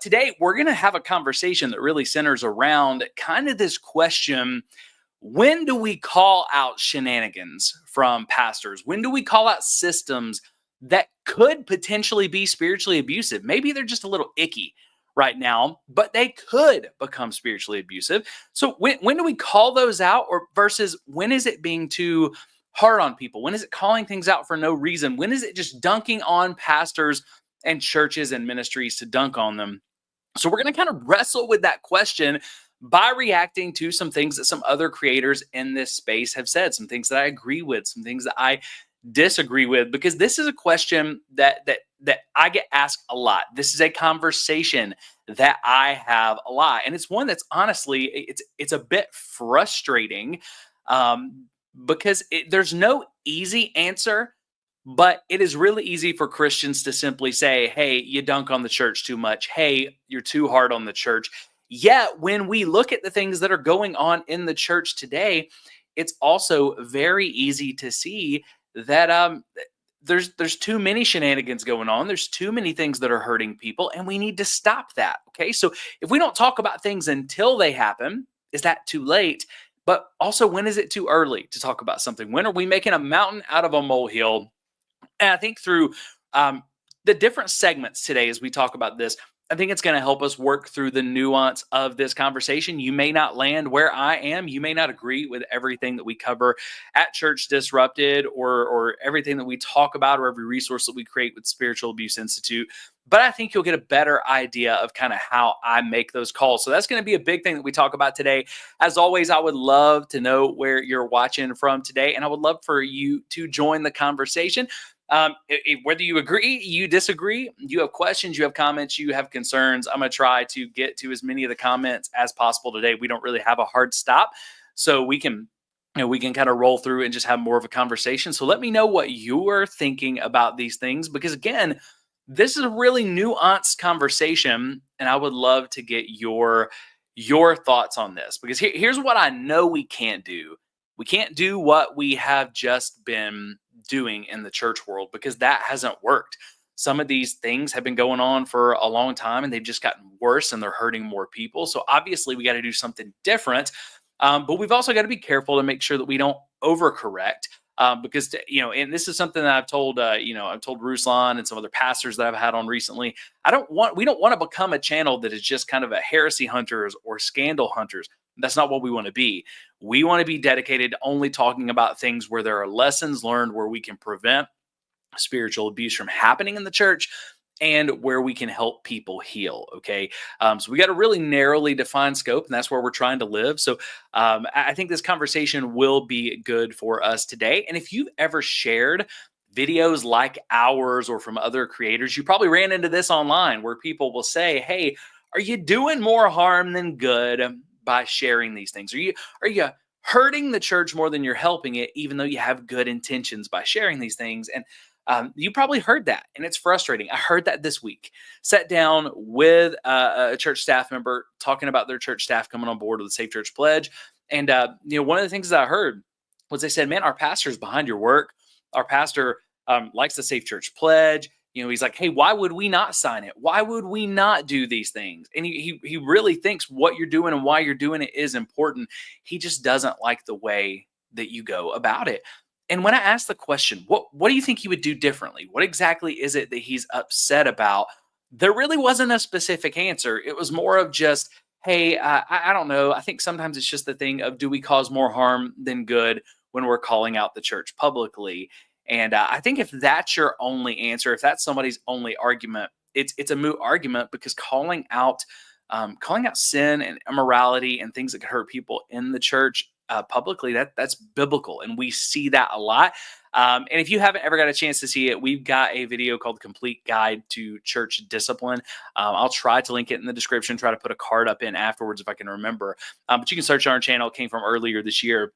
today we're going to have a conversation that really centers around kind of this question: when do we call out shenanigans from pastors? When do we call out systems that could potentially be spiritually abusive? Maybe they're just a little icky right now, but they could become spiritually abusive. So when do we call those out, or versus when is it being too hard on people? When is it calling things out for no reason? When is it just dunking on pastors and churches and ministries to dunk on them? So we're going to kind of wrestle with that question by reacting to some things that some other creators in this space have said, some things that I agree with, some things that I disagree with, because this is a question that I get asked a lot. This is a conversation that I have a lot, and it's one that's honestly it's a bit frustrating, because there's no easy answer. But it is really easy for Christians to simply say, hey, you dunk on the church too much. Hey, you're too hard on the church. Yet, when we look at the things that are going on in the church today, it's also very easy to see that there's too many shenanigans going on. There's too many things that are hurting people, and we need to stop that. Okay, so if we don't talk about things until they happen, is that too late? But also, when is it too early to talk about something? When are we making a mountain out of a molehill? And I think through the different segments today, as we talk about this, I think it's going to help us work through the nuance of this conversation. You may not land where I am. You may not agree with everything that we cover at Church Disrupted, or everything that we talk about, or every resource that we create with Spiritual Abuse Institute. But I think you'll get a better idea of kind of how I make those calls. So that's going to be a big thing that we talk about today. As always, I would love to know where you're watching from today, and I would love for you to join the conversation. Whether you agree, you disagree, you have questions, you have comments, you have concerns, I'm going to try to get to as many of the comments as possible today. We don't really have a hard stop, so we can kind of roll through and just have more of a conversation. So let me know what you're thinking about these things, because again, this is a really nuanced conversation, and I would love to get your thoughts on this, because here's what I know we can't do. We can't do what we have just been doing in the church world, because that hasn't worked. Some of these things have been going on for a long time, and they've just gotten worse, and they're hurting more people. So obviously we got to do something different. But we've also got to be careful to make sure that we don't overcorrect. Because, and this is something that I've told Ruslan and some other pastors that I've had on recently. We don't want to become a channel that is just kind of a heresy hunters or scandal hunters. That's not what we want to be. We want to be dedicated to only talking about things where there are lessons learned, where we can prevent spiritual abuse from happening in the church, and where we can help people heal. Okay. So we got a really narrowly defined scope, and that's where we're trying to live. So I think this conversation will be good for us today. And if you've ever shared videos like ours or from other creators, you probably ran into this online, where people will say, hey, are you doing more harm than good by sharing these things? Are you hurting the church more than you're helping it, even though you have good intentions by sharing these things? And you probably heard that, and it's frustrating. I heard that this week. Sat down with a church staff member talking about their church staff coming on board with the Safe Church Pledge. And one of the things that I heard was they said, man, our pastor's behind your work. Our pastor likes the Safe Church Pledge. He's like, hey, why would we not sign it? Why would we not do these things? And he really thinks what you're doing and why you're doing it is important. He just doesn't like the way that you go about it. And when I asked the question, what do you think he would do differently? What exactly is it that he's upset about? There really wasn't a specific answer. It was more of just, hey, I don't know. I think sometimes it's just the thing of, do we cause more harm than good when we're calling out the church publicly? And I think if that's your only answer, if that's somebody's only argument, it's a moot argument, because calling out sin and immorality and things that could hurt people in the church publicly, that's biblical, and we see that a lot. And if you haven't ever got a chance to see it, we've got a video called Complete Guide to Church Discipline. I'll try to link it in the description, try to put a card up in afterwards if I can remember. But you can search on our channel. It came from earlier this year,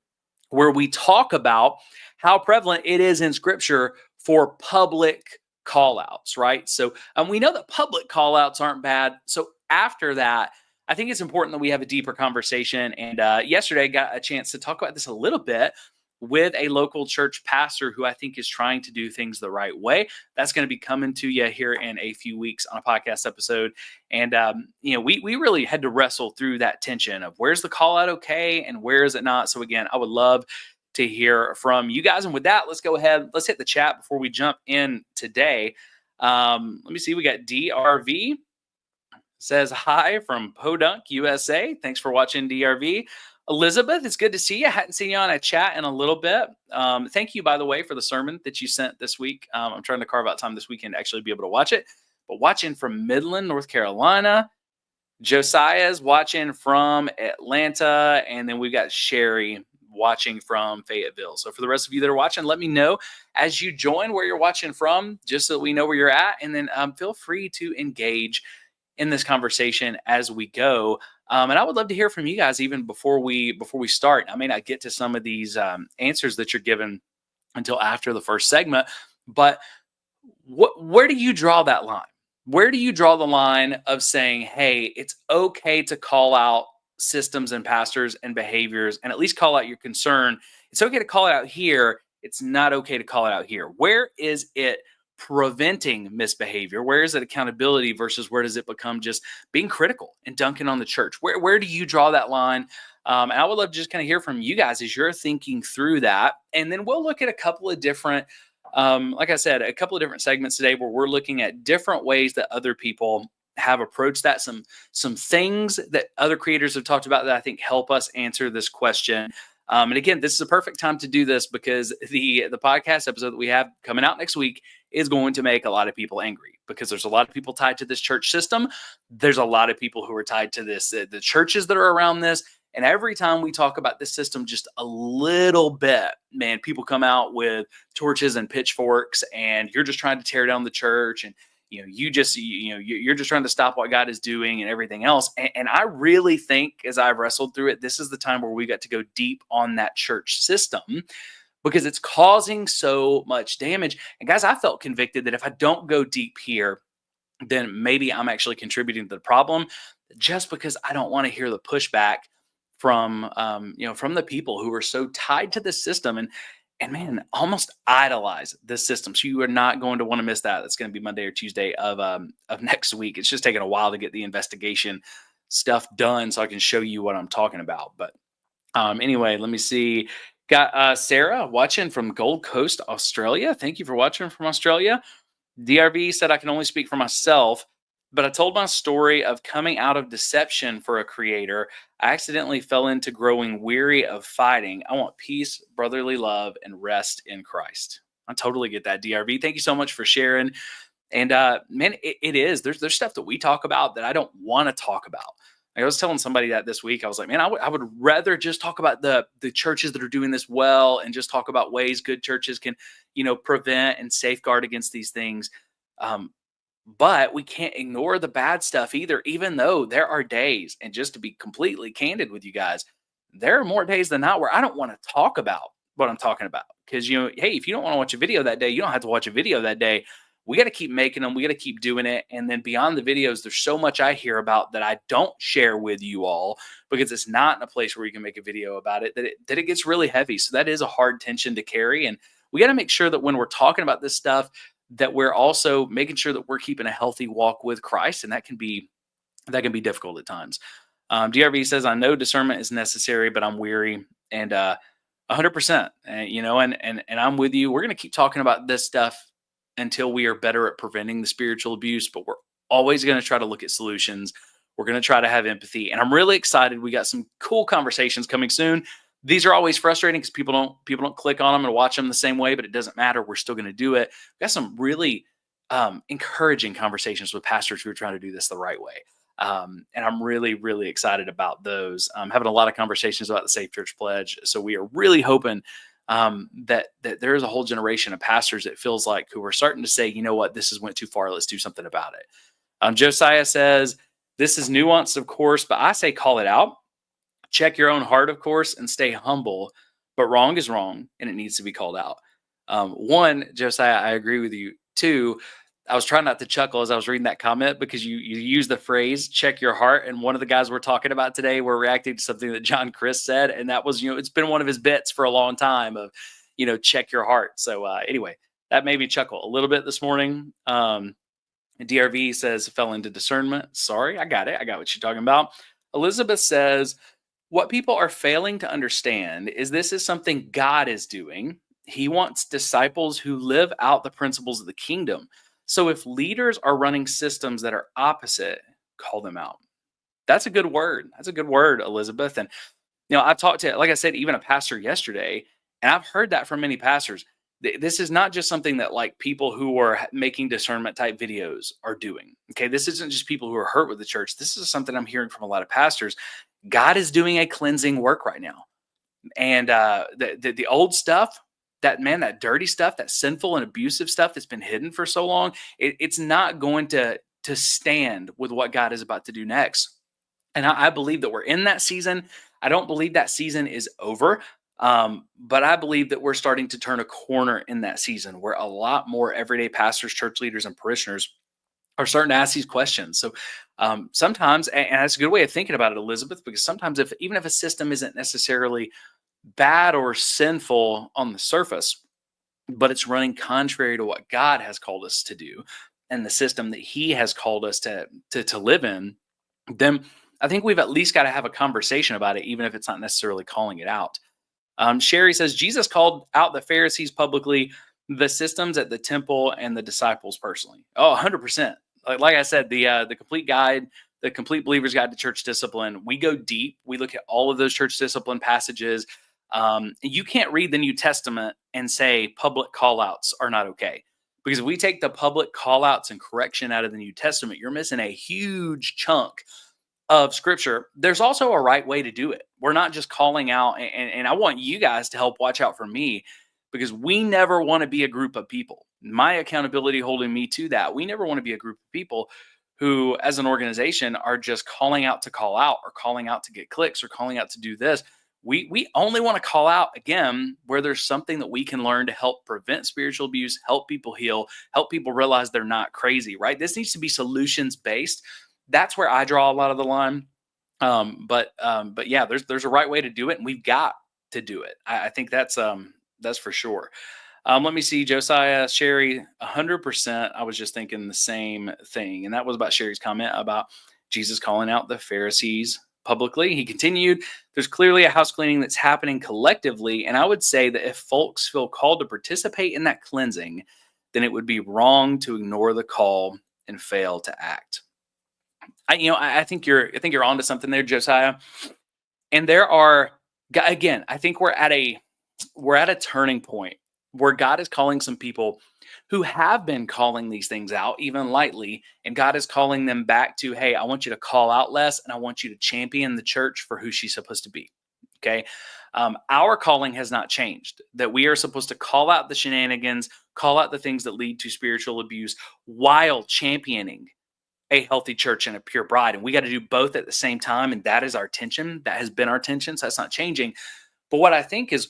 where we talk about how prevalent it is in Scripture for public call-outs, right? So we know that public call-outs aren't bad. So after that, I think it's important that we have a deeper conversation. And yesterday I got a chance to talk about this a little bit with a local church pastor who I think is trying to do things the right way. That's going to be coming to you here in a few weeks on a podcast episode. And, we really had to wrestle through that tension of where's the call out okay and where is it not. So again, I would love to hear from you guys. And with that, let's go ahead. Let's hit the chat before we jump in today. Let me see. We got DRV says hi from Podunk, USA. Thanks for watching, DRV. Elizabeth, it's good to see you. I hadn't seen you on a chat in a little bit. Thank you, by the way, for the sermon that you sent this week. I'm trying to carve out time this weekend to actually be able to watch it. But watching from Midland, North Carolina. Josiah's watching from Atlanta. And then we've got Sherry watching from Fayetteville. So for the rest of you that are watching, let me know as you join where you're watching from, just so we know where you're at. And then feel free to engage in this conversation as we go. And I would love to hear from you guys even before we start. I may not get to some of these answers that you're given until after the first segment, but where do you draw that line? Where do you draw the line of saying, hey, it's okay to call out systems and pastors and behaviors and at least call out your concern? It's okay to call it out here. It's not okay to call it out here. Where is it preventing misbehavior? Where is it accountability versus where does it become just being critical and dunking on the church? Where do you draw that line? And I would love to just kind of hear from you guys as you're thinking through that. And then we'll look at a couple of different, like I said, a couple of different segments today where we're looking at different ways that other people have approached that. Some things that other creators have talked about that I think help us answer this question. And again, this is a perfect time to do this because the podcast episode that we have coming out next week is going to make a lot of people angry because there's a lot of people tied to this church system. There's a lot of people who are tied to this, the churches that are around this. And every time we talk about this system just a little bit, man, people come out with torches and pitchforks and you're just trying to tear down the church. And you're just trying to stop what God is doing and everything else. And I really think as I've wrestled through it, this is the time where we got to go deep on that church system because it's causing so much damage. And guys, I felt convicted that if I don't go deep here, then maybe I'm actually contributing to the problem just because I don't want to hear the pushback from the people who are so tied to this system and man, almost idolize this system. So you are not going to want to miss that. That's going to be Monday or Tuesday of next week. It's just taking a while to get the investigation stuff done so I can show you what I'm talking about. But anyway, let me see. Got Sarah watching from Gold Coast, Australia. Thank you for watching from Australia. DRV said, I can only speak for myself, but I told my story of coming out of deception for a creator. I accidentally fell into growing weary of fighting. I want peace, brotherly love, and rest in Christ. I totally get that, DRV. Thank you so much for sharing. And man, it is. There's stuff that we talk about that I don't want to talk about. Like I was telling somebody that this week. I was like, man, I would rather just talk about the churches that are doing this well and just talk about ways good churches can, prevent and safeguard against these things. But we can't ignore the bad stuff either, even though there are days, and just to be completely candid with you guys, there are more days than not where I don't want to talk about what I'm talking about. Because, hey, if you don't want to watch a video that day, you don't have to watch a video that day. We got to keep making them. We got to keep doing it. And then beyond the videos, there's so much I hear about that I don't share with you all because it's not in a place where you can make a video about it, that it gets really heavy. So that is a hard tension to carry. And we got to make sure that when we're talking about this stuff, that we're also making sure that we're keeping a healthy walk with Christ. And that can be difficult at times. DRV says, I know discernment is necessary, but I'm weary. And 100%, and I'm with you. We're going to keep talking about this stuff until we are better at preventing the spiritual abuse, but we're always going to try to look at solutions. We're going to try to have empathy. And I'm really excited. We got some cool conversations coming soon. These are always frustrating because people don't click on them and watch them the same way, but it doesn't matter. We're still going to do it. We've got some really encouraging conversations with pastors who are trying to do this the right way. And I'm really, really excited about those. I'm having a lot of conversations about the Safe Church Pledge. So we are really hoping that there is a whole generation of pastors, it feels like, who are starting to say, you know what, this has went too far. Let's do something about it. Josiah says, this is nuanced, of course, but I say call it out. Check your own heart, of course, and stay humble. But wrong is wrong, and it needs to be called out. One, Josiah, I agree with you. Two, I was trying not to chuckle as I was reading that comment because you use the phrase "check your heart," and one of the guys we're talking about today, we're reacting to something that John Crist said, and that was, it's been one of his bits for a long time of, check your heart. So anyway, that made me chuckle a little bit this morning. DRV says fell into discernment. Sorry, I got it. I got what you're talking about. Elizabeth says what people are failing to understand is this is something God is doing. He wants disciples who live out the principles of the kingdom. So if leaders are running systems that are opposite, call them out. That's a good word. That's a good word, Elizabeth. And I've talked to, like I said, even a pastor yesterday, and I've heard that from many pastors. This is not just something that like people who are making discernment type videos are doing. Okay. This isn't just people who are hurt with the church. This is something I'm hearing from a lot of pastors. God is doing a cleansing work right now. And the old stuff, that dirty stuff, that sinful and abusive stuff that's been hidden for so long, it's not going to stand with what God is about to do next. And I believe that we're in that season. I don't believe that season is over. But I believe that we're starting to turn a corner in that season where a lot more everyday pastors, church leaders, and parishioners are starting to ask these questions. So sometimes, and that's a good way of thinking about it, Elizabeth, because sometimes even if a system isn't necessarily bad or sinful on the surface, but it's running contrary to what God has called us to do and the system that He has called us to live in, then I think we've at least got to have a conversation about it, even if it's not necessarily calling it out. Sherry says Jesus called out the Pharisees publicly, the systems at the temple, and the disciples personally. Oh, 100%. Like I said, the complete guide, the complete believer's guide to church discipline. We go deep. We look at all of those church discipline passages. You can't read the New Testament and say public callouts are not okay. Because if we take the public callouts and correction out of the New Testament, you're missing a huge chunk of scripture. There's also a right way to do it. We're not just calling out, and I want you guys to help watch out for me, because we never want to be a group of people. My accountability holding me to that. We never want to be a group of people who, as an organization, are just calling out to call out, or calling out to get clicks, or calling out to do this. We only want to call out, again, where there's something that we can learn to help prevent spiritual abuse, help people heal, help people realize they're not crazy, right? This needs to be solutions based. That's where I draw a lot of the line. But yeah, there's a right way to do it, and we've got to do it. I think that's for sure. Let me see, Josiah, Sherry, 100%. I was just thinking the same thing, and that was about Sherry's comment about Jesus calling out the Pharisees publicly. He continued, there's clearly a house cleaning that's happening collectively, and I would say that if folks feel called to participate in that cleansing, then it would be wrong to ignore the call and fail to act. I think you're onto something there, Josiah. And there are, again, I think we're at a turning point where God is calling some people who have been calling these things out, even lightly, and God is calling them back to, hey, I want you to call out less, and I want you to champion the church for who she's supposed to be. Okay. Our calling has not changed, that we are supposed to call out the shenanigans, call out the things that lead to spiritual abuse while championing a healthy church and a pure bride. And we got to do both at the same time. And that is our tension. That has been our tension. So that's not changing. But what I think is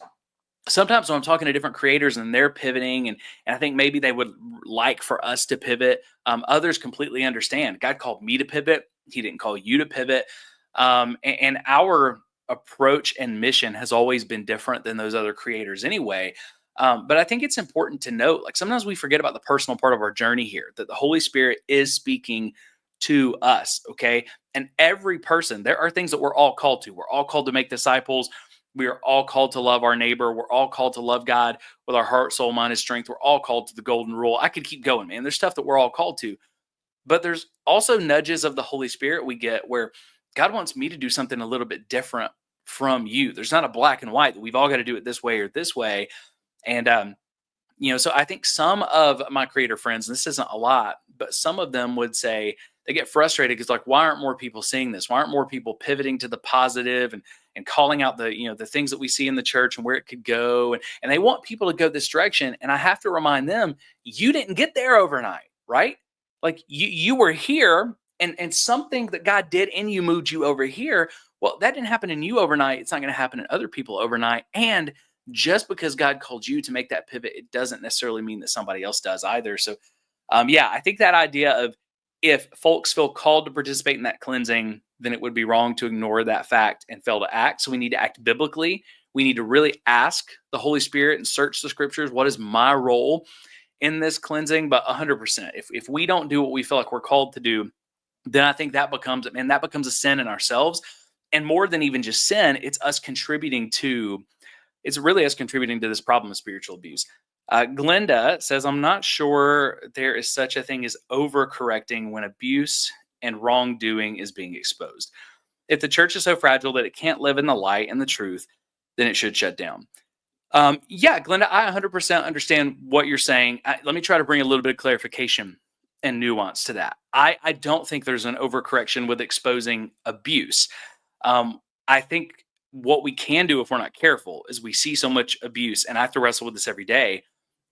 sometimes when I'm talking to different creators and they're pivoting, and I think maybe they would like for us to pivot, others completely understand. God called me to pivot. He didn't call you to pivot. And our approach and mission has always been different than those other creators anyway. But I think it's important to note, like sometimes we forget about the personal part of our journey here, that the Holy Spirit is speaking to us, okay? And every person, there are things that we're all called to. We're all called to make disciples. We are all called to love our neighbor. We're all called to love God with our heart, soul, mind, and strength. We're all called to the golden rule. I could keep going, man. There's stuff that we're all called to. But there's also nudges of the Holy Spirit we get where God wants me to do something a little bit different from you. There's not a black and white that we've all got to do it this way or this way. And, so I think some of my creator friends, and this isn't a lot, but some of them would say they get frustrated because like, why aren't more people seeing this? Why aren't more people pivoting to the positive and calling out the things that we see in the church and where it could go? And they want people to go this direction. And I have to remind them, you didn't get there overnight, right? Like you were here and something that God did in you moved you over here. Well, that didn't happen in you overnight. It's not going to happen in other people overnight. And just because God called you to make that pivot, it doesn't necessarily mean that somebody else does either. So Yeah, I think that idea of if folks feel called to participate in that cleansing, then it would be wrong to ignore that fact and fail to act. So we need to act biblically. We need to really ask the Holy Spirit and search the scriptures. What is my role in this cleansing? But 100%, if we don't do what we feel like we're called to do, then I think that becomes, man, that becomes a sin in ourselves. And more than even just sin, it's really us contributing to this problem of spiritual abuse. Glenda says, I'm not sure there is such a thing as overcorrecting when abuse and wrongdoing is being exposed. If the church is so fragile that it can't live in the light and the truth, then it should shut down. Yeah, Glenda, I 100% understand what you're saying. Let me try to bring a little bit of clarification and nuance to that. I don't think there's an overcorrection with exposing abuse. I think what we can do if we're not careful is we see so much abuse, and I have to wrestle with this every day.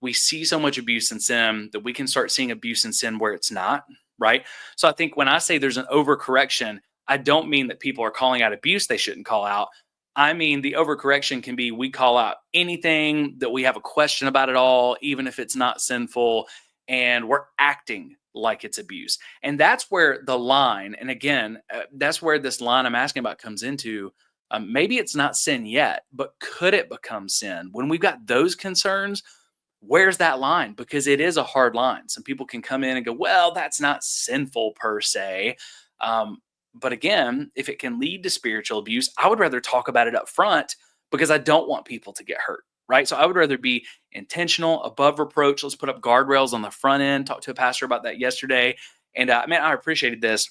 We see so much abuse and sin that we can start seeing abuse and sin where it's not, right? So I think when I say there's an overcorrection, I don't mean that people are calling out abuse they shouldn't call out. I mean, the overcorrection can be we call out anything that we have a question about at all, even if it's not sinful, and we're acting like it's abuse. And that's where the line, and again, that's where this line I'm asking about comes into. Maybe it's not sin yet, but could it become sin? When we've got those concerns, where's that line? Because it is a hard line. Some people can come in and go, well, that's not sinful per se. But again, if it can lead to spiritual abuse, I would rather talk about it up front because I don't want people to get hurt, right? So I would rather be intentional, above reproach. Let's put up guardrails on the front end. Talked to a pastor about that yesterday. And man, I appreciated this.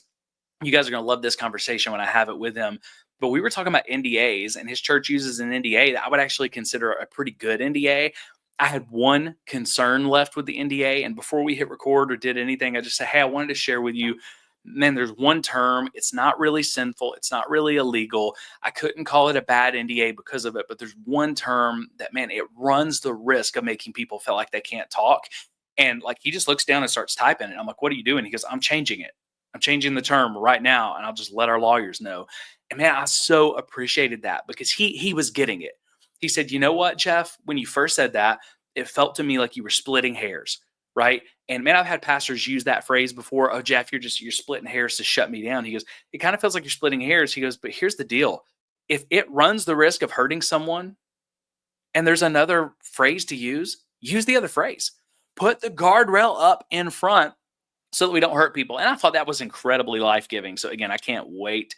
You guys are going to love this conversation when I have it with him. But we were talking about NDAs, and his church uses an NDA that I would actually consider a pretty good NDA. I had one concern left with the NDA, and before we hit record or did anything, I just said, hey, I wanted to share with you, man, there's one term. It's not really sinful. It's not really illegal. I couldn't call it a bad NDA because of it, but there's one term that, man, it runs the risk of making people feel like they can't talk. And like, he just looks down and starts typing it. I'm like, what are you doing? He goes, I'm changing it. I'm changing the term right now, and I'll just let our lawyers know. And man, I so appreciated that because he was getting it. He said, you know what, Jeff, when you first said that, it felt to me like you were splitting hairs, right? And man, I've had pastors use that phrase before. Oh, Jeff, you're splitting hairs to shut me down. He goes, it kind of feels like you're splitting hairs. He goes, but here's the deal. If it runs the risk of hurting someone and there's another phrase to use the other phrase. Put the guardrail up in front so that we don't hurt people. And I thought that was incredibly life-giving. So again, I can't wait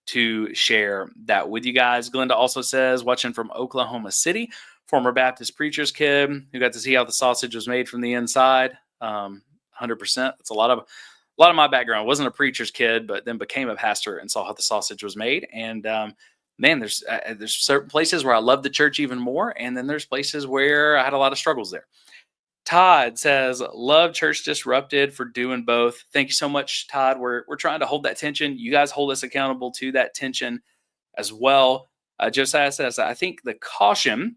to share that with you guys. Glenda also says, watching from Oklahoma City, former Baptist preacher's kid who got to see how the sausage was made from the inside. 100%. It's a lot of my background. I wasn't a preacher's kid, but then became a pastor and saw how the sausage was made. And man, there's certain places where I love the church even more. And then there's places where I had a lot of struggles there. Todd says, love Church Disrupted for doing both. Thank you so much, Todd. We're trying to hold that tension. You guys hold us accountable to that tension as well. Josiah says, I think the caution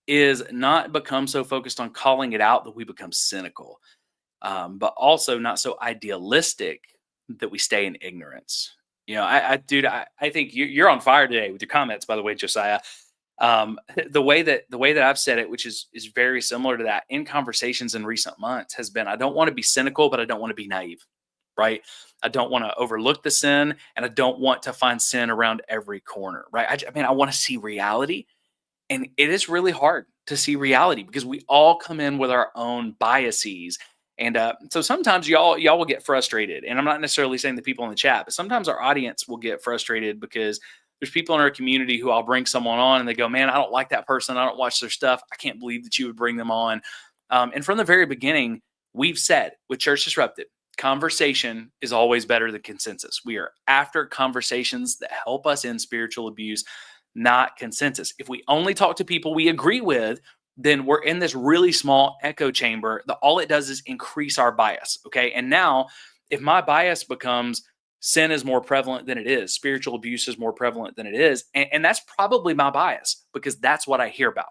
is not become so focused on calling it out that we become cynical, but also not so idealistic that we stay in ignorance. You know, I think you're on fire today with your comments, by the way, Josiah. The way that I've said it, which is very similar to that in conversations in recent months, has been, I don't want to be cynical, but I don't want to be naive, right? I don't want to overlook the sin, and I don't want to find sin around every corner, right? I want to see reality, and it is really hard to see reality because we all come in with our own biases. And so sometimes y'all will get frustrated, and I'm not necessarily saying the people in the chat, but sometimes our audience will get frustrated because there's people in our community who I'll bring someone on and they go, man, I don't like that person. I don't watch their stuff. I can't believe that you would bring them on. And from the very beginning, we've said with Church Disrupted, conversation is always better than consensus. We are after conversations that help us in spiritual abuse, not consensus. If we only talk to people we agree with, then we're in this really small echo chamber that all it does is increase our bias. Okay. And now if my bias becomes sin is more prevalent than it is, spiritual abuse is more prevalent than it is, and that's probably my bias because that's what I hear about.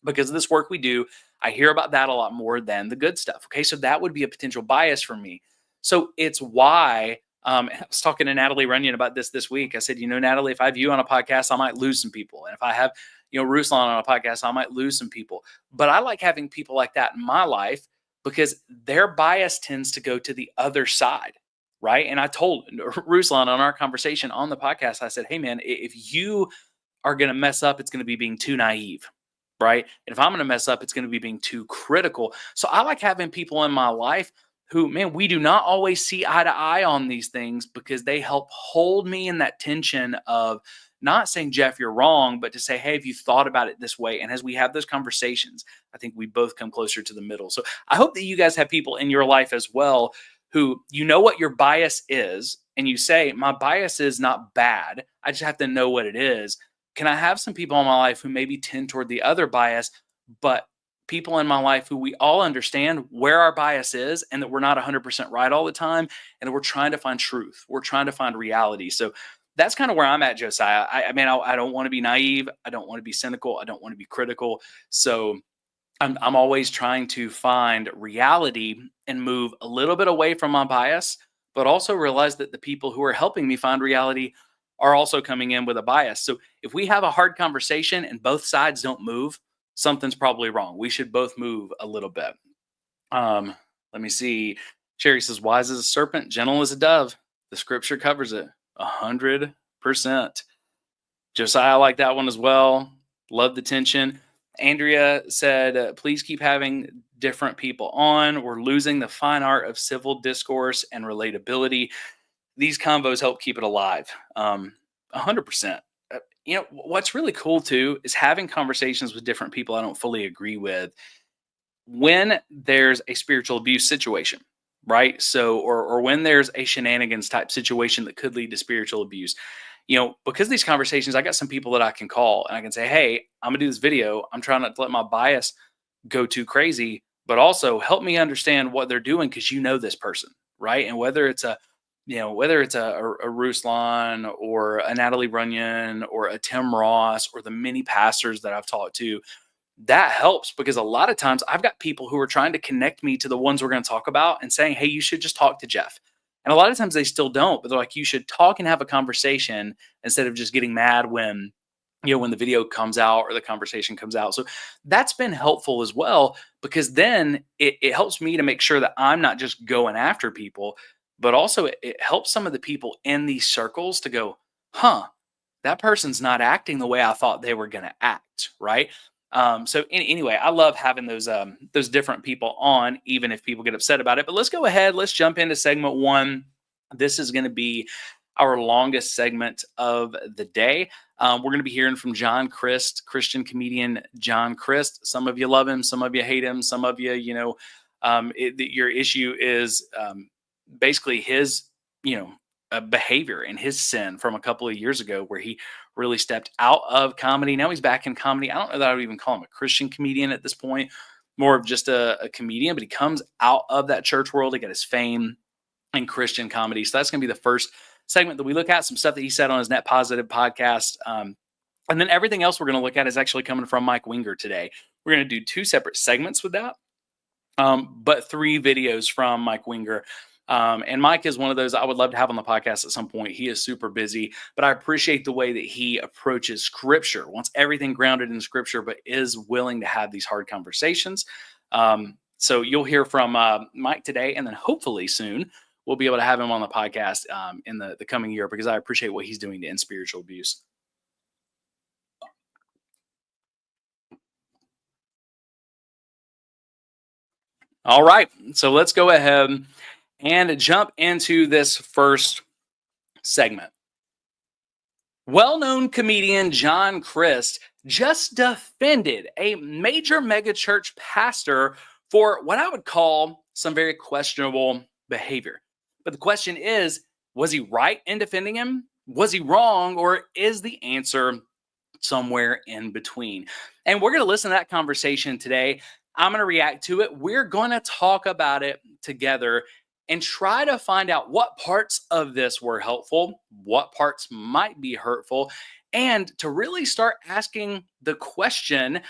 Because of this work we do, I hear about that a lot more than the good stuff. Okay. So that would be a potential bias for me. So it's why I was talking to Natalie Runyon about this week. I said, Natalie, if I have you on a podcast, I might lose some people. And if I have, Ruslan on a podcast, I might lose some people. But I like having people like that in my life because their bias tends to go to the other side, right? And I told Ruslan on our conversation on the podcast, I said, hey, man, if you are going to mess up, it's going to be being too naive, right? And if I'm going to mess up, it's going to be being too critical. So I like having people in my life who, man, we do not always see eye to eye on these things, because they help hold me in that tension of not saying, Jeff, you're wrong, but to say, hey, have you thought about it this way? And as we have those conversations, I think we both come closer to the middle. So I hope that you guys have people in your life as well who, you know what your bias is, and you say, my bias is not bad, I just have to know what it is. Can I have some people in my life who maybe tend toward the other bias, but people in my life who we all understand where our bias is, and that we're not 100% right all the time, and that we're trying to find truth. We're trying to find reality. So that's kind of where I'm at, Josiah. I mean, I don't want to be naive. I don't want to be cynical. I don't want to be critical. So I'm always trying to find reality and move a little bit away from my bias, but also realize that the people who are helping me find reality are also coming in with a bias. So if we have a hard conversation and both sides don't move, something's probably wrong. We should both move a little bit. Let me see. Sherry says, wise as a serpent, gentle as a dove. The scripture covers it 100%. Josiah, I like that one as well. Love the tension. Andrea said, please keep having different people on. We're losing the fine art of civil discourse and relatability. These convos help keep it alive. 100%. You know, what's really cool too is having conversations with different people I don't fully agree with when there's a spiritual abuse situation, right? So, or when there's a shenanigans type situation that could lead to spiritual abuse. You know, because of these conversations, I got some people that I can call and I can say, hey, I'm gonna do this video. I'm trying not to let my bias go too crazy, but also help me understand what they're doing, because you know this person, right? And whether it's a Ruslan or a Natalie Runyon or a Tim Ross or the many pastors that I've talked to, that helps, because a lot of times I've got people who are trying to connect me to the ones we're going to talk about and saying, hey, you should just talk to Jeff. And a lot of times they still don't, but they're like, you should talk and have a conversation instead of just getting mad when the video comes out or the conversation comes out. So that's been helpful as well, because then it helps me to make sure that I'm not just going after people, but also it helps some of the people in these circles to go, that person's not acting the way I thought they were going to act, right? Anyway, I love having those different people on, even if people get upset about it. But let's go ahead. Let's jump into segment one. This is going to be our longest segment of the day. We're going to be hearing from John Crist, Christian comedian John Crist. Some of you love him, some of you hate him, some of you, your issue is basically his, behavior and his sin from a couple of years ago, where he really stepped out of comedy. Now he's back in comedy. I don't know that I would even call him a Christian comedian at this point, more of just a comedian, but he comes out of that church world to get his fame in Christian comedy. So that's going to be the first segment that we look at, some stuff that he said on his Net Positive podcast. And then everything else we're going to look at is actually coming from Mike Winger today. We're going to do two separate segments with that, but 3 videos from Mike Winger. And Mike is one of those I would love to have on the podcast at some point. He is super busy, but I appreciate the way that he approaches scripture, wants everything grounded in scripture, but is willing to have these hard conversations. So you'll hear from Mike today, and then hopefully soon we'll be able to have him on the podcast in the coming year, because I appreciate what he's doing to end spiritual abuse. All right, so let's go ahead and jump into this first segment. Well-known comedian John Crist just defended a major megachurch pastor for what I would call some very questionable behavior. But the question is, was he right in defending him? Was he wrong? Or is the answer somewhere in between? And we're going to listen to that conversation today. I'm going to react to it. We're going to talk about it together and try to find out what parts of this were helpful, what parts might be hurtful, and to really start asking the question,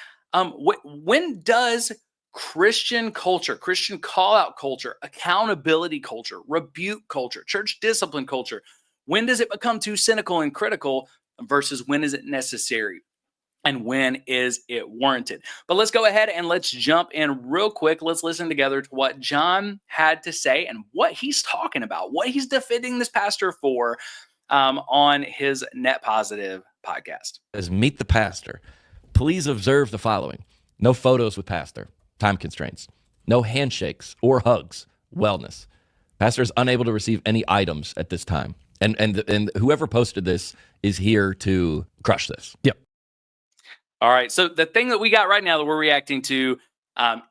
when does Christian culture, Christian call-out culture, accountability culture, rebuke culture, church discipline culture, when does it become too cynical and critical versus when is it necessary? and when is it warranted. But let's go ahead and let's jump in real quick. Let's listen together to what John had to say and what he's talking about, what he's defending this pastor for on his Net Positive podcast. As meet the pastor, please observe the following: no photos with pastor, time constraints; no handshakes or hugs, wellness. Pastor is unable to receive any items at this time. And whoever posted this is here to crush this. Yep. All right. So the thing that we got right now that we're reacting to,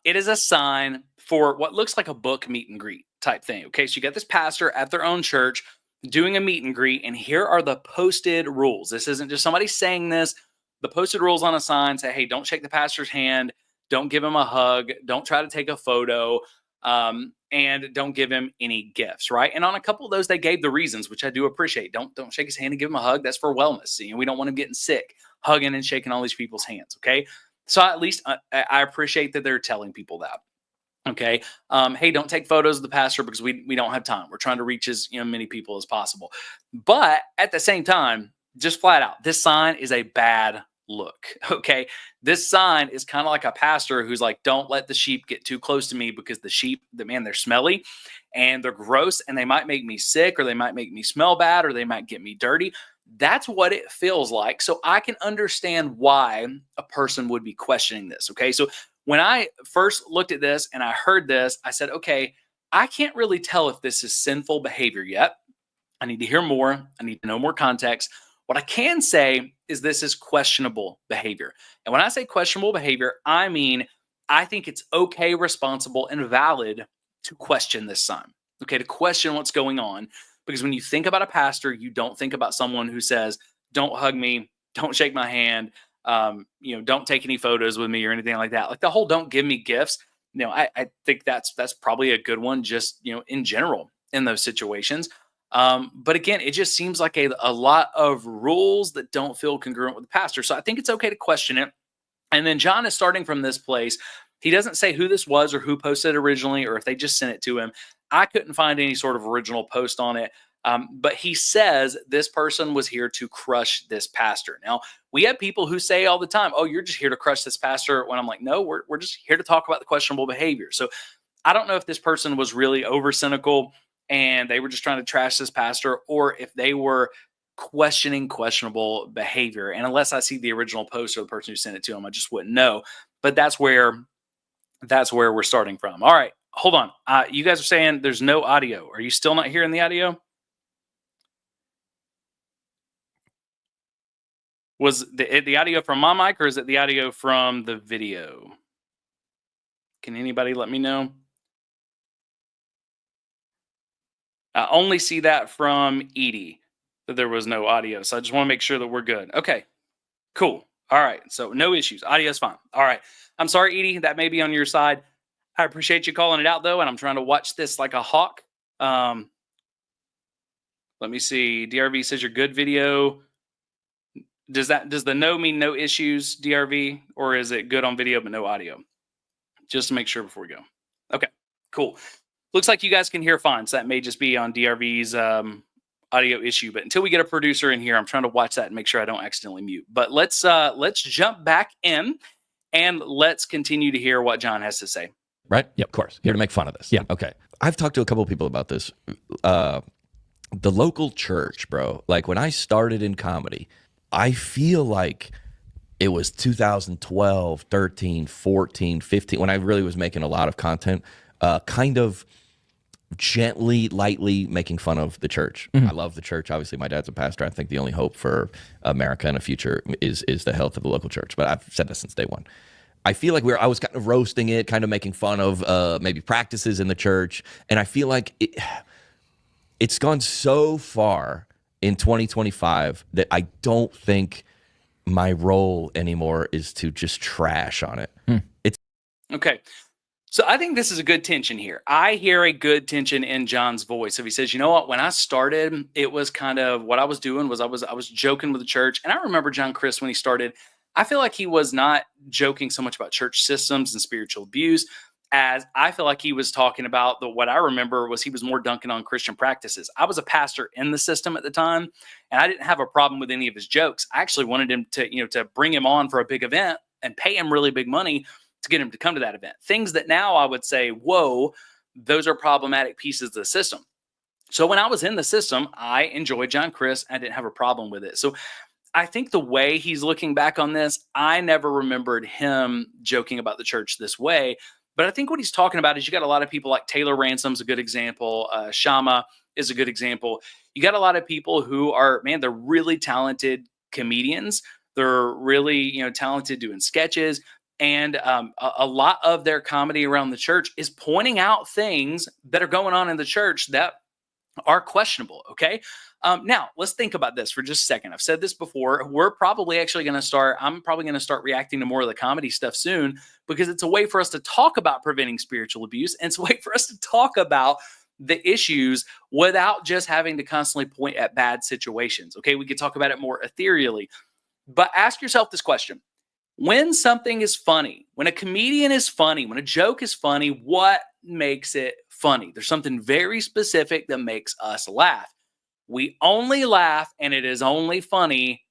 it is a sign for what looks like a book meet and greet type thing. Okay. So you got this pastor at their own church doing a meet and greet, and here are the posted rules. This isn't just somebody saying this. The posted rules on a sign say, hey, don't shake the pastor's hand. Don't give him a hug. Don't try to take a photo. And don't give him any gifts, right? And on a couple of those, they gave the reasons, which I do appreciate. Don't shake his hand and give him a hug. That's for wellness. You know, we don't want him getting sick, hugging and shaking all these people's hands, okay? So at least I appreciate that they're telling people that, okay? Hey, don't take photos of the pastor because we don't have time. We're trying to reach as many people as possible. But at the same time, just flat out, this sign is a bad look, okay? This sign is kind of like a pastor who's like, don't let the sheep get too close to me because the sheep, they're smelly and they're gross and they might make me sick, or they might make me smell bad, or they might get me dirty. That's what it feels like. So I can understand why a person would be questioning this, okay? So when I first looked at this and I heard this, I said, okay, I can't really tell if this is sinful behavior yet. I need to hear more. I need to know more context. What I can say is this is questionable behavior. And when I say questionable behavior, I mean, I think it's okay, responsible, and valid to question this sign, okay, to question what's going on. Because when you think about a pastor, you don't think about someone who says, don't hug me, don't shake my hand, don't take any photos with me or anything like that. Like the whole don't give me gifts, I think that's probably a good one just, in general in those situations. But again, it just seems like a lot of rules that don't feel congruent with the pastor. So I think it's okay to question it. And then John is starting from this place. He doesn't say who this was or who posted it originally, or if they just sent it to him. I couldn't find any sort of original post on it. But he says this person was here to crush this pastor. Now, we have people who say all the time, oh, you're just here to crush this pastor. When I'm like, no, we're just here to talk about the questionable behavior. So I don't know if this person was really over cynical and they were just trying to trash this pastor, or if they were questioning questionable behavior. And unless I see the original post or the person who sent it to him, I just wouldn't know. But that's where we're starting from. All right, hold on. You guys are saying there's no audio. Are you still not hearing the audio? Was the audio from my mic, or is it the audio from the video? Can anybody let me know? I only see that from Edie, that there was no audio. So I just want to make sure that we're good. Okay, cool. All right, so no issues. Audio's fine. All right. I'm sorry, Edie, that may be on your side. I appreciate you calling it out, though, and I'm trying to watch this like a hawk. Let me see. DRV says you're good video. Does the no mean no issues, DRV, or is it good on video but no audio? Just to make sure before we go. Okay, cool. Looks like you guys can hear fine, so that may just be on DRV's audio issue. But until we get a producer in here, I'm trying to watch that and make sure I don't accidentally mute. But let's jump back in and let's continue to hear what John has to say. Right? Yeah, of course. Here to make fun of this. Yeah. Okay. I've talked to a couple of people about this. The local church, bro. Like when I started in comedy, I feel like it was 2012, 13, 14, 15, when I really was making a lot of content, kind of gently, lightly making fun of the church. Mm-hmm. I love the church. Obviously, my dad's a pastor. I think the only hope for America in the future is the health of the local church. But I've said this since day one. I feel like I was kind of roasting it, kind of making fun of maybe practices in the church. And I feel like it's gone so far in 2025 that I don't think my role anymore is to just trash on it. It's okay. So I think this is a good tension here. I hear a good tension in John's voice. If he says, you know what, when I started, it was kind of what I was doing was I was joking with the church. And I remember John Crist when he started, I feel like he was not joking so much about church systems and spiritual abuse as I feel like he was talking about what I remember was he was more dunking on Christian practices. I was a pastor in the system at the time, and I didn't have a problem with any of his jokes. I actually wanted him to bring him on for a big event and pay him really big money to get him to come to that event. Things that now I would say, whoa, those are problematic pieces of the system. So when I was in the system, I enjoyed John Crist. I didn't have a problem with it. So I think the way he's looking back on this, I never remembered him joking about the church this way. But I think what he's talking about is you got a lot of people like Taylor Ransom's a good example. Shama is a good example. You got a lot of people who are, man, they're really talented comedians. They're really, talented doing sketches. And a lot of their comedy around the church is pointing out things that are going on in the church that are questionable. Okay. Now let's think about this for just a second. I've said this before. I'm probably going to start reacting to more of the comedy stuff soon because it's a way for us to talk about preventing spiritual abuse. And it's a way for us to talk about the issues without just having to constantly point at bad situations. Okay. We could talk about it more ethereally, but ask yourself this question. When something is funny, when a comedian is funny, when a joke is funny, what makes it funny? There's something very specific that makes us laugh. We only laugh and it is only funny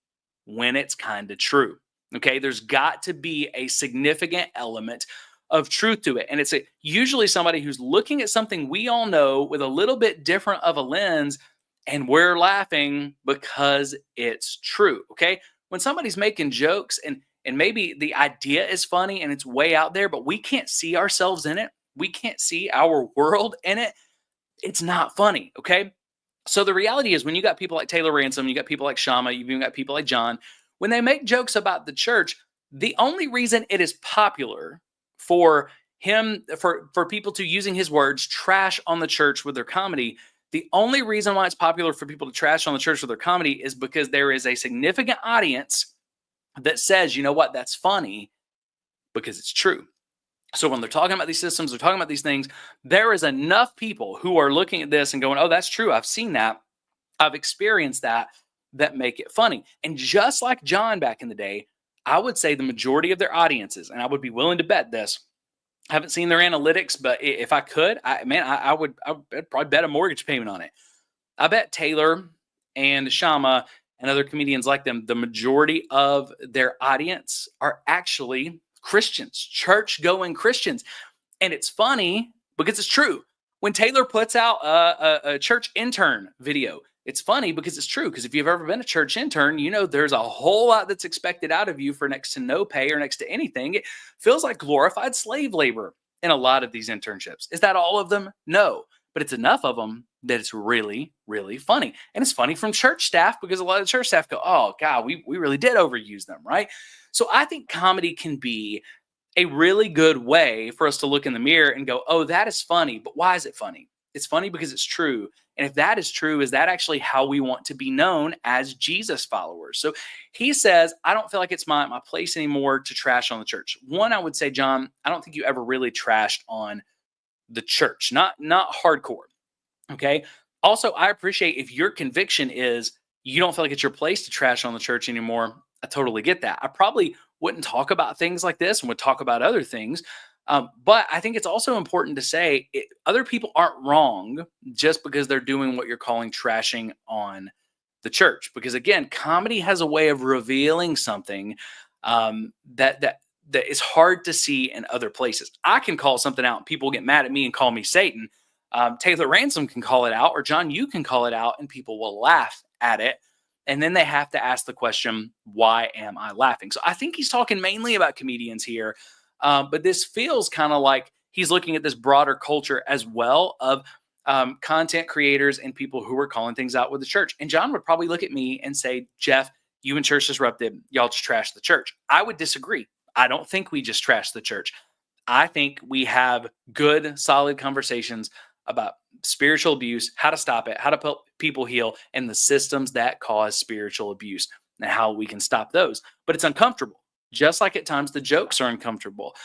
when it's kind of true. Okay, there's got to be a significant element of truth to it. And it's usually somebody who's looking at something we all know with a little bit different of a lens, and we're laughing because it's true. Okay, when somebody's making jokes and maybe the idea is funny and it's way out there, but we can't see ourselves in it, we can't see our world in it, it's not funny, okay? So the reality is when you got people like Taylor Ransom, you got people like Shama, you've even got people like John, when they make jokes about the church, the only reason it is popular for people to, using his words, trash on the church with their comedy, the only reason why it's popular for people to trash on the church with their comedy is because there is a significant audience that says, you know what, that's funny because it's true. So when they're talking about these systems, they're talking about these things, there is enough people who are looking at this and going, oh, that's true. I've seen that. I've experienced that make it funny. And just like John back in the day, I would say the majority of their audiences, and I would be willing to bet this, I haven't seen their analytics, but if I could, I'd probably bet a mortgage payment on it. I bet Taylor and Shama and other comedians like them, the majority of their audience are actually Christians, church-going Christians. And it's funny because it's true. When Taylor puts out a church intern video, it's funny because it's true. Because if you've ever been a church intern, you know there's a whole lot that's expected out of you for next to no pay or next to anything. It feels like glorified slave labor in a lot of these internships. Is that all of them? No. But it's enough of them that it's really, really funny. And it's funny from church staff because a lot of church staff go, oh, God, we really did overuse them, right? So I think comedy can be a really good way for us to look in the mirror and go, oh, that is funny. But why is it funny? It's funny because it's true. And if that is true, is that actually how we want to be known as Jesus followers? So he says, I don't feel like it's my place anymore to trash on the church. One, I would say, John, I don't think you ever really trashed on the church, not hardcore. Okay. Also, I appreciate if your conviction is you don't feel like it's your place to trash on the church anymore. I totally get that. I probably wouldn't talk about things like this and would talk about other things. But I think it's also important to say other people aren't wrong just because they're doing what you're calling trashing on the church. Because again, comedy has a way of revealing something that is hard to see in other places. I can call something out and people get mad at me and call me Satan. Taylor Ransom can call it out, or John, you can call it out, and people will laugh at it. And then they have to ask the question, why am I laughing? So I think he's talking mainly about comedians here. But this feels kind of like he's looking at this broader culture as well of content creators and people who are calling things out with the church. And John would probably look at me and say, Jeff, you and Church Disrupted, y'all just trash the church. I would disagree. I don't think we just trash the church. I think we have good, solid conversations about spiritual abuse, how to stop it, how to help people heal, and the systems that cause spiritual abuse and how we can stop those. But it's uncomfortable, just like at times the jokes are uncomfortable.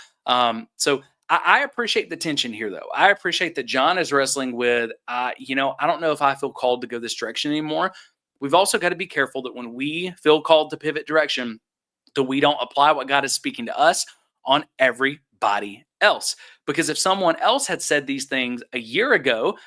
So I appreciate the tension here, though. I appreciate that John is wrestling with, I don't know if I feel called to go this direction anymore. We've also got to be careful that when we feel called to pivot direction, that we don't apply what God is speaking to us on everybody else. Because if someone else had said these things a year ago,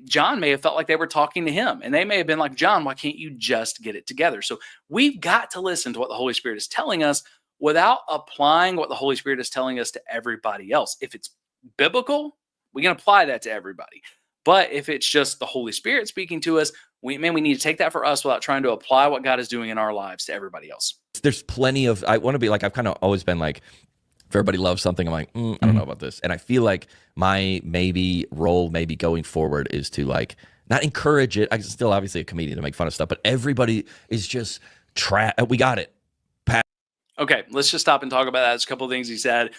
John may have felt like they were talking to him, and they may have been like, John, why can't you just get it together? So we've got to listen to what the Holy Spirit is telling us without applying what the Holy Spirit is telling us to everybody else. If it's biblical, we can apply that to everybody. But if it's just the Holy Spirit speaking to us, we need to take that for us without trying to apply what God is doing in our lives to everybody else. There's plenty of, I want to be like, I've kind of always been like, if everybody loves something, I'm like, I don't know about this. And I feel like my role going forward is to like, not encourage it. I'm still obviously a comedian to make fun of stuff, but everybody is just we got it. Okay, let's just stop and talk about that. There's a couple of things he said.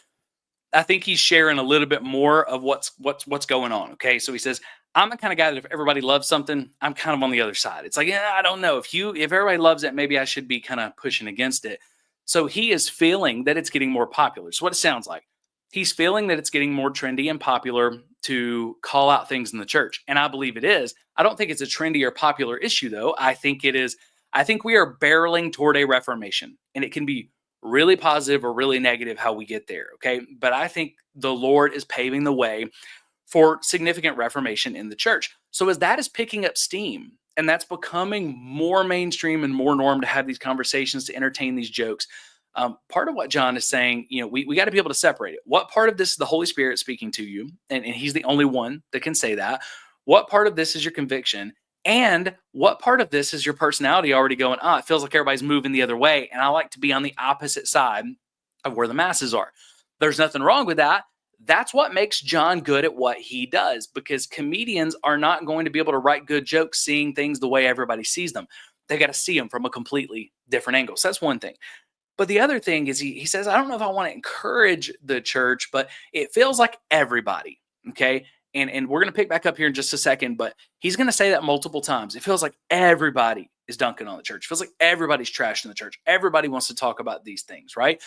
I think he's sharing a little bit more of what's going on. Okay, so he says, I'm the kind of guy that if everybody loves something, I'm kind of on the other side. It's like, I don't know. If everybody loves it, maybe I should be kind of pushing against it. So he is feeling that it's getting more popular. So what it sounds like, he's feeling that it's getting more trendy and popular to call out things in the church. And I believe it is. I don't think it's a trendy or popular issue, though. I think it is. I think we are barreling toward a reformation, and it can be really positive or really negative how we get there. Okay. But I think the Lord is paving the way for significant reformation in the church. So as that is picking up steam, and that's becoming more mainstream and more norm to have these conversations, to entertain these jokes. Part of what John is saying, we got to be able to separate it. What part of this is the Holy Spirit speaking to you? And he's the only one that can say that. What part of this is your conviction? And what part of this is your personality already going, it feels like everybody's moving the other way, and I like to be on the opposite side of where the masses are. There's nothing wrong with that. That's what makes John good at what he does, because comedians are not going to be able to write good jokes seeing things the way everybody sees them. They got to see them from a completely different angle. So that's one thing. But the other thing is he says, I don't know if I want to encourage the church, but it feels like everybody, okay? And we're going to pick back up here in just a second, but he's going to say that multiple times. It feels like everybody is dunking on the church. It feels like everybody's trashing the church. Everybody wants to talk about these things, right?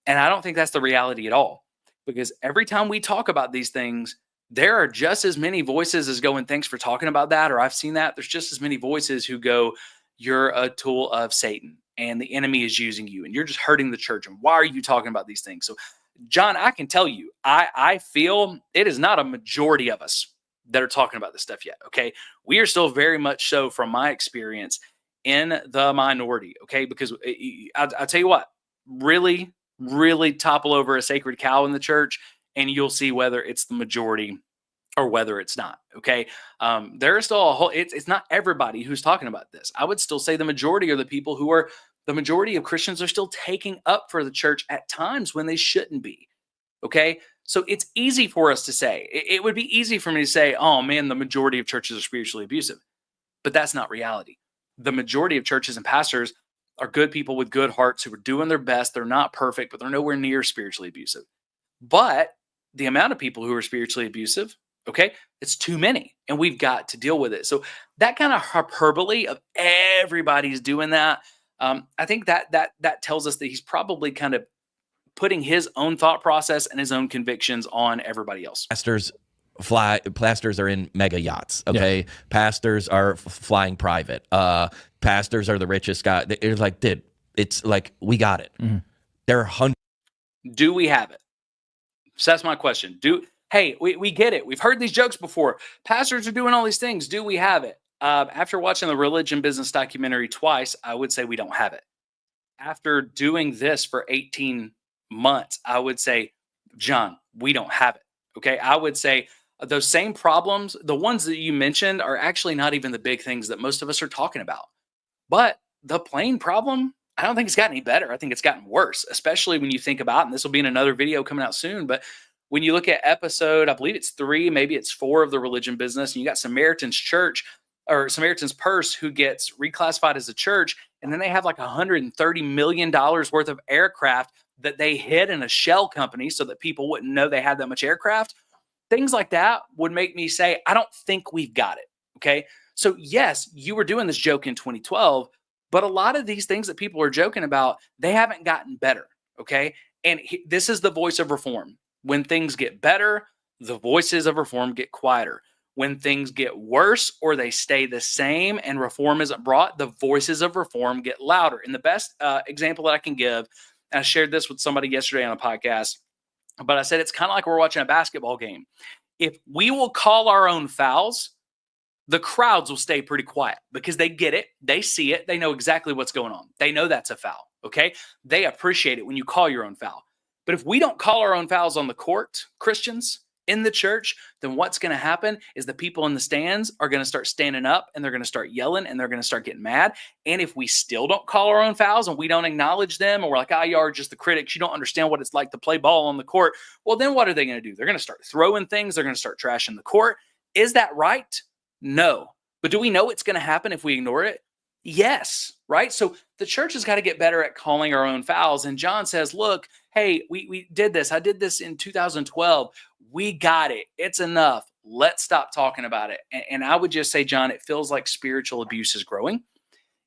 And I don't think that's the reality at all. Because every time we talk about these things, there are just as many voices as going, thanks for talking about that, or I've seen that. There's just as many voices who go, you're a tool of Satan, and the enemy is using you, and you're just hurting the church, and why are you talking about these things? So, John, I can tell you, I feel it is not a majority of us that are talking about this stuff yet, okay? We are still very much so, from my experience, in the minority, okay? Because I'll tell you what, really topple over a sacred cow in the church, and you'll see whether it's the majority or whether it's not. Okay. There is still a whole, it's not everybody who's talking about this. I would still say the majority are the people who are, the majority of Christians are still taking up for the church at times when they shouldn't be. Okay. So it's easy for us to say, it would be easy for me to say, oh man, the majority of churches are spiritually abusive, but that's not reality. The majority of churches and pastors are good people with good hearts who are doing their best. They're not perfect, but they're nowhere near spiritually abusive. But the amount of people who are spiritually abusive, okay, it's too many, and we've got to deal with it. So that kind of hyperbole of everybody's doing that, I think that tells us that he's probably kind of putting his own thought process and his own convictions on everybody else. Pastors are in mega yachts. Okay. Yeah. Pastors are flying private. Pastors are the richest guy. It's like, dude, it's like, we got it. Mm-hmm. There are hundreds. Do we have it? So that's my question. Hey, we get it. We've heard these jokes before. Pastors are doing all these things. Do we have it? After watching the Religion Business documentary twice, I would say we don't have it. After doing this for 18 months, I would say, John, we don't have it. Okay. I would say those same problems, the ones that you mentioned, are actually not even the big things that most of us are talking about. But the plain problem, I don't think it's gotten any better. I think it's gotten worse, especially when you think about, and this will be in another video coming out soon, but when you look at episode, I believe it's 3, maybe it's 4 of the Religion Business, and you got Samaritan's Church or Samaritan's Purse, who gets reclassified as a church, and then they have like $130 million worth of aircraft that they hid in a shell company so that people wouldn't know they had that much aircraft. Things like that would make me say, I don't think we've got it. Okay. So yes, you were doing this joke in 2012, but a lot of these things that people are joking about, they haven't gotten better. Okay. And this is the voice of reform. When things get better, the voices of reform get quieter. When things get worse or they stay the same and reform isn't brought, the voices of reform get louder. And the best example that I can give, and I shared this with somebody yesterday on a podcast, but I said it's kind of like we're watching a basketball game. If we will call our own fouls, the crowds will stay pretty quiet because they get it. They see it. They know exactly what's going on. They know that's a foul, okay? They appreciate it when you call your own foul. But if we don't call our own fouls on the court, Christians, in the church, then what's going to happen is the people in the stands are going to start standing up and they're going to start yelling and they're going to start getting mad. And if we still don't call our own fouls and we don't acknowledge them, and we're like, you are just the critics, you don't understand what it's like to play ball on the court, well, then what are they going to do? They're going to start throwing things. They're going to start trashing the court. Is that right? No. But do we know it's going to happen if we ignore it? Yes, right? So the church has got to get better at calling our own fouls. And John says, look, hey, we did this. I did this in 2012. We got it. It's enough. Let's stop talking about it. And I would just say, John, it feels like spiritual abuse is growing.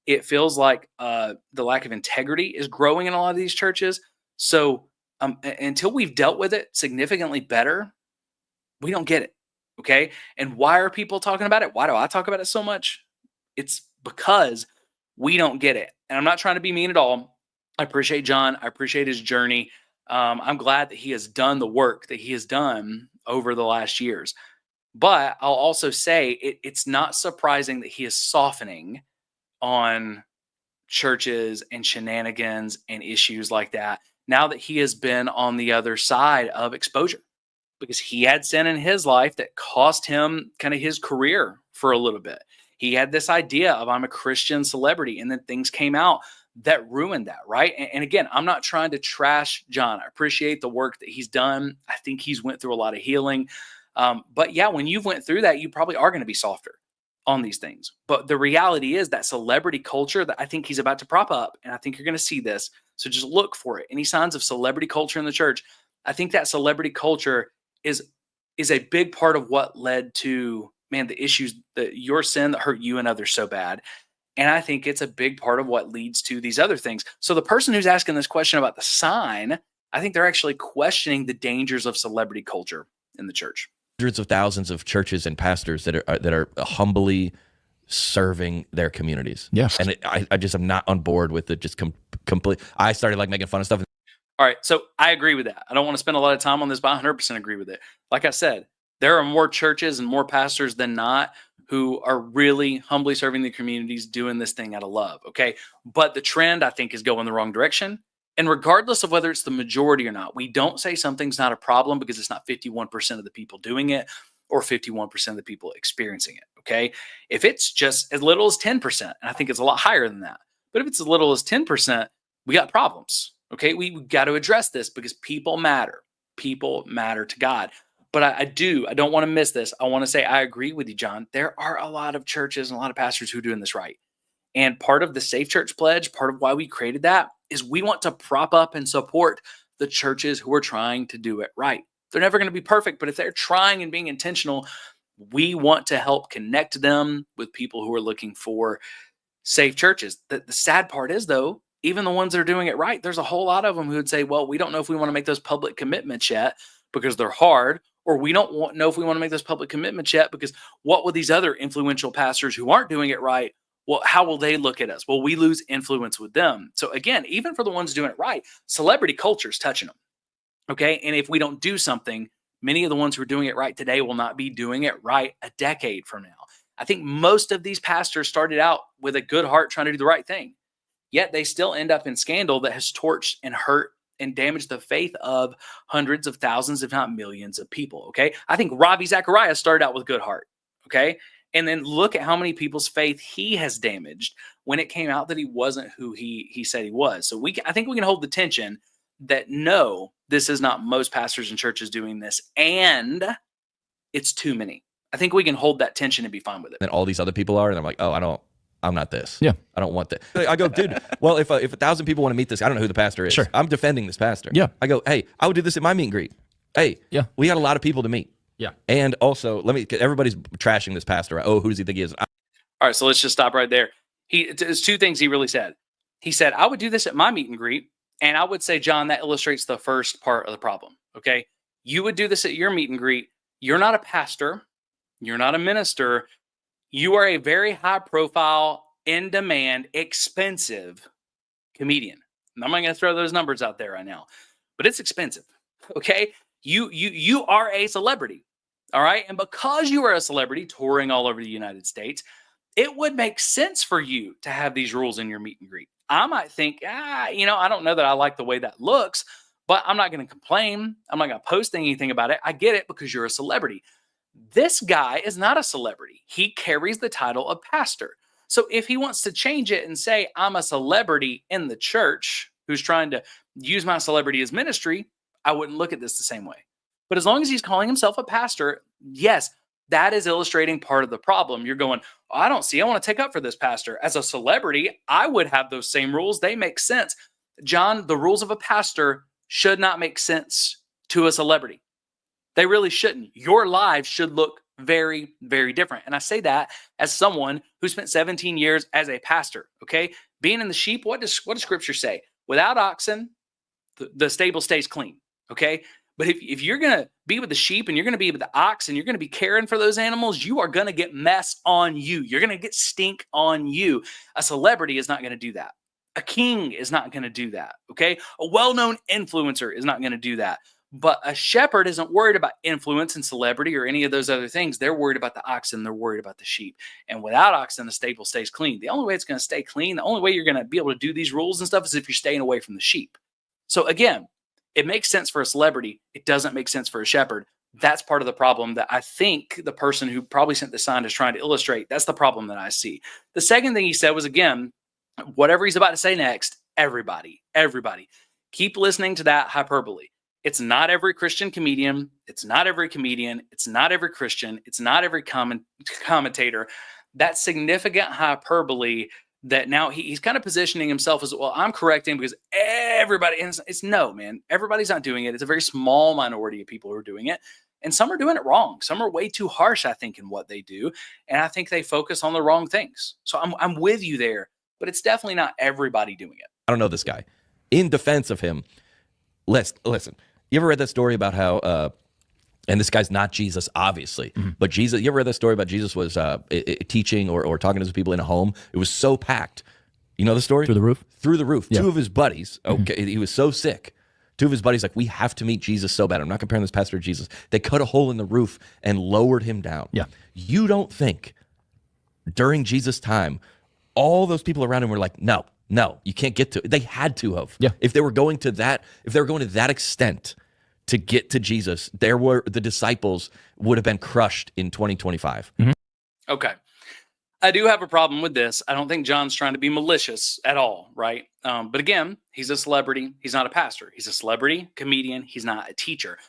It feels like the lack of integrity is growing in a lot of these churches. So until we've dealt with it significantly better, we don't get it. Okay. And why are people talking about it? Why do I talk about it so much? It's because we don't get it. And I'm not trying to be mean at all. I appreciate John. I appreciate his journey. I'm glad that he has done the work that he has done over the last years. But I'll also say it's not surprising that he is softening on churches and shenanigans and issues like that now that he has been on the other side of exposure, because he had sin in his life that cost him kind of his career for a little bit. He had this idea of I'm a Christian celebrity, and then things came out that ruined that, right? And again, I'm not trying to trash John. I appreciate the work that he's done. I think he's went through a lot of healing. But yeah, when you've went through that, you probably are going to be softer on these things. But the reality is that celebrity culture that I think he's about to prop up, and I think you're going to see this, so just look for it. Any signs of celebrity culture in the church, I think that celebrity culture is a big part of what led to, man, the issues, your sin that hurt you and others so bad. And I think it's a big part of what leads to these other things. So the person who's asking this question about the sign, I think they're actually questioning the dangers of celebrity culture in the church. Hundreds of thousands of churches and pastors that are humbly serving their communities. Yes. And I just am not on board with it. Just complete. I started like making fun of stuff. All right. So I agree with that. I don't want to spend a lot of time on this, but I 100% agree with it. Like I said, there are more churches and more pastors than not who are really humbly serving the communities, doing this thing out of love. Okay. But the trend, I think, is going the wrong direction. And regardless of whether it's the majority or not, we don't say something's not a problem because it's not 51% of the people doing it or 51% of the people experiencing it. Okay. If it's just as little as 10%, and I think it's a lot higher than that, but if it's as little as 10%, we got problems. Okay. We got to address this because people matter. People matter to God. But I don't want to miss this. I want to say I agree with you, John. There are a lot of churches and a lot of pastors who are doing this right. And part of the Safe Church Pledge, part of why we created that, is we want to prop up and support the churches who are trying to do it right. They're never going to be perfect, but if they're trying and being intentional, we want to help connect them with people who are looking for safe churches. The sad part is, though, even the ones that are doing it right, there's a whole lot of them who would say, well, we don't know if we want to make those public commitments yet because they're hard, or we don't know if we want to make those public commitments yet because what will these other influential pastors who aren't doing it right, well, how will they look at us? Well, we lose influence with them. So again, even for the ones doing it right, celebrity culture is touching them. Okay. And if we don't do something, many of the ones who are doing it right today will not be doing it right a decade from now. I think most of these pastors started out with a good heart trying to do the right thing, yet they still end up in scandal that has torched and hurt and damaged the faith of hundreds of thousands, if not millions of people. Okay. I think Ravi Zacharias started out with good heart. Okay. And then look at how many people's faith he has damaged when it came out that he wasn't who he said he was. So I think we can hold the tension that no, this is not most pastors and churches doing this, and it's too many. I think we can hold that tension and be fine with it. And all these other people are, and I'm like, oh, I'm not this. Yeah. I don't want that. I go, dude, well, if 1,000 people want to meet this, I don't know who the pastor is. Sure. I'm defending this pastor. Yeah. I go, hey, I would do this at my meet and greet. Hey, yeah, we got a lot of people to meet. Yeah. And also, everybody's trashing this pastor. Oh, who does he think he is? All right, so let's just stop right there. There's two things he really said. He said, I would do this at my meet and greet. And I would say, John, that illustrates the first part of the problem. Okay. You would do this at your meet and greet. You're not a pastor. You're not a minister. You are a very high profile, in demand, expensive comedian. And I'm not going to throw those numbers out there right now, but it's expensive. Okay. You are a celebrity. All right. And because you are a celebrity touring all over the United States, it would make sense for you to have these rules in your meet and greet. I might think, I don't know that I like the way that looks, but I'm not going to complain. I'm not going to post anything about it. I get it because you're a celebrity. This guy is not a celebrity. He carries the title of pastor. So if he wants to change it and say, I'm a celebrity in the church who's trying to use my celebrity as ministry, I wouldn't look at this the same way. But as long as he's calling himself a pastor, yes, that is illustrating part of the problem. You're going, I don't see. I want to take up for this pastor. As a celebrity, I would have those same rules. They make sense. John, the rules of a pastor should not make sense to a celebrity. They really shouldn't. Your lives should look very, very different. And I say that as someone who spent 17 years as a pastor, okay? Being in the sheep, what does scripture say? Without oxen, the stable stays clean, okay? But if you're going to be with the sheep and you're going to be with the ox and you're going to be caring for those animals, you are going to get mess on you. You're going to get stink on you. A celebrity is not going to do that. A king is not going to do that, okay? A well-known influencer is not going to do that. But a shepherd isn't worried about influence and celebrity or any of those other things. They're worried about the oxen. They're worried about the sheep. And without oxen, the stable stays clean. The only way it's going to stay clean, the only way you're going to be able to do these rules and stuff is if you're staying away from the sheep. So again, it makes sense for a celebrity. It doesn't make sense for a shepherd. That's part of the problem that I think the person who probably sent the sign is trying to illustrate. That's the problem that I see. The second thing he said was, again, whatever he's about to say next, everybody, keep listening to that hyperbole. It's not every Christian comedian. It's not every comedian. It's not every Christian. It's not every commentator. That significant hyperbole that now he's kind of positioning himself as, well, I'm correcting because everybody, and it's no, man, everybody's not doing it. It's a very small minority of people who are doing it. And some are doing it wrong. Some are way too harsh, I think, in what they do. And I think they focus on the wrong things. So I'm with you there, but it's definitely not everybody doing it. I don't know this guy. In defense of him, listen, you ever read that story about how, and this guy's not Jesus, obviously, but Jesus, you ever read that story about Jesus was teaching or talking to his people in a home? It was so packed. You know the story? Through the roof? Through the roof. Yeah. Two of his buddies, he was so sick. Two of his buddies, like, we have to meet Jesus so bad. I'm not comparing this pastor to Jesus. They cut a hole in the roof and lowered him down. Yeah. You don't think during Jesus' time, all those people around him were like, no, you can't get to it. They had to have. Yeah. If they were going to that extent to get to Jesus, the disciples would have been crushed in 2025. Okay. I do have a problem with this. I don't think John's trying to be malicious at all, right? But again, he's a celebrity. He's not a pastor. He's a celebrity, comedian. He's not a teacher.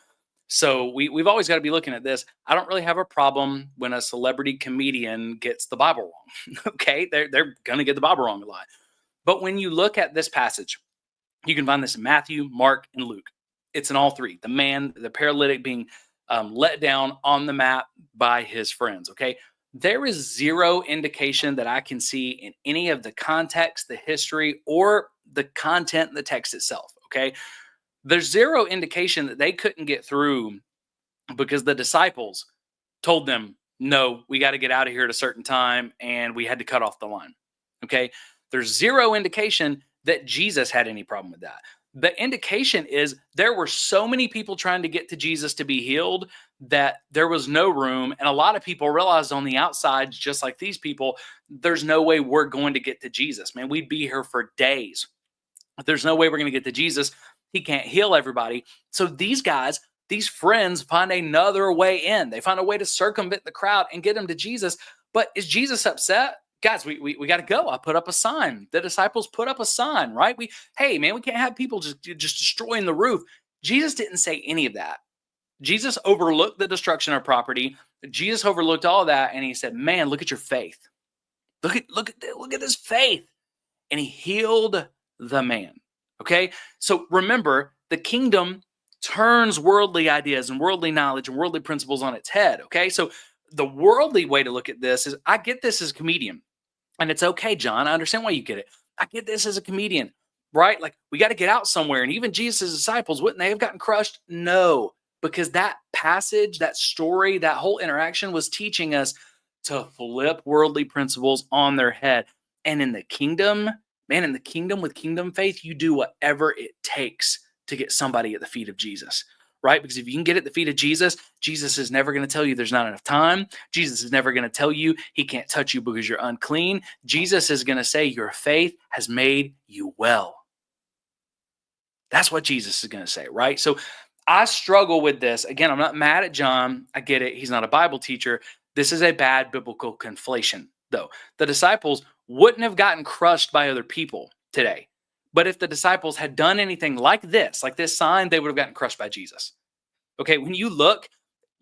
So we've always got to be looking at this. I don't really have a problem when a celebrity comedian gets the Bible wrong. Okay, they're going to get the Bible wrong a lot. But when you look at this passage, you can find this in Matthew, Mark, and Luke. It's in all three. The paralytic being let down on the mat by his friends, okay? There is zero indication that I can see in any of the context, the history, or the content in the text itself, okay? There's zero indication that they couldn't get through because the disciples told them, no, we got to get out of here at a certain time, and we had to cut off the line, okay? There's zero indication that Jesus had any problem with that. The indication is there were so many people trying to get to Jesus to be healed that there was no room. And a lot of people realized on the outside, just like these people, there's no way we're going to get to Jesus. Man, we'd be here for days. If there's no way we're going to get to Jesus, he can't heal everybody. So these guys, these friends find another way in. They find a way to circumvent the crowd and get them to Jesus. But is Jesus upset? Guys, we got to go. I put up a sign. The disciples put up a sign, right? Hey, man, we can't have people just destroying the roof. Jesus didn't say any of that. Jesus overlooked the destruction of property. Jesus overlooked all of that, and he said, man, look at your faith. Look at this faith. And he healed the man, okay? So remember, the kingdom turns worldly ideas and worldly knowledge and worldly principles on its head, okay? So the worldly way to look at this is, I get this as a comedian. And it's okay, John. I understand why you get it. I get this as a comedian, right? Like, we got to get out somewhere. And even Jesus' disciples, wouldn't they have gotten crushed? No, because that passage, that story, that whole interaction was teaching us to flip worldly principles on their head. And in the kingdom, man, with kingdom faith, you do whatever it takes to get somebody at the feet of Jesus. right? Because if you can get at the feet of Jesus, Jesus is never going to tell you there's not enough time. Jesus is never going to tell you he can't touch you because you're unclean. Jesus is going to say your faith has made you well. That's what Jesus is going to say, right? So I struggle with this. Again, I'm not mad at John. I get it. He's not a Bible teacher. This is a bad biblical conflation, though. The disciples wouldn't have gotten crushed by other people today. But if the disciples had done anything like this sign, they would have gotten crushed by Jesus. Okay, when you look,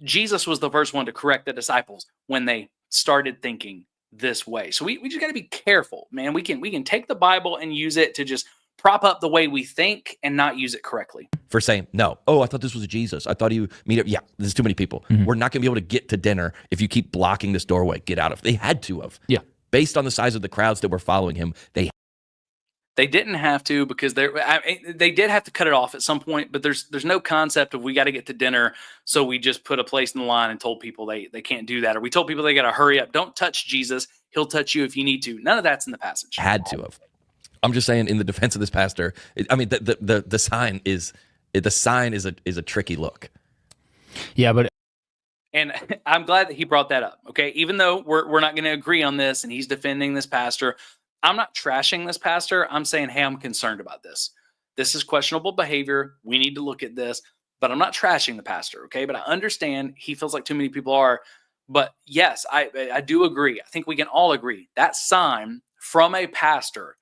Jesus was the first one to correct the disciples when they started thinking this way. So we just got to be careful, man. We can take the Bible and use it to just prop up the way we think and not use it correctly. For saying, no, oh, I thought this was a Jesus. I thought he would meet up. Yeah, there's too many people. We're not going to be able to get to dinner if you keep blocking this doorway. Get out of it. They had to have. Yeah. Based on the size of the crowds that were following him, they didn't have to, because they did have to cut it off at some point, but there's no concept of we got to get to dinner, so we just put a place in the line and told people they can't do that. Or we told people they got to hurry up. Don't touch Jesus. He'll touch you if you need to. None of that's in the passage. had to have. I'm just saying, in the defense of this pastor, the sign is a tricky look. Yeah, but And I'm glad that he brought that up. Okay, even though we're not going to agree on this, and he's defending this pastor, I'm not trashing this pastor. I'm saying, hey, I'm concerned about this. This is questionable behavior. We need to look at this. But I'm not trashing the pastor. Okay, but I understand he feels like too many people are. But yes, I do agree. I think we can all agree that sign from a pastor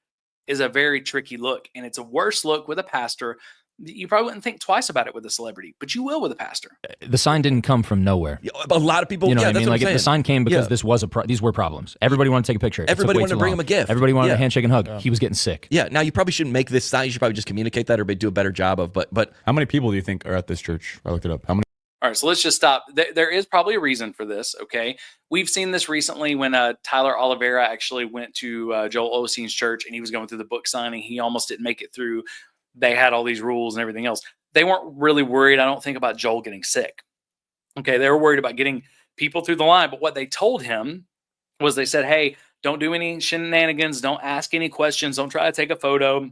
is a very tricky look, and it's a worse look with a pastor. You probably wouldn't think twice about it with a celebrity, but you will with a pastor. the sign didn't come from nowhere. A lot of people, You know what I that's mean? what I'm Like saying. the sign came because these were problems. Everybody wanted to take a picture. It took Everybody way wanted to too bring long. him a gift. Everybody wanted Yeah. a handshake and hug. He was getting sick. Yeah, now you probably shouldn't make this sign. You should probably just communicate that, or maybe do a better job of. But How many people do you think are at this church? I looked it up. How many? All right, so let's just stop. There is probably a reason for this, okay? We've seen this recently when Tyler Oliveira actually went to Joel Osteen's church, and he was going through the book signing. He almost didn't make it through. They had all these rules and everything else. They weren't really worried, I don't think, about Joel getting sick. Okay, they were worried about getting people through the line. But what they told him was they said, hey, don't do any shenanigans. Don't ask any questions. Don't try to take a photo,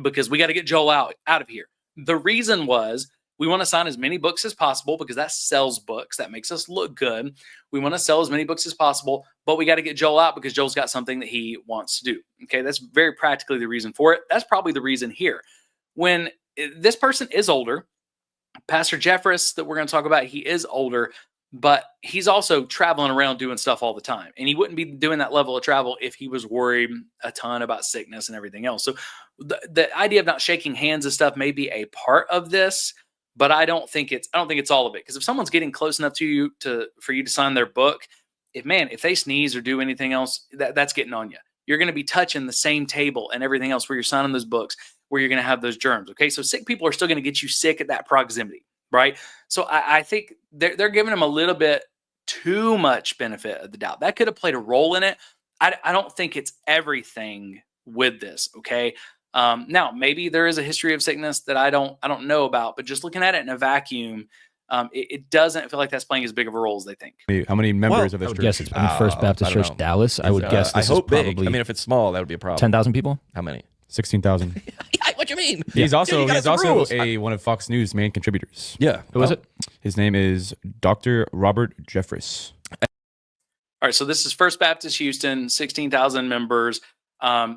because we got to get Joel out of here. The reason was, we want to sign as many books as possible because that sells books. That makes us look good. We want to sell as many books as possible, but we got to get Joel out because Joel's got something that he wants to do. Okay, that's very practically the reason for it. That's probably the reason here. When this person is older, Pastor Jeffress that we're going to talk about, he is older, but he's also traveling around doing stuff all the time. And he wouldn't be doing that level of travel if he was worried a ton about sickness and everything else. So the idea of not shaking hands and stuff may be a part of this, but I don't think it's all of it. Because if someone's getting close enough to you for you to sign their book, if they sneeze or do anything else, that's getting on you. You're going to be touching the same table and everything else where you're signing those books, where you're going to have those germs. Okay, so sick people are still going to get you sick at that proximity, right? So I think they're giving them a little bit too much benefit of the doubt. That could have played a role in it. I don't think it's everything with this. Okay. Now, maybe there is a history of sickness that I don't know about, but just looking at it in a vacuum, it doesn't feel like that's playing as big of a role as they think. How many members of I this would church? guess it's First Baptist I don't Church, know. Dallas. I would guess I this hope is big. probably I mean, if it's small, that would be a problem. 10,000 people. How many? 16,000. What you mean? He's also Dude, you got some rules. one of Fox News' main contributors. Yeah. Who is it? His name is Dr. Robert Jeffress. All right, so this is First Baptist Houston, 16,000 members.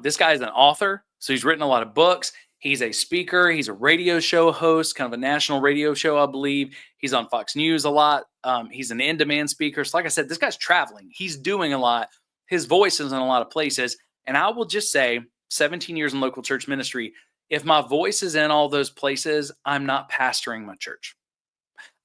This guy is an author, so he's written a lot of books. He's a speaker. He's a radio show host, kind of a national radio show, I believe. He's on Fox News a lot. He's an in-demand speaker. So like I said, this guy's traveling. He's doing a lot. His voice is in a lot of places. And I will just say, 17 years in local church ministry, if my voice is in all those places, I'm not pastoring my church.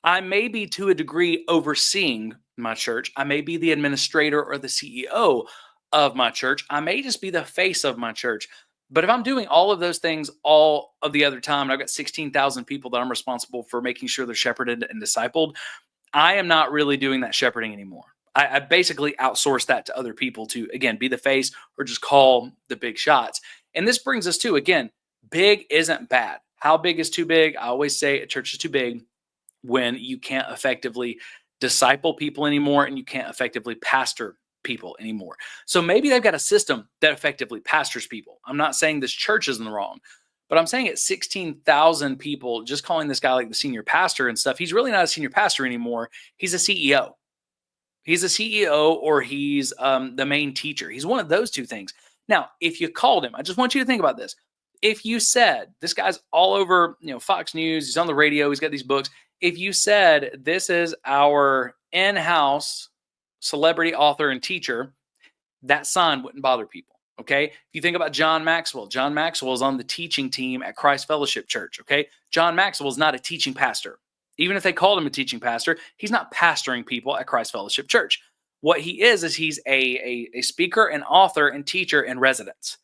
I may be, to a degree, overseeing my church. I may be the administrator or the CEO of my church. I may just be the face of my church. But if I'm doing all of those things all of the other time, and I've got 16,000 people that I'm responsible for making sure they're shepherded and discipled, I am not really doing that shepherding anymore. I basically outsource that to other people to, again, be the face or just call the big shots. And this brings us to, again, big isn't bad. How big is too big? I always say a church is too big when you can't effectively disciple people anymore and you can't effectively pastor people anymore. So maybe they've got a system that effectively pastors people. I'm not saying this church is in the wrong, But I'm saying at 16,000 people, just calling this guy like the senior pastor and stuff, he's really not a senior pastor anymore. He's a CEO. He's a CEO or he's the main teacher. He's one of those two things. Now, if you called him, I just want you to think about this. If you said, this guy's all over, Fox News, he's on the radio, he's got these books. If you said, this is our in-house celebrity author and teacher, that sign wouldn't bother people. Okay. If you think about John Maxwell is on the teaching team at Christ Fellowship Church. Okay. John Maxwell is not a teaching pastor. Even if they called him a teaching pastor, he's not pastoring people at Christ Fellowship Church. What he is he's a speaker and author and teacher in residence.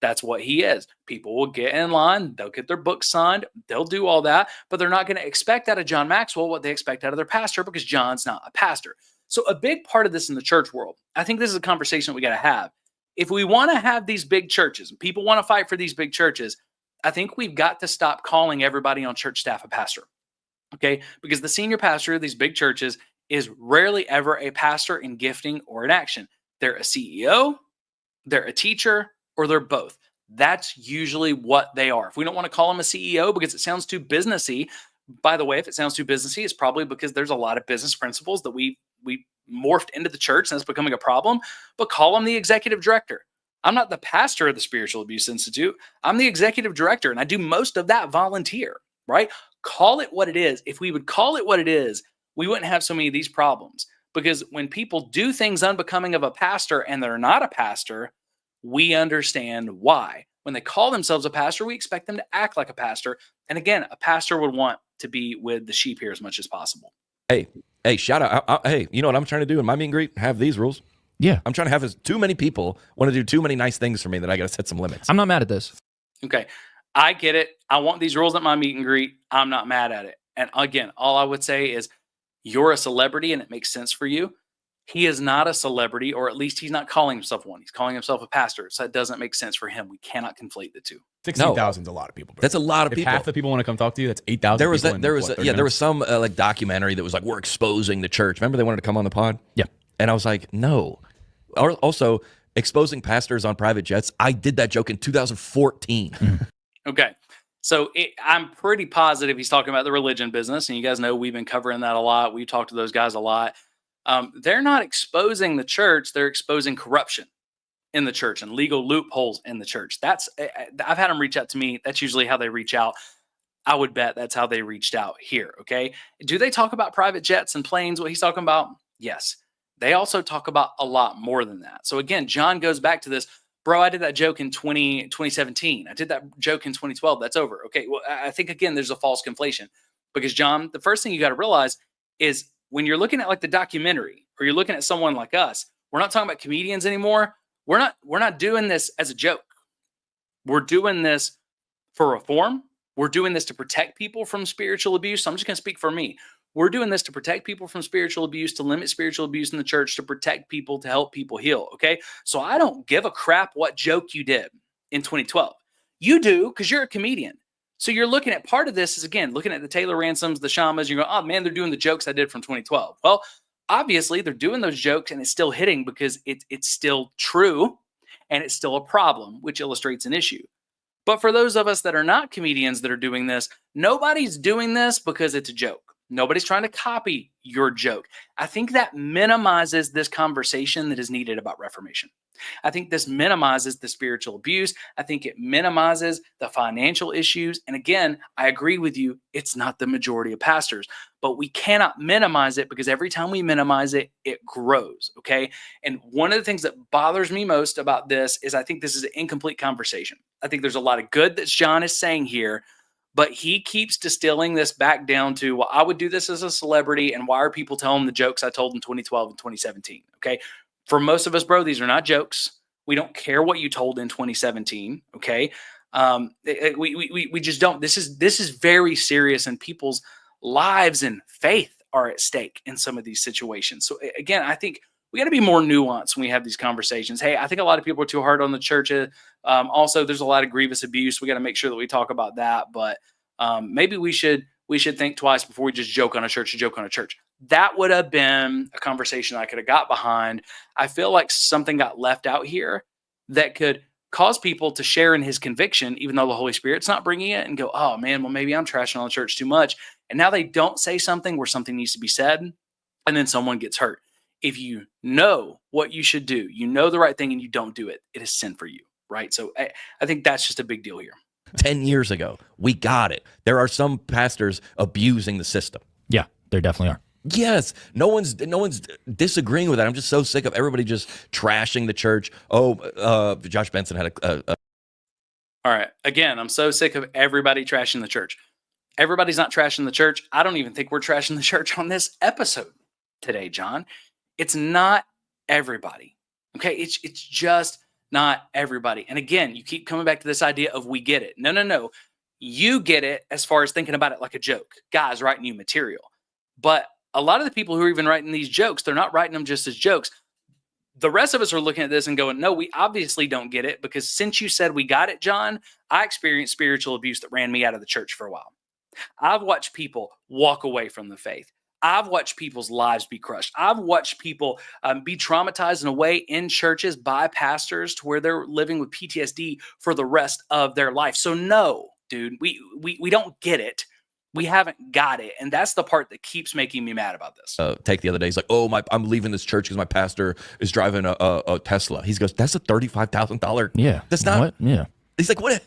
That's what he is. People will get in line. They'll get their books signed. They'll do all that, but they're not going to expect out of John Maxwell what they expect out of their pastor because John's not a pastor. So a big part of this in the church world, I think this is a conversation we got to have. If we want to have these big churches and people want to fight for these big churches, I think we've got to stop calling everybody on church staff a pastor. Okay? Because the senior pastor of these big churches is rarely ever a pastor in gifting or in action. They're a CEO, they're a teacher, or they're both. That's usually what they are. If we don't want to call them a CEO because it sounds too businessy, by the way, if it sounds too businessy, it's probably because there's a lot of business principles that we morphed into the church and it's becoming a problem, but call him the executive director. I'm not the pastor of the Spiritual Abuse Institute. I'm the executive director, and I do most of that volunteer, right? Call it what it is. If we would call it what it is, we wouldn't have so many of these problems. Because when people do things unbecoming of a pastor and they're not a pastor, we understand why. When they call themselves a pastor, we expect them to act like a pastor. And again, a pastor would want to be with the sheep here as much as possible. Hey, shout out. Hey, you know what I'm trying to do in my meet and greet? Have these rules. Yeah. I'm trying to have too many people want to do too many nice things for me that I got to set some limits. I'm not mad at this. Okay. I get it. I want these rules at my meet and greet. I'm not mad at it. And again, all I would say is you're a celebrity and it makes sense for you. He is not a celebrity, or at least he's not calling himself one. He's calling himself a pastor. So that doesn't make sense for him. We cannot conflate the two. 16,000 is a lot of people, bro. That's a lot of if people. Half the people want to come talk to you. That's 8,000. There was some like documentary that was like, we're exposing the church. Remember they wanted to come on the pod? Yeah. And I was like, no. Also, exposing pastors on private jets. I did that joke in 2014. Okay. So I'm pretty positive he's talking about the religion business. And you guys know we've been covering that a lot. We talked to those guys a lot. They're not exposing the church. They're exposing corruption in the church and legal loopholes in the church. I've had them reach out to me. That's usually how they reach out. I would bet that's how they reached out here. Okay. Do they talk about private jets and planes? What he's talking about? Yes. They also talk about a lot more than that. So again, John goes back to this, bro, I did that joke in 2017. I did that joke in 2012. That's over. Okay. Well, I think again, there's a false conflation because John, the first thing you got to realize is when you're looking at like the documentary or you're looking at someone like us, we're not talking about comedians anymore. We're not doing this as a joke. We're doing this for reform. We're doing this to protect people from spiritual abuse. So I'm just going to speak for me. We're doing this to protect people from spiritual abuse, to limit spiritual abuse in the church, to protect people, to help people heal. Okay. So I don't give a crap what joke you did in 2012. You do because you're a comedian. So you're looking at part of this is, again, looking at the Taylor Ransoms, the Shamas, you're going, oh man, they're doing the jokes I did from 2012. Well, obviously they're doing those jokes and it's still hitting because it's still true and it's still a problem, which illustrates an issue. But for those of us that are not comedians that are doing this, nobody's doing this because it's a joke. Nobody's trying to copy your joke. I think that minimizes this conversation that is needed about reformation. I think this minimizes the spiritual abuse. I think it minimizes the financial issues. And again, I agree with you. It's not the majority of pastors, but we cannot minimize it because every time we minimize it, it grows. Okay. And one of the things that bothers me most about this is I think this is an incomplete conversation. I think there's a lot of good that John is saying here, but he keeps distilling this back down to, well, I would do this as a celebrity. And why are people telling the jokes I told in 2012 and 2017? Okay. For most of us, bro, these are not jokes. We don't care what you told in 2017. Okay. We just don't. This is very serious, and people's lives and faith are at stake in some of these situations. So again, I think we got to be more nuanced when we have these conversations. Hey, I think a lot of people are too hard on the church. Also, there's a lot of grievous abuse. We got to make sure that we talk about that. But maybe we should think twice before we just joke on a church. That would have been a conversation I could have got behind. I feel like something got left out here that could cause people to share in his conviction, even though the Holy Spirit's not bringing it, and go, oh man, well, maybe I'm trashing on the church too much. And now they don't say something where something needs to be said, and then someone gets hurt. If you know what you should do, you know the right thing, and you don't do it, it is sin for you, right? So I think that's just a big deal here. 10 years ago, we got it. There are some pastors abusing the system. Yeah, there definitely are. Yes, no one's disagreeing with that. I'm just so sick of everybody just trashing the church. Josh Benson had a All right. Again, I'm so sick of everybody trashing the church. Everybody's not trashing the church. I don't even think we're trashing the church on this episode today, John. It's not everybody. Okay, it's just not everybody. And again, you keep coming back to this idea of we get it. No. You get it as far as thinking about it like a joke. Guys writing you material. But a lot of the people who are even writing these jokes, they're not writing them just as jokes. The rest of us are looking at this and going, no, we obviously don't get it, because since you said we got it, John, I experienced spiritual abuse that ran me out of the church for a while. I've watched people walk away from the faith. I've watched people's lives be crushed. I've watched people be traumatized in a way in churches by pastors to where they're living with PTSD for the rest of their life. So no, dude, we don't get it. We haven't got it. And that's the part that keeps making me mad about this. take the other day. He's like, I'm leaving this church because my pastor is driving a Tesla. He goes, that's a $35,000. Yeah. That's not. What? Yeah. He's like, what?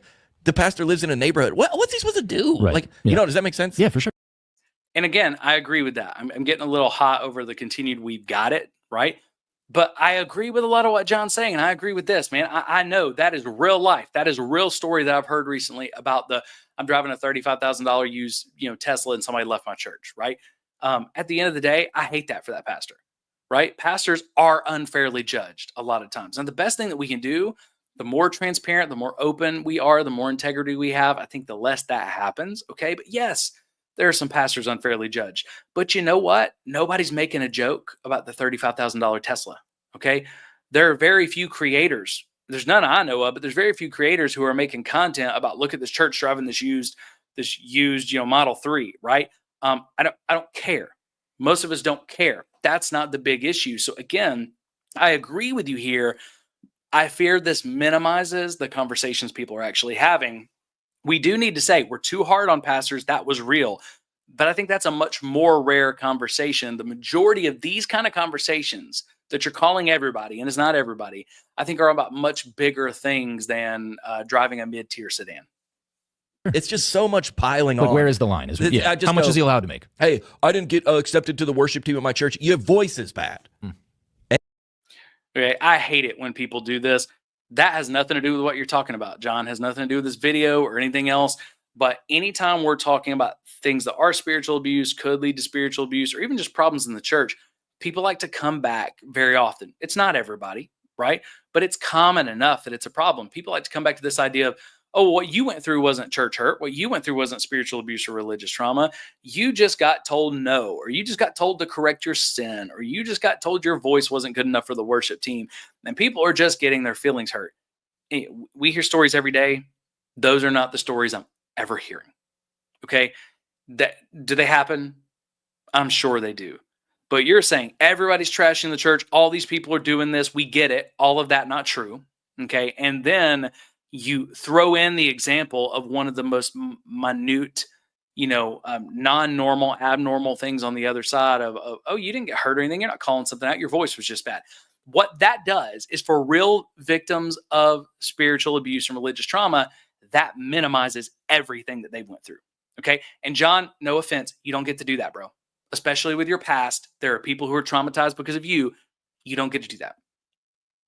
The pastor lives in a neighborhood. What's he supposed to do? Right. Like, Yeah. does that make sense? Yeah, for sure. And again, I agree with that. I'm getting a little hot over the continued we've got it, right? But I agree with a lot of what John's saying. And I agree with this, man. I know that is real life. That is a real story that I've heard recently about I'm driving a $35,000 used, Tesla, and somebody left my church, right? At the end of the day, I hate that for that pastor, right? Pastors are unfairly judged a lot of times. And the best thing that we can do, the more transparent, the more open we are, the more integrity we have, I think the less that happens, okay? But yes, there are some pastors unfairly judged. But you know what? Nobody's making a joke about the $35,000 Tesla, okay? There are very few creators. There's none I know of, but there's very few creators who are making content about, look at this church driving this used, Model 3, right? I don't care. Most of us don't care. That's not the big issue. So again, I agree with you here. I fear this minimizes the conversations people are actually having. We do need to say we're too hard on pastors. That was real. But I think that's a much more rare conversation. The majority of these kind of conversations that you're calling everybody, and it's not everybody, I think are about much bigger things than driving a mid-tier sedan. It's just so much piling on. Where is the line? How much is he allowed to make? Hey, I didn't get accepted to the worship team at my church. Your voice is bad. Okay, I hate it when people do this. That has nothing to do with what you're talking about, John. It has nothing to do with this video or anything else. But anytime we're talking about things that are spiritual abuse, could lead to spiritual abuse, or even just problems in the church, people like to come back very often. It's not everybody, right? But it's common enough that it's a problem. People like to come back to this idea of, oh, what you went through wasn't church hurt. What you went through wasn't spiritual abuse or religious trauma. You just got told no, or you just got told to correct your sin, or you just got told your voice wasn't good enough for the worship team. And people are just getting their feelings hurt. We hear stories every day. Those are not the stories I'm ever hearing. Okay. Do they happen? I'm sure they do. But you're saying everybody's trashing the church. All these people are doing this. We get it. All of that, not true. Okay. And then you throw in the example of one of the most minute, non-normal, abnormal things on the other side of, oh, you didn't get hurt or anything. You're not calling something out. Your voice was just bad. What that does is, for real victims of spiritual abuse and religious trauma, that minimizes everything that they went through. Okay. And John, no offense, you don't get to do that, bro. Especially with your past. There are people who are traumatized because of you. You don't get to do that.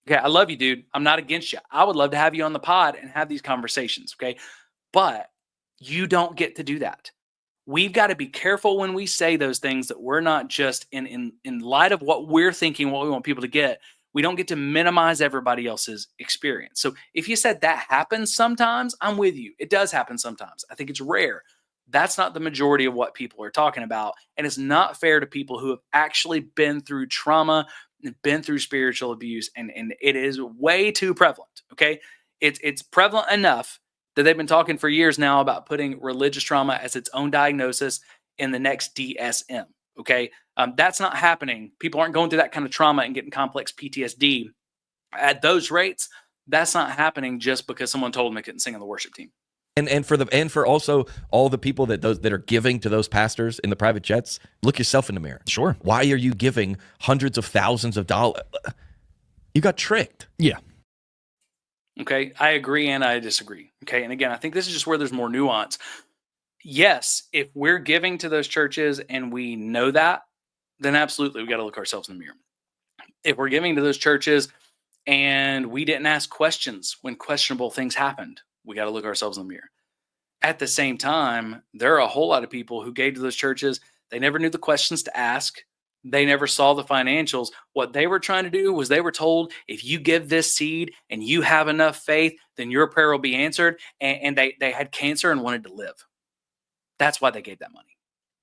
Okay, I love you, dude. I'm not against you. I would love to have you on the pod and have these conversations, okay? But you don't get to do that. We've got to be careful when we say those things, that we're not just in light of what we're thinking, what we want people to get. We don't get to minimize everybody else's experience. So if you said that happens sometimes, I'm with you. It does happen sometimes. I think it's rare. That's not the majority of what people are talking about. And it's not fair to people who have actually been through trauma, been through spiritual abuse, and it is way too prevalent. Okay. It's prevalent enough that they've been talking for years now about putting religious trauma as its own diagnosis in the next DSM. Okay. That's not happening. People aren't going through that kind of trauma and getting complex PTSD at those rates. That's not happening just because someone told them they couldn't sing on the worship team. And for also all the people that are giving to those pastors in the private jets, look yourself in the mirror. Sure. Why are you giving hundreds of thousands of dollars? You got tricked. Yeah. Okay, I agree and I disagree. Okay, and again, I think this is just where there's more nuance. Yes, if we're giving to those churches and we know that, then absolutely we got to look ourselves in the mirror. If we're giving to those churches and we didn't ask questions when questionable things happened, we got to look ourselves in the mirror. At the same time, there are a whole lot of people who gave to those churches. They never knew the questions to ask. They never saw the financials. What they were trying to do was they were told, if you give this seed and you have enough faith, then your prayer will be answered. And they had cancer and wanted to live. That's why they gave that money,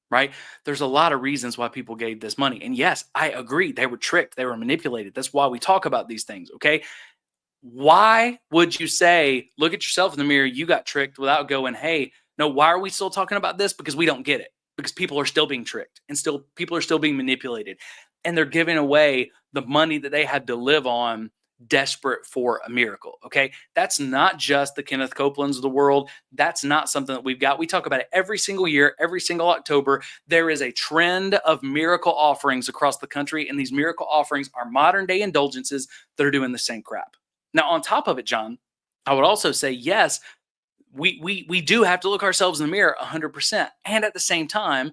right? There's a lot of reasons why people gave this money. And yes, I agree. They were tricked. They were manipulated. That's why we talk about these things, okay? Why would you say, look at yourself in the mirror, you got tricked, without going, hey, no, why are we still talking about this? Because we don't get it. Because people are still being tricked and people are still being manipulated. And they're giving away the money that they had to live on, desperate for a miracle, okay? That's not just the Kenneth Copelands of the world. That's not something that we've got. We talk about it every single year, every single October. There is a trend of miracle offerings across the country, and these miracle offerings are modern-day indulgences that are doing the same crap. Now, on top of it, John, I would also say, yes, we do have to look ourselves in the mirror 100%. And at the same time,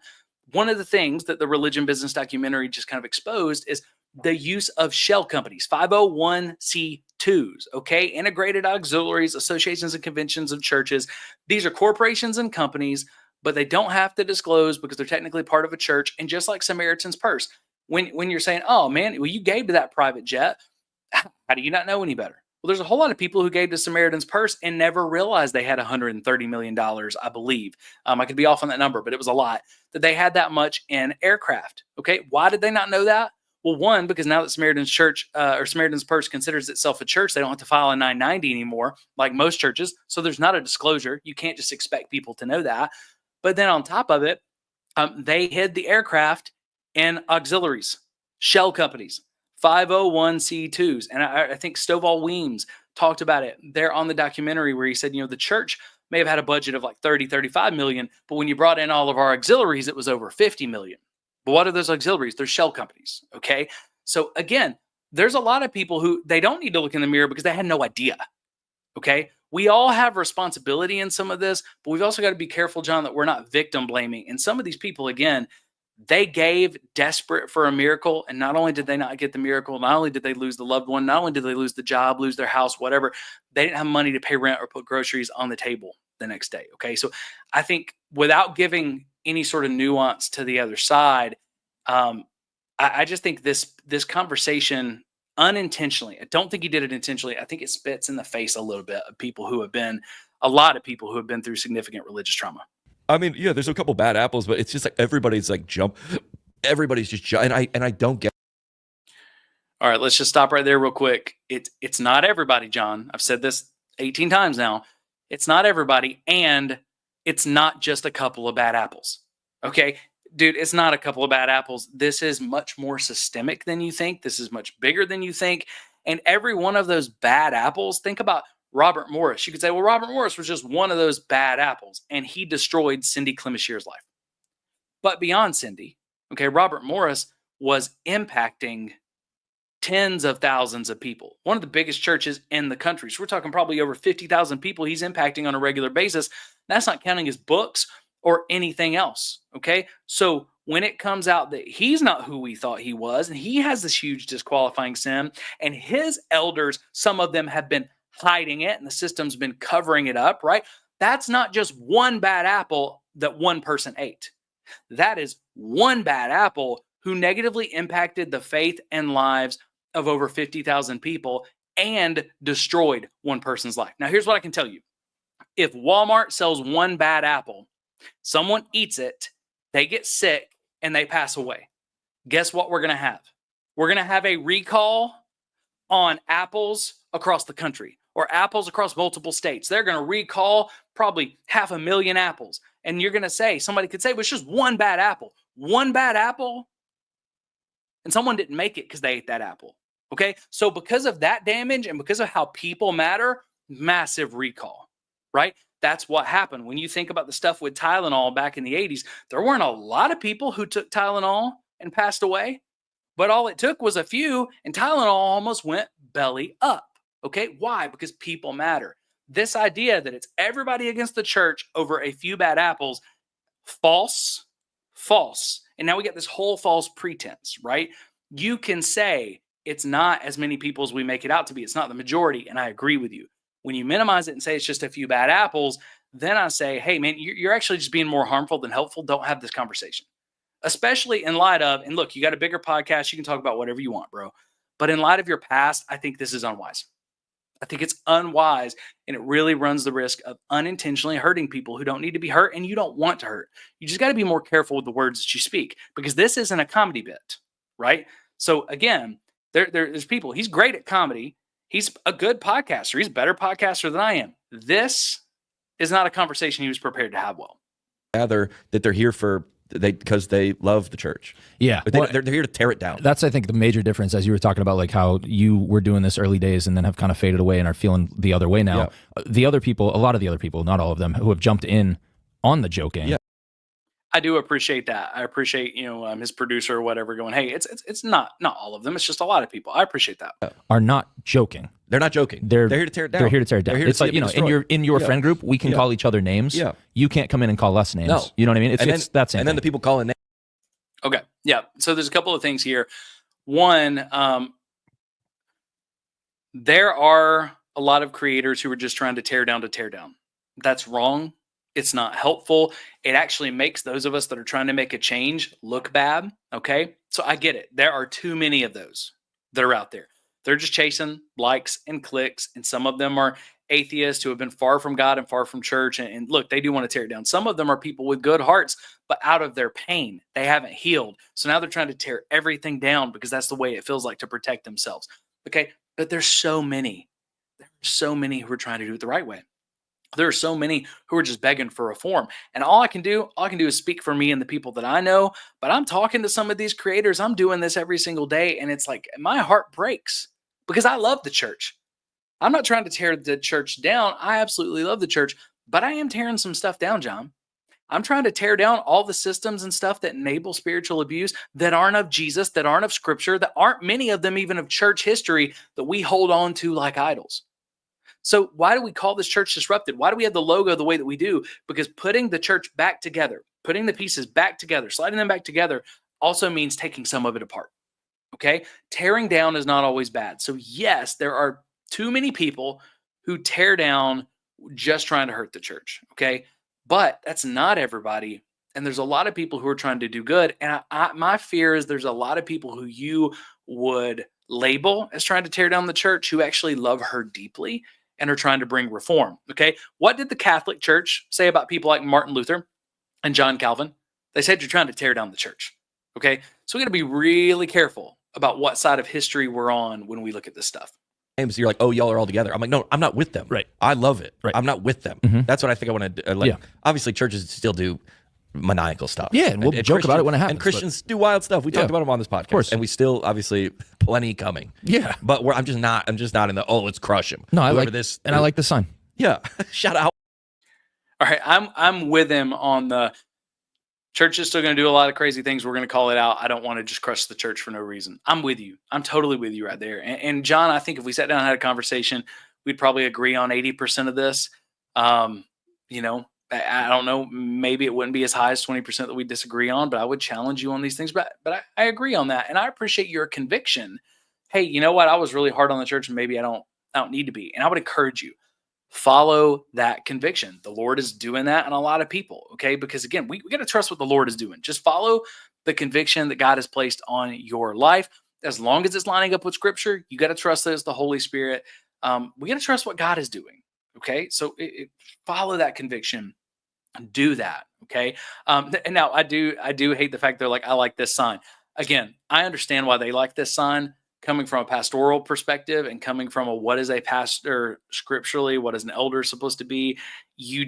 one of the things that the Religion Business documentary just kind of exposed is the use of shell companies, 501c2s, okay? Integrated auxiliaries, associations and conventions of churches. These are corporations and companies, but they don't have to disclose because they're technically part of a church. And just like Samaritan's Purse, when you're saying, oh man, well, you gave to that private jet, how do you not know any better? Well, there's a whole lot of people who gave to Samaritan's Purse and never realized they had $130 million, I believe. I could be off on that number, but it was a lot, that they had that much in aircraft. Okay, why did they not know that? Well, one, because now that Samaritan's Church or Samaritan's Purse considers itself a church, they don't have to file a 990 anymore, like most churches. So there's not a disclosure. You can't just expect people to know that. But then on top of it, they hid the aircraft in auxiliaries, shell companies, 501c2s. And I think Stovall Weems talked about it there on the documentary where he said, the church may have had a budget of like 30, 35 million, but when you brought in all of our auxiliaries, it was over 50 million. But what are those auxiliaries? They're shell companies, okay? So again, there's a lot of people who they don't need to look in the mirror because they had no idea, okay? We all have responsibility in some of this, but we've also got to be careful, John, that we're not victim blaming. And some of these people, again, they gave desperate for a miracle. And not only did they not get the miracle, not only did they lose the loved one, not only did they lose the job, lose their house, whatever, they didn't have money to pay rent or put groceries on the table the next day. Okay. So I think without giving any sort of nuance to the other side, I just think this conversation unintentionally, I don't think he did it intentionally. I think it spits in the face a little bit of a lot of people who have been through significant religious trauma. I mean, yeah, there's a couple bad apples, but it's just like everybody's just and I don't get. All right, let's just stop right there real quick. It's not everybody, John. I've said this 18 times now. It's not everybody, and it's not just a couple of bad apples. Okay, dude, it's not a couple of bad apples. This is much more systemic than you think. This is much bigger than you think. And every one of those bad apples, think about Robert Morris. You could say, well, Robert Morris was just one of those bad apples, and he destroyed Cindy Clemishier's life. But beyond Cindy, okay, Robert Morris was impacting tens of thousands of people. One of the biggest churches in the country. So we're talking probably over 50,000 people he's impacting on a regular basis. That's not counting his books or anything else, okay? So when it comes out that he's not who we thought he was, and he has this huge disqualifying sin, and his elders, some of them have been hiding it, and the system's been covering it up, right? That's not just one bad apple that one person ate. That is one bad apple who negatively impacted the faith and lives of over 50,000 people and destroyed one person's life. Now, here's what I can tell you. If Walmart sells one bad apple, someone eats it, they get sick, and they pass away. Guess what we're going to have? We're going to have a recall on apples across the country, or apples across multiple states. They're going to recall probably 500,000 apples. And you're going to say, somebody could say, well, it's just one bad apple. One bad apple? And someone didn't make it because they ate that apple. Okay. So because of that damage and because of how people matter, massive recall, right? That's what happened. When you think about the stuff with Tylenol back in the 80s, there weren't a lot of people who took Tylenol and passed away, but all it took was a few, and Tylenol almost went belly up. Okay. Why? Because people matter. This idea that it's everybody against the church over a few bad apples, false, false. And now we get this whole false pretense, right? You can say it's not as many people as we make it out to be. It's not the majority. And I agree with you. When you minimize it and say it's just a few bad apples, then I say, hey, man, you're actually just being more harmful than helpful. Don't have this conversation, especially in light of, and look, you got a bigger podcast. You can talk about whatever you want, bro. But in light of your past, I think this is unwise. I think it's unwise, and it really runs the risk of unintentionally hurting people who don't need to be hurt and you don't want to hurt. You just got to be more careful with the words that you speak, because this isn't a comedy bit, right? So again, there's people, he's great at comedy. He's a good podcaster. He's a better podcaster than I am. This is not a conversation he was prepared to have well. Rather that they're here because they love the church. Yeah. But they're here to tear it down. That's, I think, the major difference, as you were talking about, like how you were doing this early days and then have kind of faded away and are feeling the other way now. Yeah. The other people, a lot of the other people, not all of them, who have jumped in on the joking. Yeah. I do appreciate that. I appreciate, his producer or whatever going, hey, it's not all of them. It's just a lot of people. I appreciate that. Are not joking. They're not joking. They're here to tear it down. They're here to tear it down. It's like, in your friend group, we can call each other names. Yeah. You can't come in and call us names. No. You know what I mean? It's that same And then thing. the people calling names. Okay. Yeah. So there's a couple of things here. One, there are a lot of creators who are just trying to tear down. That's wrong. It's not helpful. It actually makes those of us that are trying to make a change look bad. Okay. So I get it. There are too many of those that are out there. They're just chasing likes and clicks. And some of them are atheists who have been far from God and far from church. And look, they do want to tear it down. Some of them are people with good hearts, but out of their pain, they haven't healed. So now they're trying to tear everything down because that's the way it feels like to protect themselves. Okay. But there's so many who are trying to do it the right way. There are so many who are just begging for reform. And all I can do is speak for me and the people that I know. But I'm talking to some of these creators. I'm doing this every single day. And it's like my heart breaks because I love the church. I'm not trying to tear the church down. I absolutely love the church, but I am tearing some stuff down, John. I'm trying to tear down all the systems and stuff that enable spiritual abuse that aren't of Jesus, that aren't of scripture, that aren't many of them even of church history that we hold on to like idols. So why do we call this church disrupted? Why do we have the logo the way that we do? Because putting the church back together, putting the pieces back together, sliding them back together also means taking some of it apart. Okay? Tearing down is not always bad. So yes, there are too many people who tear down just trying to hurt the church. Okay? But that's not everybody. And there's a lot of people who are trying to do good. And my fear is there's a lot of people who you would label as trying to tear down the church who actually love her deeply and are trying to bring reform. Okay. What did the Catholic Church say about people like Martin Luther and John Calvin? They said you're trying to tear down the church. Okay. So we got to be really careful about what side of history we're on when we look at this stuff. You're like, oh, y'all are all together. I'm like, no, I'm not with them. Right. I love it. Right. I'm not with them. Mm-hmm. That's what I think I want to do. Obviously, churches still do maniacal stuff. Yeah, and we'll joke about it when it happens. And Christians do wild stuff. We talked about them on this podcast. Of course. And we still, obviously, plenty coming. Yeah. But I'm just not in the, let's crush him. No, I like this. And I like the sign. Yeah. Shout out. All right. I'm with him on the church is still going to do a lot of crazy things. We're going to call it out. I don't want to just crush the church for no reason. I'm with you. I'm totally with you right there. And John, I think if we sat down and had a conversation, we'd probably agree on 80% of this. I don't know, maybe it wouldn't be as high as 20% that we disagree on, but I would challenge you on these things. But I agree on that. And I appreciate your conviction. Hey, you know what? I was really hard on the church and maybe I don't need to be. And I would encourage you, follow that conviction. The Lord is doing that in a lot of people. Okay. Because again, we got to trust what the Lord is doing. Just follow the conviction that God has placed on your life. As long as it's lining up with scripture, you got to trust that it's the Holy Spirit. We got to trust what God is doing. Okay. So follow that conviction. Do that. Okay. And now I do hate the fact they're like, I like this sign. Again, I understand why they like this sign coming from a pastoral perspective and coming from what is a pastor scripturally, what is an elder supposed to be. You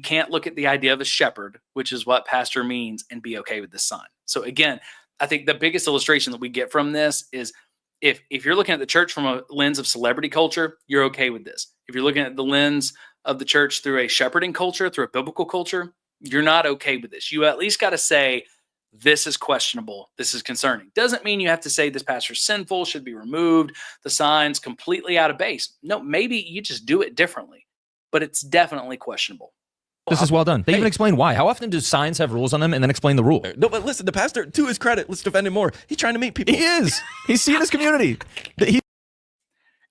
can't look at the idea of a shepherd, which is what pastor means, and be okay with this sign. So again, I think the biggest illustration that we get from this is if you're looking at the church from a lens of celebrity culture, you're okay with this. If you're looking at the lens of the church through a shepherding culture, through a biblical culture, you're not okay with this. You at least got to say, this is questionable. This is concerning. Doesn't mean you have to say this pastor's sinful, should be removed, the sign's completely out of base. No, maybe you just do it differently, but it's definitely questionable. This is well done. They even explain why. How often do signs have rules on them and then explain the rule? No, but listen, the pastor, to his credit, let's defend him more. He's trying to meet people. He is. He's seeing his community.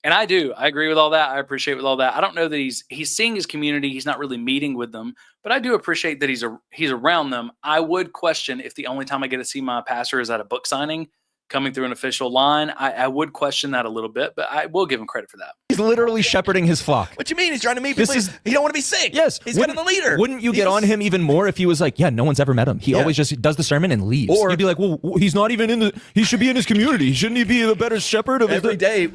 And I do. I agree with all that. I appreciate with all that. I don't know that he's seeing his community. He's not really meeting with them, but I do appreciate that he's around them. I would question if the only time I get to see my pastor is at a book signing, coming through an official line. I would question that a little bit, but I will give him credit for that. He's literally shepherding his flock. What you mean? He's trying to meet people. He don't want to be sick. Yes. He's kind of the leader. Wouldn't you get on him even more if he was like, yeah, no one's ever met him. He always just does the sermon and leaves. Or you'd be like, well, he's not even he should be in his community. Shouldn't he be the better shepherd of every day?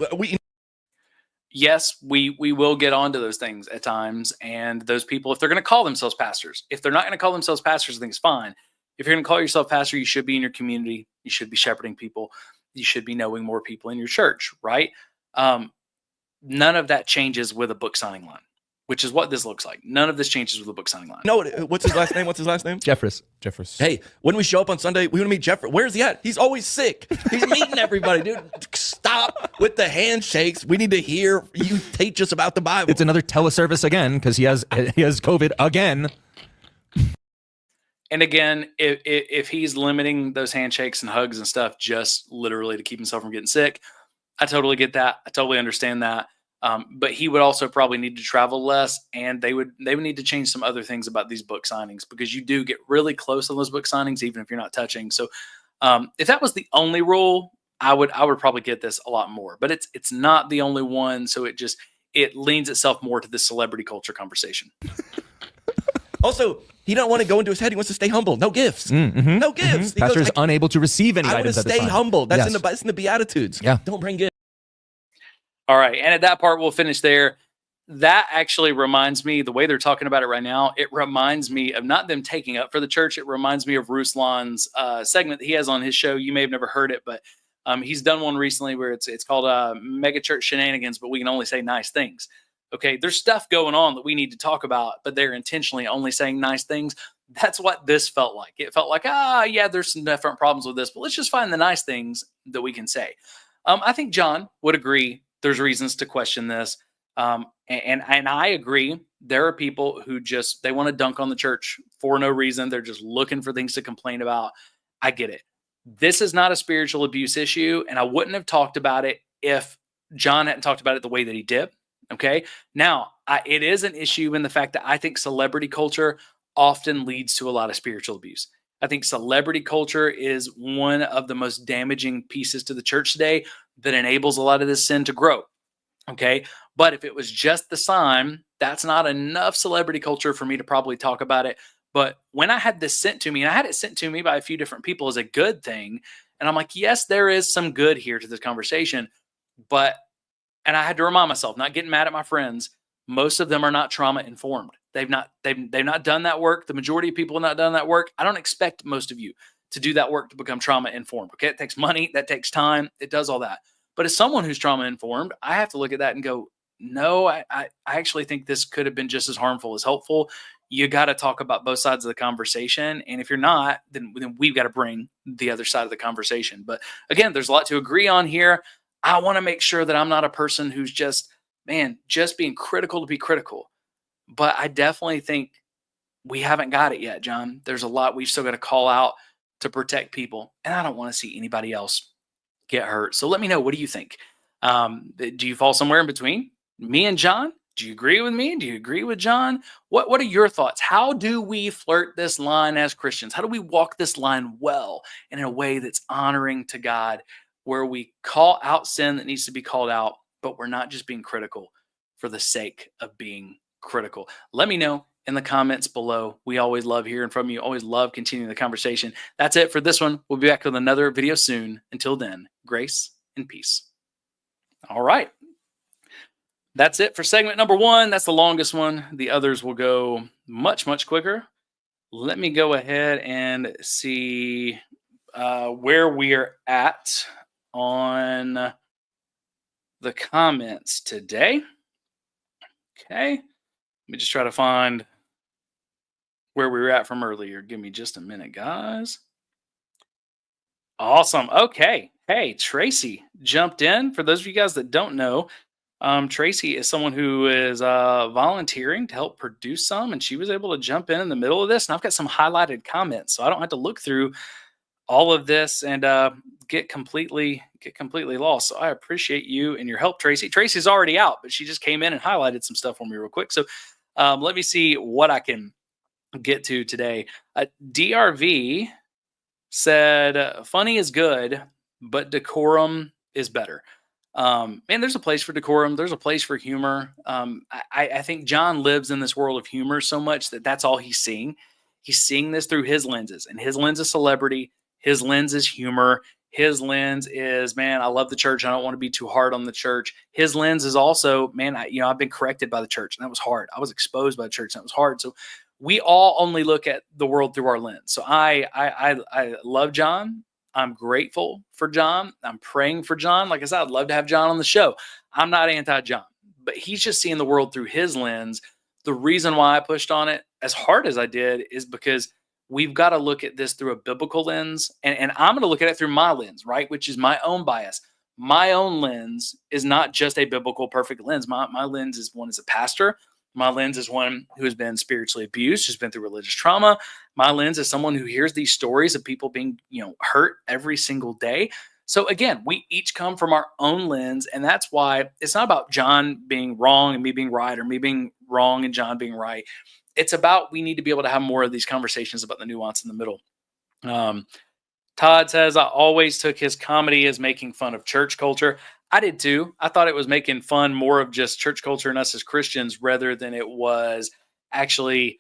Yes, we will get onto those things at times. And those people, if they're going to call themselves pastors, if they're not going to call themselves pastors, I think it's fine. If you're going to call yourself pastor, you should be in your community. You should be shepherding people. You should be knowing more people in your church, right? None of that changes with a book signing line, which is what this looks like. None of this changes with a book signing line. No, what's his last name? What's his last name? Jeffress. Hey, when we show up on Sunday, we want to meet Jeffress. Where's he at? He's always sick. He's meeting everybody, dude. Stop with the handshakes. We need to hear you teach us about the Bible. It's another teleservice again because he has COVID again. And again, if he's limiting those handshakes and hugs and stuff just literally to keep himself from getting sick, I totally get that. I totally understand that. But he would also probably need to travel less, and they would need to change some other things about these book signings, because you do get really close on those book signings, even if you're not touching. So if that was the only rule, I would probably get this a lot more. But it's not the only one, so it leans itself more to the celebrity culture conversation. Also, he don't want to go into his head. He wants to stay humble. No gifts. No gifts. Pastor is unable to receive any items at this time. Stay humble. That's in the Beatitudes. Yeah. Don't bring gifts. All right. And at that part, we'll finish there. That actually reminds me, the way they're talking about it right now, it reminds me of not them taking up for the church. It reminds me of Ruslan's segment that he has on his show. You may have never heard it, but he's done one recently where it's called Mega Church Shenanigans, but we can only say nice things. Okay, there's stuff going on that we need to talk about, but they're intentionally only saying nice things. That's what this felt like. It felt like, yeah, there's some different problems with this, but let's just find the nice things that we can say. I think John would agree there's reasons to question this. And I agree. There are people who they want to dunk on the church for no reason. They're just looking for things to complain about. I get it. This is not a spiritual abuse issue, and I wouldn't have talked about it if John hadn't talked about it the way that he did. Okay. Now, it is an issue in the fact that I think celebrity culture often leads to a lot of spiritual abuse. I think celebrity culture is one of the most damaging pieces to the church today that enables a lot of this sin to grow. Okay. But if it was just the sign, that's not enough celebrity culture for me to probably talk about it. But when I had this sent to me, and I had it sent to me by a few different people as a good thing, and I'm like, yes, there is some good here to this conversation, and I had to remind myself, not getting mad at my friends, most of them are not trauma informed. They've not done that work. The majority of people have not done that work. I don't expect most of you to do that work to become trauma informed. Okay. It takes money. That takes time. It does all that. But as someone who's trauma informed, I have to look at that and go, no, I actually think this could have been just as harmful as helpful. You got to talk about both sides of the conversation. And if you're not, then we've got to bring the other side of the conversation. But again, there's a lot to agree on here. I want to make sure that I'm not a person who's just being critical to be critical. But I definitely think we haven't got it yet, John. There's a lot we've still got to call out to protect people. And I don't want to see anybody else get hurt. So let me know, what do you think? Do you fall somewhere in between me and John? Do you agree with me? Do you agree with John? What are your thoughts? How do we flirt this line as Christians? How do we walk this line well and in a way that's honoring to God, where we call out sin that needs to be called out, but we're not just being critical for the sake of being critical? Let me know in the comments below. We always love hearing from you. Always love continuing the conversation. That's it for this one. We'll be back with another video soon. Until then, grace and peace. All right. That's it for segment number 1. That's the longest one. The others will go much, much quicker. Let me go ahead and see where we are at on the comments today. Okay. Let me just try to find where we were at from earlier. Give me just a minute, guys. Awesome. Okay. Hey, Tracy jumped in. For those of you guys that don't know, Tracy is someone who is volunteering to help produce some, and she was able to jump in the middle of this. And I've got some highlighted comments, so I don't have to look through all of this and get completely lost. So I appreciate you and your help, Tracy. Tracy's already out, but she just came in and highlighted some stuff for me real quick. So let me see what I can get to today. DRV said, funny is good, but decorum is better. And there's a place for decorum. There's a place for humor. I think John lives in this world of humor so much that that's all he's seeing. He's seeing this through his lenses, and his lens is celebrity. His lens is humor. His lens is, man, I love the church. I don't want to be too hard on the church. His lens is also, man, I've been corrected by the church, and that was hard. I was exposed by the church, and that was hard. So we all only look at the world through our lens. So I love John. I'm grateful for John. I'm praying for John. Like I said, I'd love to have John on the show. I'm not anti-John, but he's just seeing the world through his lens. The reason why I pushed on it as hard as I did is because we've got to look at this through a biblical lens. And I'm going to look at it through my lens, right? Which is my own bias. My own lens is not just a biblical perfect lens. My lens is one as a pastor. My lens is one who has been spiritually abused, who's been through religious trauma. My lens is someone who hears these stories of people being, hurt every single day. So again, we each come from our own lens, and that's why it's not about John being wrong and me being right, or me being wrong and John being right. It's about, we need to be able to have more of these conversations about the nuance in the middle. Todd says, I always took his comedy as making fun of church culture. I did too. I thought it was making fun more of just church culture and us as Christians rather than it was actually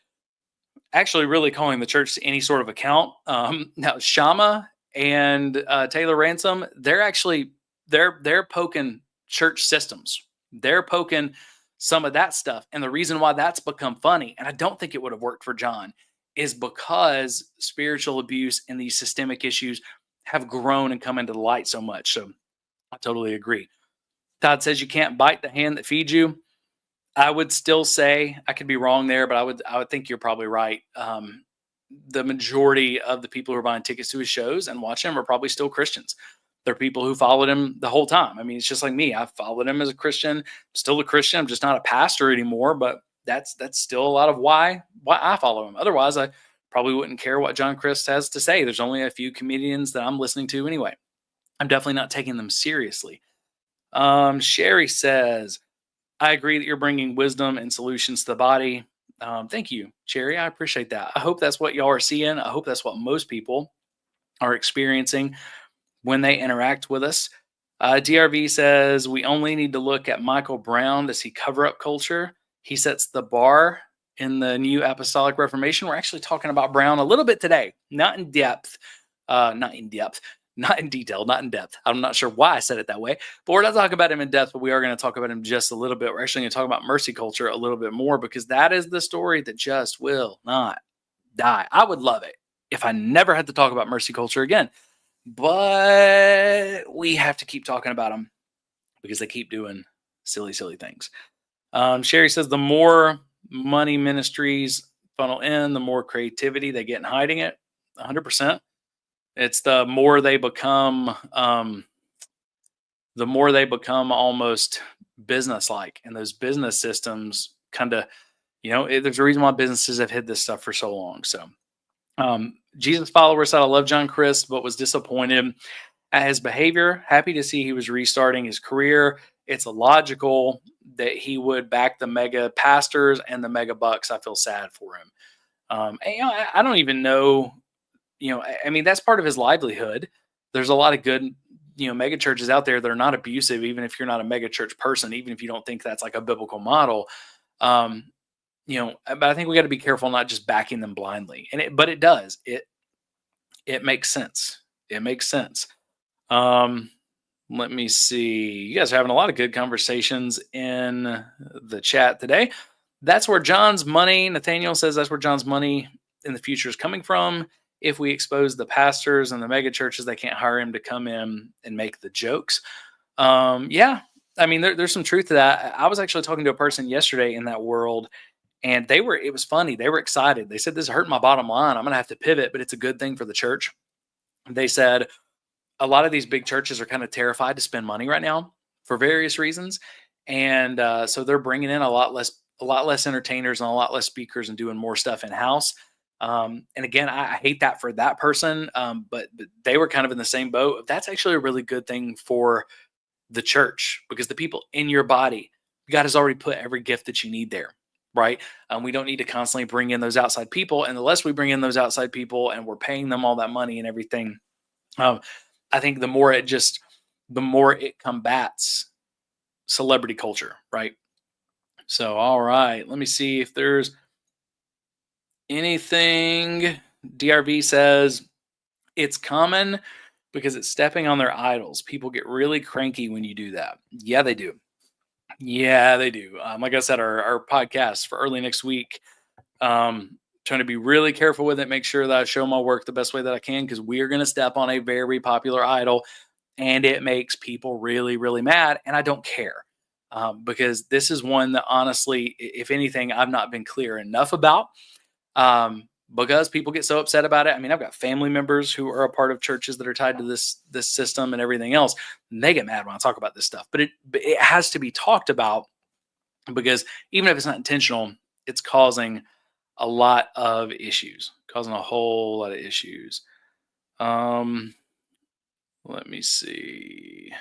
really calling the church to any sort of account. Now Shama and Taylor Ransom, they're poking church systems. They're poking some of that stuff. And the reason why that's become funny, and I don't think it would have worked for John, is because spiritual abuse and these systemic issues have grown and come into the light so much. So I totally agree. Todd says you can't bite the hand that feeds you. I would still say, I could be wrong there, but I would think you're probably right. The majority of the people who are buying tickets to his shows and watching him are probably still Christians. They're people who followed him the whole time. I mean, it's just like me. I followed him as a Christian, still a Christian. I'm just not a pastor anymore, but that's still a lot of why I follow him. Otherwise, I probably wouldn't care what John Crist has to say. There's only a few comedians that I'm listening to anyway. I'm definitely not taking them seriously. Sherry says, I agree that you're bringing wisdom and solutions to the body. Thank you, Sherry. I appreciate that. I hope that's what y'all are seeing. I hope that's what most people are experiencing when they interact with us. DRV says, we only need to look at Michael Brown to see cover-up culture. He sets the bar in the New Apostolic Reformation. We're actually talking about Brown a little bit today, not in depth, not in detail, not in depth. I'm not sure why I said it that way, but we're not talking about him in depth, but we are going to talk about him just a little bit. We're actually going to talk about mercy culture a little bit more, because that is the story that just will not die. I would love it if I never had to talk about mercy culture again, but we have to keep talking about them because they keep doing silly things. Sherry says, the more money ministries funnel in, the more creativity they get in hiding it. 100%. It's the more they become almost business-like, and those business systems kind of, there's a reason why businesses have hid this stuff for so long. So, Jesus follower said, I love John Crist, but was disappointed at his behavior. Happy to see he was restarting his career. It's illogical that he would back the mega pastors and the mega bucks. I feel sad for him. I don't even know. I mean, that's part of his livelihood. There's a lot of good, mega churches out there that are not abusive, even if you're not a mega church person, even if you don't think that's like a biblical model. But I think we got to be careful not just backing them blindly. But it does. It makes sense. It makes sense. Let me see. You guys are having a lot of good conversations in the chat today. That's where John's money, Nathaniel says that's where John's money in the future is coming from. If we expose the pastors and the mega churches, they can't hire him to come in and make the jokes. Yeah, I mean, there's some truth to that. I was actually talking to a person yesterday in that world, and it was funny. They were excited. They said, "This is hurting my bottom line. I'm going to have to pivot, but it's a good thing for the church." They said, a lot of these big churches are kind of terrified to spend money right now for various reasons. And so they're bringing in a lot less entertainers and a lot less speakers and doing more stuff in house. And again, I hate that for that person. But they were kind of in the same boat. That's actually a really good thing for the church, because the people in your body, God has already put every gift that you need there, right? We don't need to constantly bring in those outside people. And the less we bring in those outside people and we're paying them all that money and everything, I think the more it combats celebrity culture, right? So, all right, let me see if there's anything. DRV says it's common because it's stepping on their idols. People get really cranky when you do that. Yeah, they do. Yeah, they do. Like I said, our podcast for early next week, trying to be really careful with it, make sure that I show my work the best way that I can, because we are going to step on a very popular idol, and it makes people really, really mad. And I don't care, because this is one that honestly, if anything, I've not been clear enough about, because people get so upset about it. I mean, I've got family members who are a part of churches that are tied to this system and everything else. And they get mad when I talk about this stuff, but it has to be talked about, because even if it's not intentional, it's causing a lot of issues, causing a whole lot of issues. Let me see.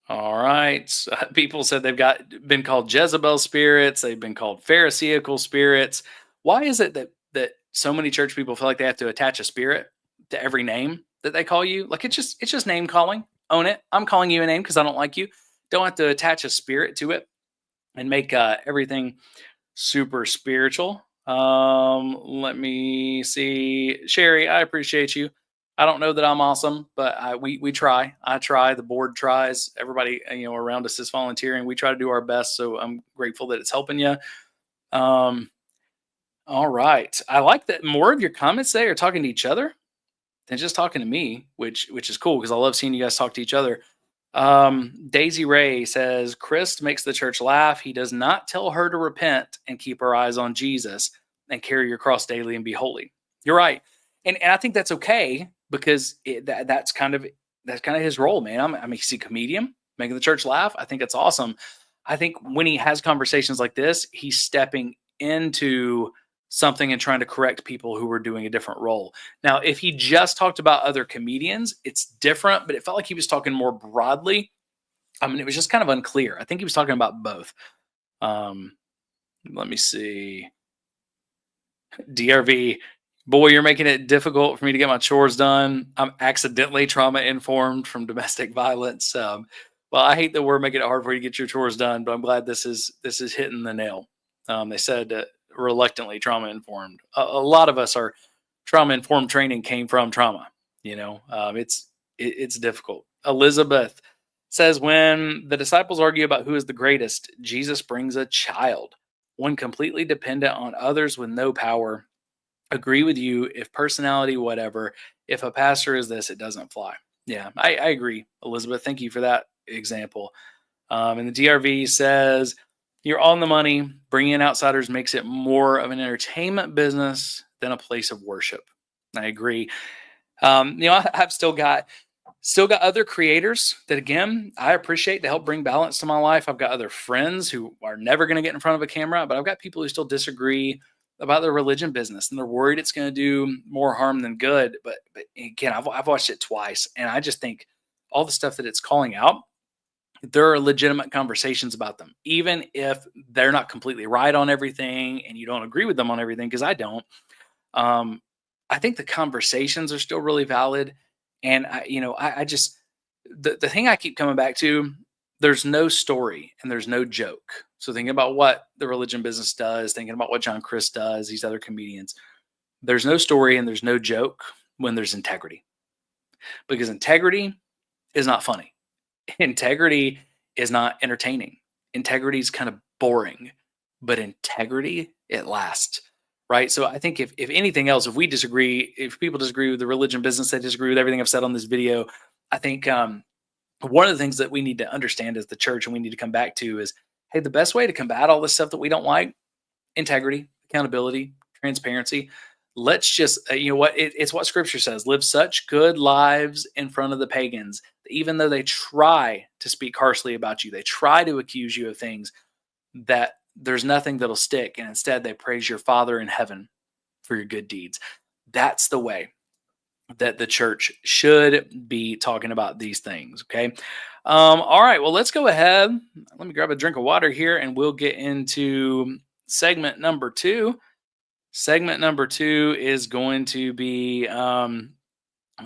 All right. So people said they've been called Jezebel spirits. They've been called Pharisaical spirits. Why is it that so many church people feel like they have to attach a spirit to every name that they call you? Like, it's just name calling. Own it. I'm calling you a name because I don't like you. Don't have to attach a spirit to it and make everything super spiritual. Let me see. Sherry, I appreciate you. I don't know that I'm awesome, but we try. I try. The board tries. Everybody around us is volunteering. We try to do our best. So I'm grateful that it's helping you. All right. I like that more of your comments today are talking to each other than just talking to me, which is cool, because I love seeing you guys talk to each other. Daisy Ray says, Crist makes the church laugh. He does not tell her to repent and keep her eyes on Jesus and carry your cross daily and be holy. You're right. And I think that's okay, because that's kind of his role, man. I mean, he's a comedian making the church laugh. I think it's awesome. I think when he has conversations like this, he's stepping into something and trying to correct people who were doing a different role. Now, if he just talked about other comedians, it's different, but it felt like he was talking more broadly. I mean, it was just kind of unclear. I think he was talking about both. Let me see. DRV, boy, you're making it difficult for me to get my chores done. I'm accidentally trauma informed from domestic violence. Well, I hate that we're making it hard for you to get your chores done, but I'm glad this is hitting the nail. They said reluctantly trauma informed. A lot of us are trauma informed. Training came from trauma. It's difficult. Elizabeth says, when the disciples argue about who is the greatest, Jesus brings a child, one completely dependent on others with no power. Agree with you. If personality, whatever. If a pastor is this, it doesn't fly. Yeah, I agree, Elizabeth. Thank you for that example. And the DRV says, you're on the money. Bringing in outsiders makes it more of an entertainment business than a place of worship. I agree. I've still got other creators that, again, I appreciate to help bring balance to my life. I've got other friends who are never going to get in front of a camera, but I've got people who still disagree about their religion business, and they're worried it's going to do more harm than good. But again, I've watched it twice, and I just think all the stuff that it's calling out, there are legitimate conversations about them, even if they're not completely right on everything and you don't agree with them on everything, because I don't. I think the conversations are still really valid. And I just, the thing I keep coming back to, there's no story and there's no joke. So thinking about what the religion business does, thinking about what John Crist does, these other comedians, there's no story and there's no joke when there's integrity, because integrity is not funny. Integrity is not entertaining. Integrity is kind of boring, but integrity, it lasts. right? So I think if anything else, if people disagree with the religion business, they disagree with everything I've said on this video, I think one of the things that we need to understand as the church and we need to come back to is, hey, the best way to combat all this stuff that we don't like, integrity, accountability, transparency. Let's just, you know what, it's what scripture says, live such good lives in front of the pagans, that even though they try to speak harshly about you, they try to accuse you of things, that there's nothing that'll stick. And instead they praise your Father in heaven for your good deeds. That's the way that the church should be talking about these things. Okay. All right. Well, let's go ahead. Let me grab a drink of water here and we'll get into segment number 2. Segment number 2 is going to be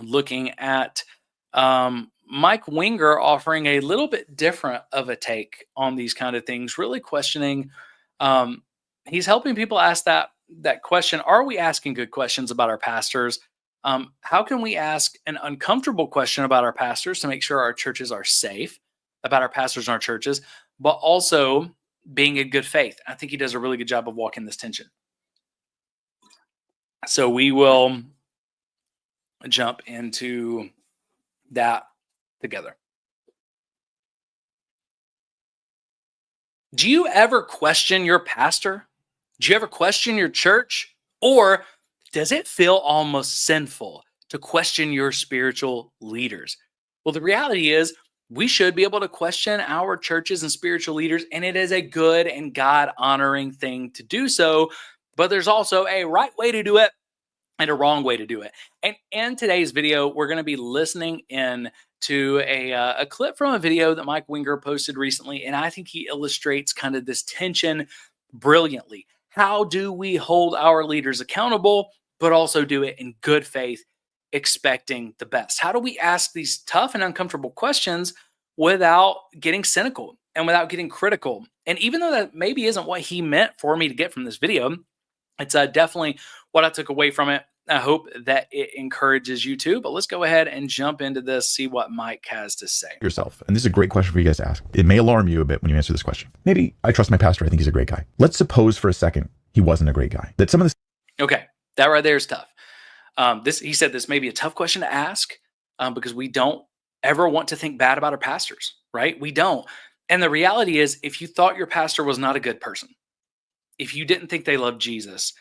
looking at Mike Winger offering a little bit different of a take on these kind of things, really questioning. He's helping people ask that question. Are we asking good questions about our pastors? How can we ask an uncomfortable question about our pastors to make sure our churches are safe, about our pastors and our churches, but also being in good faith? I think he does a really good job of walking this tension. So we will jump into that together. Do you ever question your pastor? Do you ever question your church? Or does it feel almost sinful to question your spiritual leaders? Well, the reality is we should be able to question our churches and spiritual leaders, and it is a good and God-honoring thing to do so. But there's also a right way to do it and a wrong way to do it. And in today's video, we're going to be listening in to a clip from a video that Mike Winger posted recently, and I think he illustrates kind of this tension brilliantly. How do we hold our leaders accountable, but also do it in good faith, expecting the best? How do we ask these tough and uncomfortable questions without getting cynical and without getting critical? And even though that maybe isn't what he meant for me to get from this video, it's definitely what I took away from it. I hope that it encourages you too, but let's go ahead and jump into this, see what Mike has to say. Yourself. And this is a great question for you guys to ask. It may alarm you a bit when you answer this question. Maybe I trust my pastor. I think he's a great guy. Let's suppose for a second he wasn't a great guy. That some of this. Okay, that right there is tough. He said this may be a tough question to ask because we don't ever want to think bad about our pastors, right? We don't. And the reality is, if you thought your pastor was not a good person, if you didn't think they loved Jesus,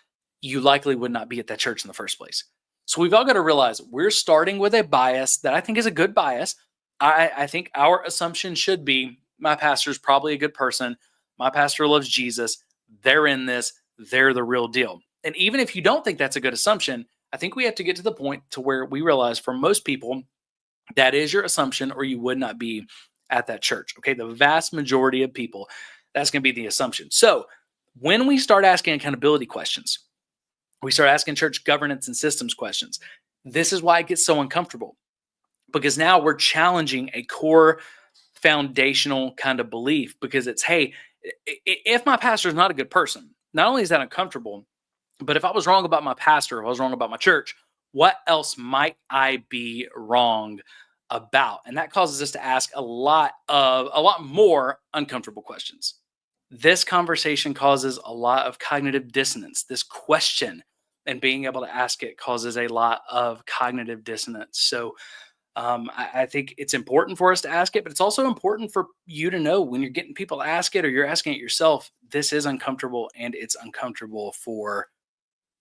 you likely would not be at that church in the first place. So we've all got to realize we're starting with a bias that I think is a good bias. I think our assumption should be my pastor's probably a good person. My pastor loves Jesus. They're in this. They're the real deal. And even if you don't think that's a good assumption, I think we have to get to the point to where we realize for most people, that is your assumption or you would not be at that church. Okay, the vast majority of people, that's going to be the assumption. So when we start asking accountability questions, we start asking church governance and systems questions. This is why it gets so uncomfortable, because now we're challenging a core foundational kind of belief, because it's, hey, if my pastor is not a good person, not only is that uncomfortable, but if I was wrong about my pastor, if I was wrong about my church, what else might I be wrong about? And that causes us to ask a lot more uncomfortable questions. This conversation causes a lot of cognitive dissonance. This question and being able to ask it causes a lot of cognitive dissonance. So I think it's important for us to ask it, but it's also important for you to know when you're getting people to ask it or you're asking it yourself, this is uncomfortable and it's uncomfortable for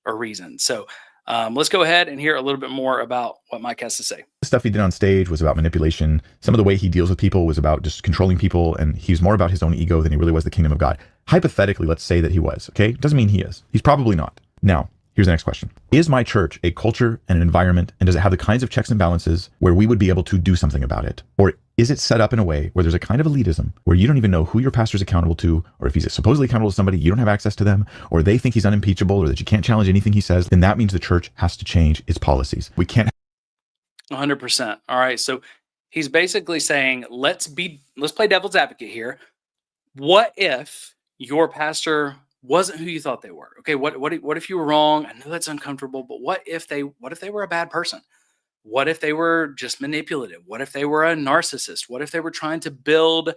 a reason. So let's go ahead and hear a little bit more about what Mike has to say. The stuff he did on stage was about manipulation. Some of the way he deals with people was about just controlling people, and he was more about his own ego than he really was the kingdom of God. Hypothetically, let's say that he was, okay? Doesn't mean he is. He's probably not. Now, here's the next question. Is my church a culture and an environment, and does it have the kinds of checks and balances where we would be able to do something about it? Or is it set up in a way where there's a kind of elitism where you don't even know who your pastor's accountable to, or if he's supposedly accountable to somebody, you don't have access to them, or they think he's unimpeachable, or that you can't challenge anything he says? Then that means the church has to change its policies. We can't. 100%. All right. So he's basically saying, let's play devil's advocate here. What if your pastor wasn't who you thought they were? Okay, what if you were wrong? I know that's uncomfortable, but what if they were a bad person? What if they were just manipulative? What if they were a narcissist? What if they were trying to build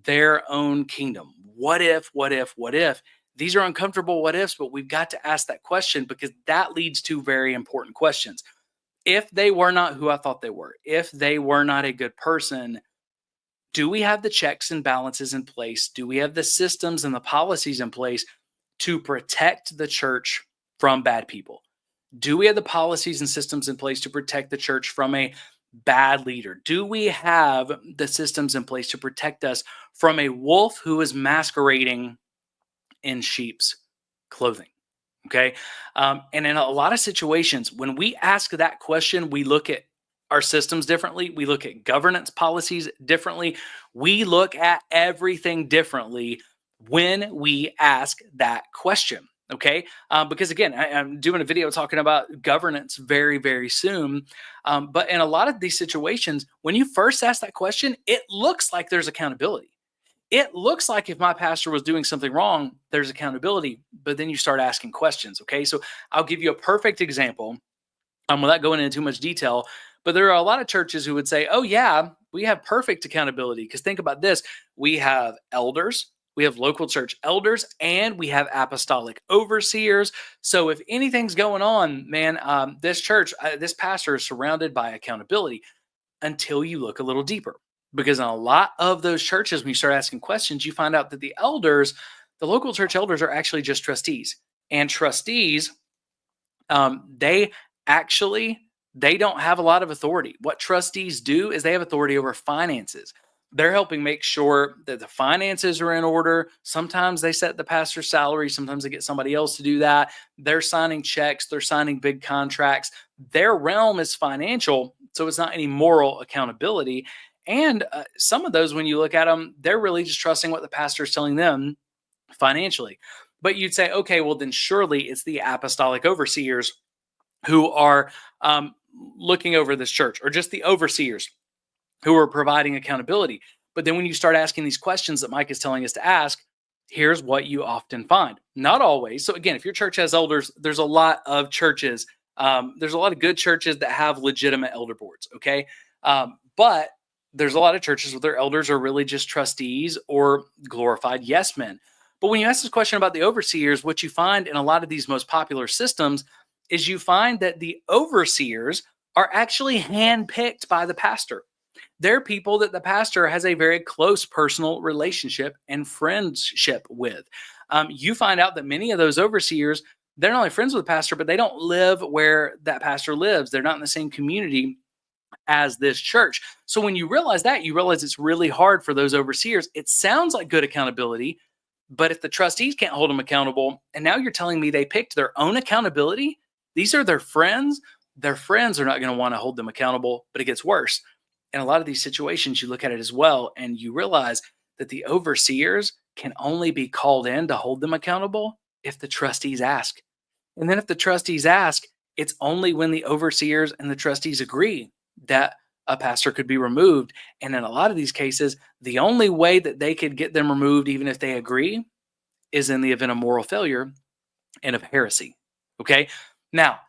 their own kingdom? What if? These are uncomfortable what ifs, but we've got to ask that question because that leads to very important questions. If they were not who I thought they were, if they were not a good person, do we have the checks and balances in place? Do we have the systems and the policies in place to protect the church from bad people? Do we have the policies and systems in place to protect the church from a bad leader? Do we have the systems in place to protect us from a wolf who is masquerading in sheep's clothing? Okay. And in a lot of situations, when we ask that question, we look at our systems differently. We look at governance policies differently. We look at everything differently when we ask that question. Okay. Because again, I'm doing a video talking about governance very, very soon. But in a lot of these situations, when you first ask that question, it looks like there's accountability. It looks like if my pastor was doing something wrong, there's accountability, but then you start asking questions. Okay. So I'll give you a perfect example without going into too much detail, but there are a lot of churches who would say, oh yeah, we have perfect accountability. Because think about this. We have elders, we have local church elders, and we have apostolic overseers. So if anything's going on, man, this church, this pastor is surrounded by accountability until you look a little deeper. Because in a lot of those churches, when you start asking questions, you find out that the elders, the local church elders, are actually just trustees. And trustees, they don't have a lot of authority. What trustees do is they have authority over finances. They're helping make sure that the finances are in order. Sometimes they set the pastor's salary. Sometimes they get somebody else to do that. They're signing checks. They're signing big contracts. Their realm is financial, so it's not any moral accountability. And some of those, when you look at them, they're really just trusting what the pastor is telling them financially. But you'd say, okay, well, then surely it's the apostolic overseers who are looking over this church, or just the overseers who are providing accountability. But then when you start asking these questions that Mike is telling us to ask, here's what you often find. Not always. So again, if your church has elders, there's a lot of churches. There's a lot of good churches that have legitimate elder boards. Okay. But there's a lot of churches where their elders are really just trustees or glorified yes men. But when you ask this question about the overseers, what you find in a lot of these most popular systems is you find that the overseers are actually handpicked by the pastor. They're people that the pastor has a very close personal relationship and friendship with. You find out that many of those overseers, they're not only friends with the pastor, but they don't live where that pastor lives. They're not in the same community as this church. So when you realize that, you realize it's really hard for those overseers. It sounds like good accountability, but if the trustees can't hold them accountable, and now you're telling me they picked their own accountability, these are their friends are not going to want to hold them accountable, but it gets worse. In a lot of these situations, you look at it as well, and you realize that the overseers can only be called in to hold them accountable if the trustees ask. And then if the trustees ask, it's only when the overseers and the trustees agree that a pastor could be removed. And in a lot of these cases, the only way that they could get them removed, even if they agree, is in the event of moral failure and of heresy. Okay. Now,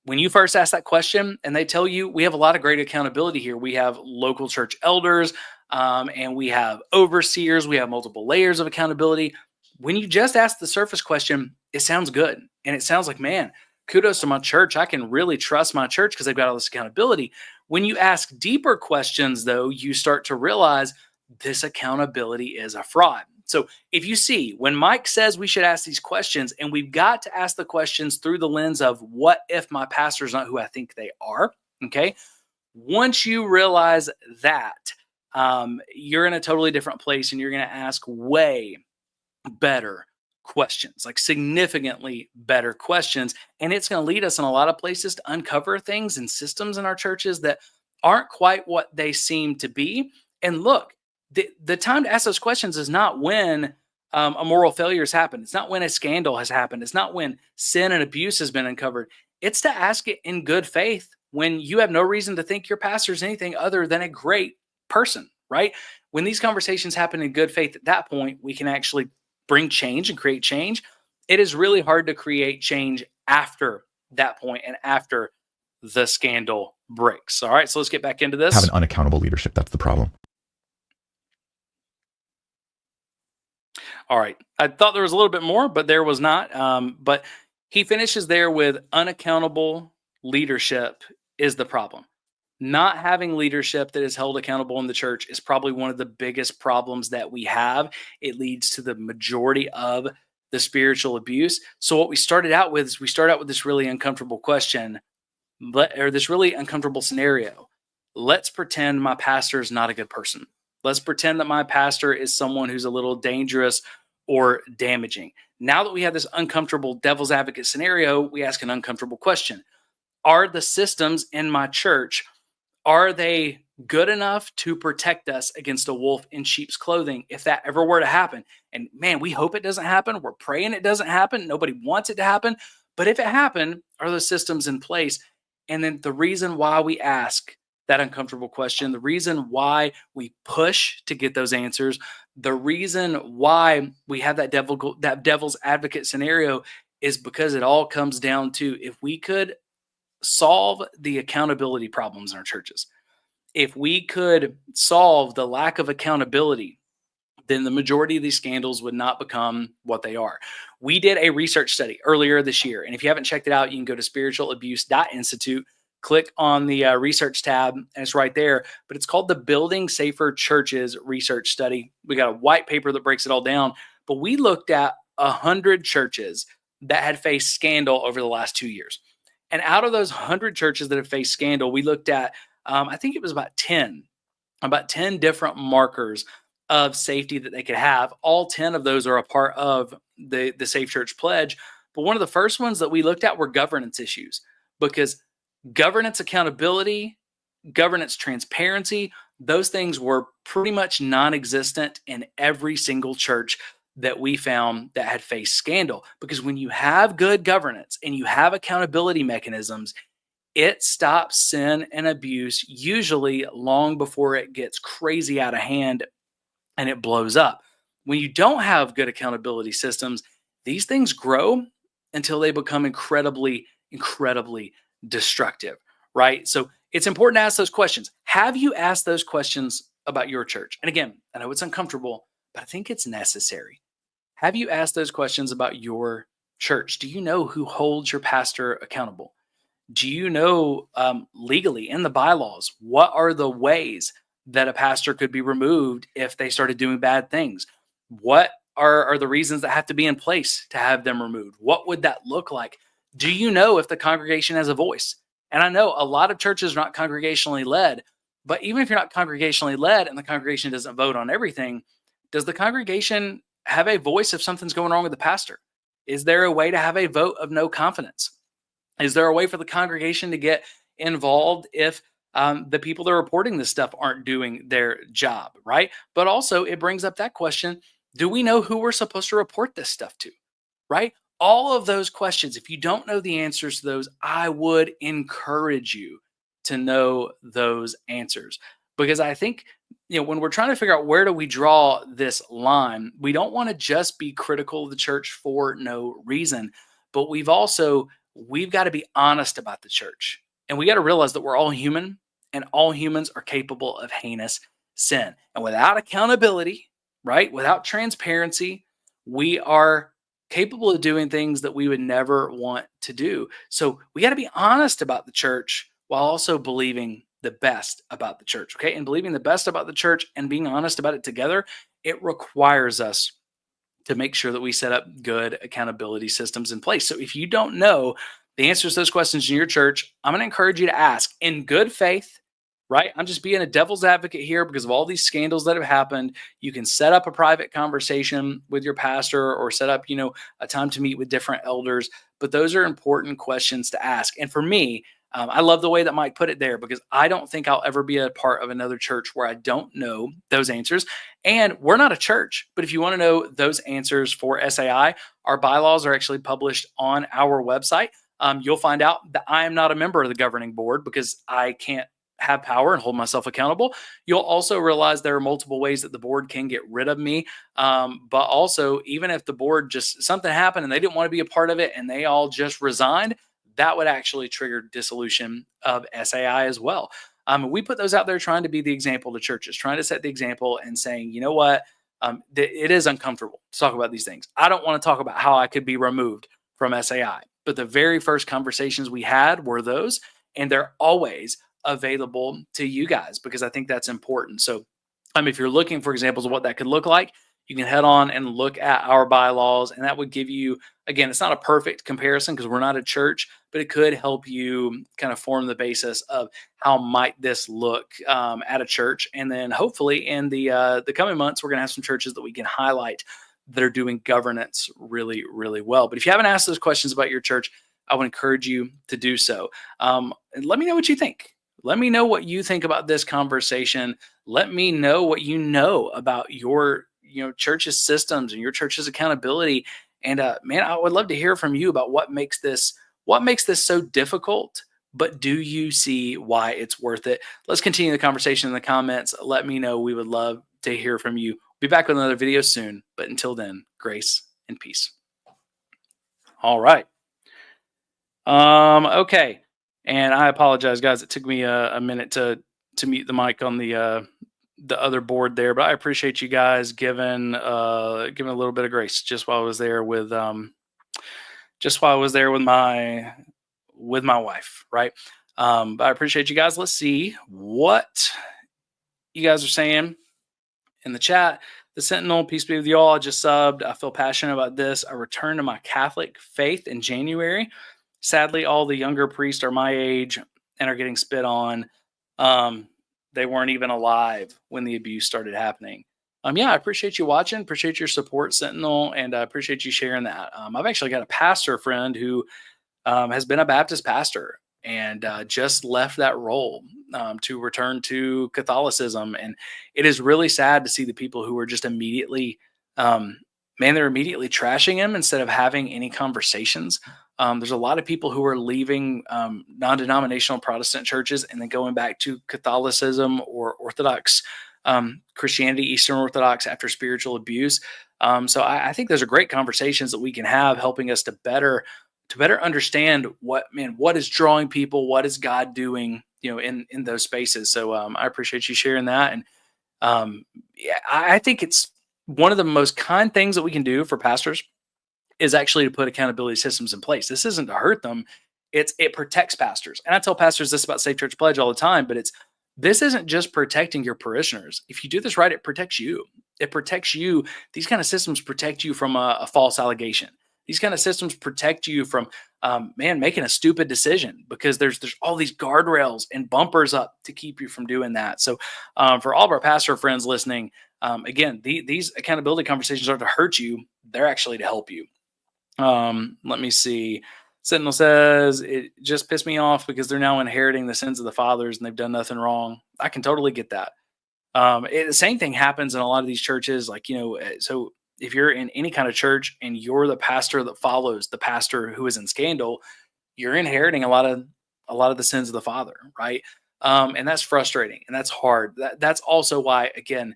when you first ask that question and they tell you, we have a lot of great accountability here. We have local church elders and we have overseers. We have multiple layers of accountability. When you just ask the surface question, it sounds good. And it sounds like, man, kudos to my church. I can really trust my church because they've got all this accountability. When you ask deeper questions, though, you start to realize this accountability is a fraud. So if you see, when Mike says we should ask these questions, and we've got to ask the questions through the lens of what if my pastor's not who I think they are, okay? Once you realize that, you're in a totally different place and you're going to ask way better questions, like significantly better questions. And it's going to lead us in a lot of places to uncover things and systems in our churches that aren't quite what they seem to be. And look, the time to ask those questions is not when a moral failure has happened. It's not when a scandal has happened. It's not when sin and abuse has been uncovered. It's to ask it in good faith when you have no reason to think your pastor is anything other than a great person, right? When these conversations happen in good faith, at that point, we can actually bring change and create change. It is really hard to create change after that point and after the scandal breaks. All right, so let's get back into this. Have an unaccountable leadership. That's the problem. All right. I thought there was a little bit more, but there was not. But he finishes there with unaccountable leadership is the problem. Not having leadership that is held accountable in the church is probably one of the biggest problems that we have. It leads to the majority of the spiritual abuse. So what we started out with is we start out with this really uncomfortable question, or this really uncomfortable scenario. Let's pretend my pastor is not a good person. Let's pretend that my pastor is someone who's a little dangerous or damaging. Now that we have this uncomfortable devil's advocate scenario, we ask an uncomfortable question. Are the systems in my church, are they good enough to protect us against a wolf in sheep's clothing if that ever were to happen? And man, we hope it doesn't happen. We're praying it doesn't happen. Nobody wants it to happen. But if it happened, are those systems in place? And then the reason why we ask that uncomfortable question, the reason why we push to get those answers, the reason why we have that devil's advocate scenario is because it all comes down to, if we could solve the accountability problems in our churches, if we could solve the lack of accountability, then the majority of these scandals would not become what they are. We did a research study earlier this year, and if you haven't checked it out, you can go to spiritualabuse.institute, click on the research tab, and it's right there. But it's called the Building Safer Churches Research Study. We got a white paper that breaks it all down, but we looked at 100 churches that had faced scandal over the last 2 years. And out of those 100 churches that have faced scandal, we looked at, I think it was about 10 different markers of safety that they could have. All 10 of those are a part of the Safe Church Pledge. But one of the first ones that we looked at were governance issues, because governance accountability, governance transparency, those things were pretty much non-existent in every single church that we found that had faced scandal. Because when you have good governance and you have accountability mechanisms, it stops sin and abuse usually long before it gets crazy out of hand and it blows up. When you don't have good accountability systems, these things grow until they become incredibly destructive, right? So it's important to ask those questions. Have you asked those questions about your church? And again, I know it's uncomfortable, but I think it's necessary. Have you asked those questions about your church? Do you know who holds your pastor accountable? Do you know legally in the bylaws, what are the ways that a pastor could be removed if they started doing bad things? What are the reasons that have to be in place to have them removed? What would that look like? Do you know if the congregation has a voice? And I know a lot of churches are not congregationally led, but even if you're not congregationally led and the congregation doesn't vote on everything, does the congregation have a voice if something's going wrong with the pastor? Is there a way to have a vote of no confidence? Is there a way for the congregation to get involved if the people that are reporting this stuff aren't doing their job, right? But also it brings up that question, do we know who we're supposed to report this stuff to, right? All of those questions, if you don't know the answers to those, I would encourage you to know those answers. Because I think, when we're trying to figure out where do we draw this line, we don't want to just be critical of the church for no reason, but we've got to be honest about the church. And we got to realize that we're all human, and all humans are capable of heinous sin. And without accountability, right, without transparency, we are capable of doing things that we would never want to do. So we got to be honest about the church while also believing the best about the church, okay? And believing the best about the church and being honest about it together, it requires us to make sure that we set up good accountability systems in place. So if you don't know the answers to those questions in your church, I'm going to encourage you to ask in good faith, right? I'm just being a devil's advocate here because of all these scandals that have happened. You can set up a private conversation with your pastor or set up, a time to meet with different elders. But those are important questions to ask. And for me, I love the way that Mike put it there, because I don't think I'll ever be a part of another church where I don't know those answers. And we're not a church, but if you want to know those answers for SAI, our bylaws are actually published on our website. You'll find out that I am not a member of the governing board because I can't have power and hold myself accountable. You'll also realize there are multiple ways that the board can get rid of me. But also, even if the board something happened and they didn't want to be a part of it and they all just resigned, that would actually trigger dissolution of SAI as well. We put those out there trying to be the example to churches, trying to set the example and saying, you know what, it is uncomfortable to talk about these things. I don't want to talk about how I could be removed from SAI, but the very first conversations we had were those, and they're always available to you guys because I think that's important. So if you're looking for examples of what that could look like, you can head on and look at our bylaws, and that would give you, again, it's not a perfect comparison because we're not a church, but it could help you kind of form the basis of how might this look at a church. And then hopefully in the coming months, we're going to have some churches that we can highlight that are doing governance really, really well. But if you haven't asked those questions about your church, I would encourage you to do so. And let me know what you think. Let me know what you think about this conversation. Let me know what you know about your church's systems and your church's accountability. And man, I would love to hear from you about what makes this so difficult, but do you see why it's worth it? Let's continue the conversation in the comments. Let me know. We would love to hear from you. Be back with another video soon, but until then, grace and peace. All right. Okay. And I apologize, guys. It took me a minute to mute the mic on the other board there, but I appreciate you guys giving a little bit of grace just while I was there with my wife, right? But I appreciate you guys. Let's see what you guys are saying in the chat. The Sentinel, peace be with you all. I just subbed. I feel passionate about this. I returned to my Catholic faith in January. Sadly, all the younger priests are my age and are getting spit on. They weren't even alive when the abuse started happening. Yeah, I appreciate you watching. Appreciate your support, Sentinel, and I appreciate you sharing that. I've actually got a pastor friend who has been a Baptist pastor and just left that role to return to Catholicism. And it is really sad to see the people who are just immediately, they're immediately trashing him instead of having any conversations. There's a lot of people who are leaving non-denominational Protestant churches and then going back to Catholicism or Orthodox Christianity, Eastern Orthodox, after spiritual abuse. So I think those are great conversations that we can have, helping us to better understand what is drawing people, what is God doing, in those spaces. So I appreciate you sharing that. And I think it's one of the most kind things that we can do for pastors is actually to put accountability systems in place. This isn't to hurt them. It protects pastors. And I tell pastors this about Safe Church Pledge all the time, but this isn't just protecting your parishioners. If you do this right, it protects you. It protects you. These kind of systems protect you from a false allegation. These kind of systems protect you from, making a stupid decision, because there's all these guardrails and bumpers up to keep you from doing that. So for all of our pastor friends listening, again, these accountability conversations aren't to hurt you. They're actually to help you. Let me see. Sentinel says, it just pissed me off because they're now inheriting the sins of the fathers and they've done nothing wrong. I can totally get that. The same thing happens in a lot of these churches. So if you're in any kind of church and you're the pastor that follows the pastor who is in scandal, you're inheriting a lot of the sins of the father, right? And that's frustrating and that's hard. That's also why, again,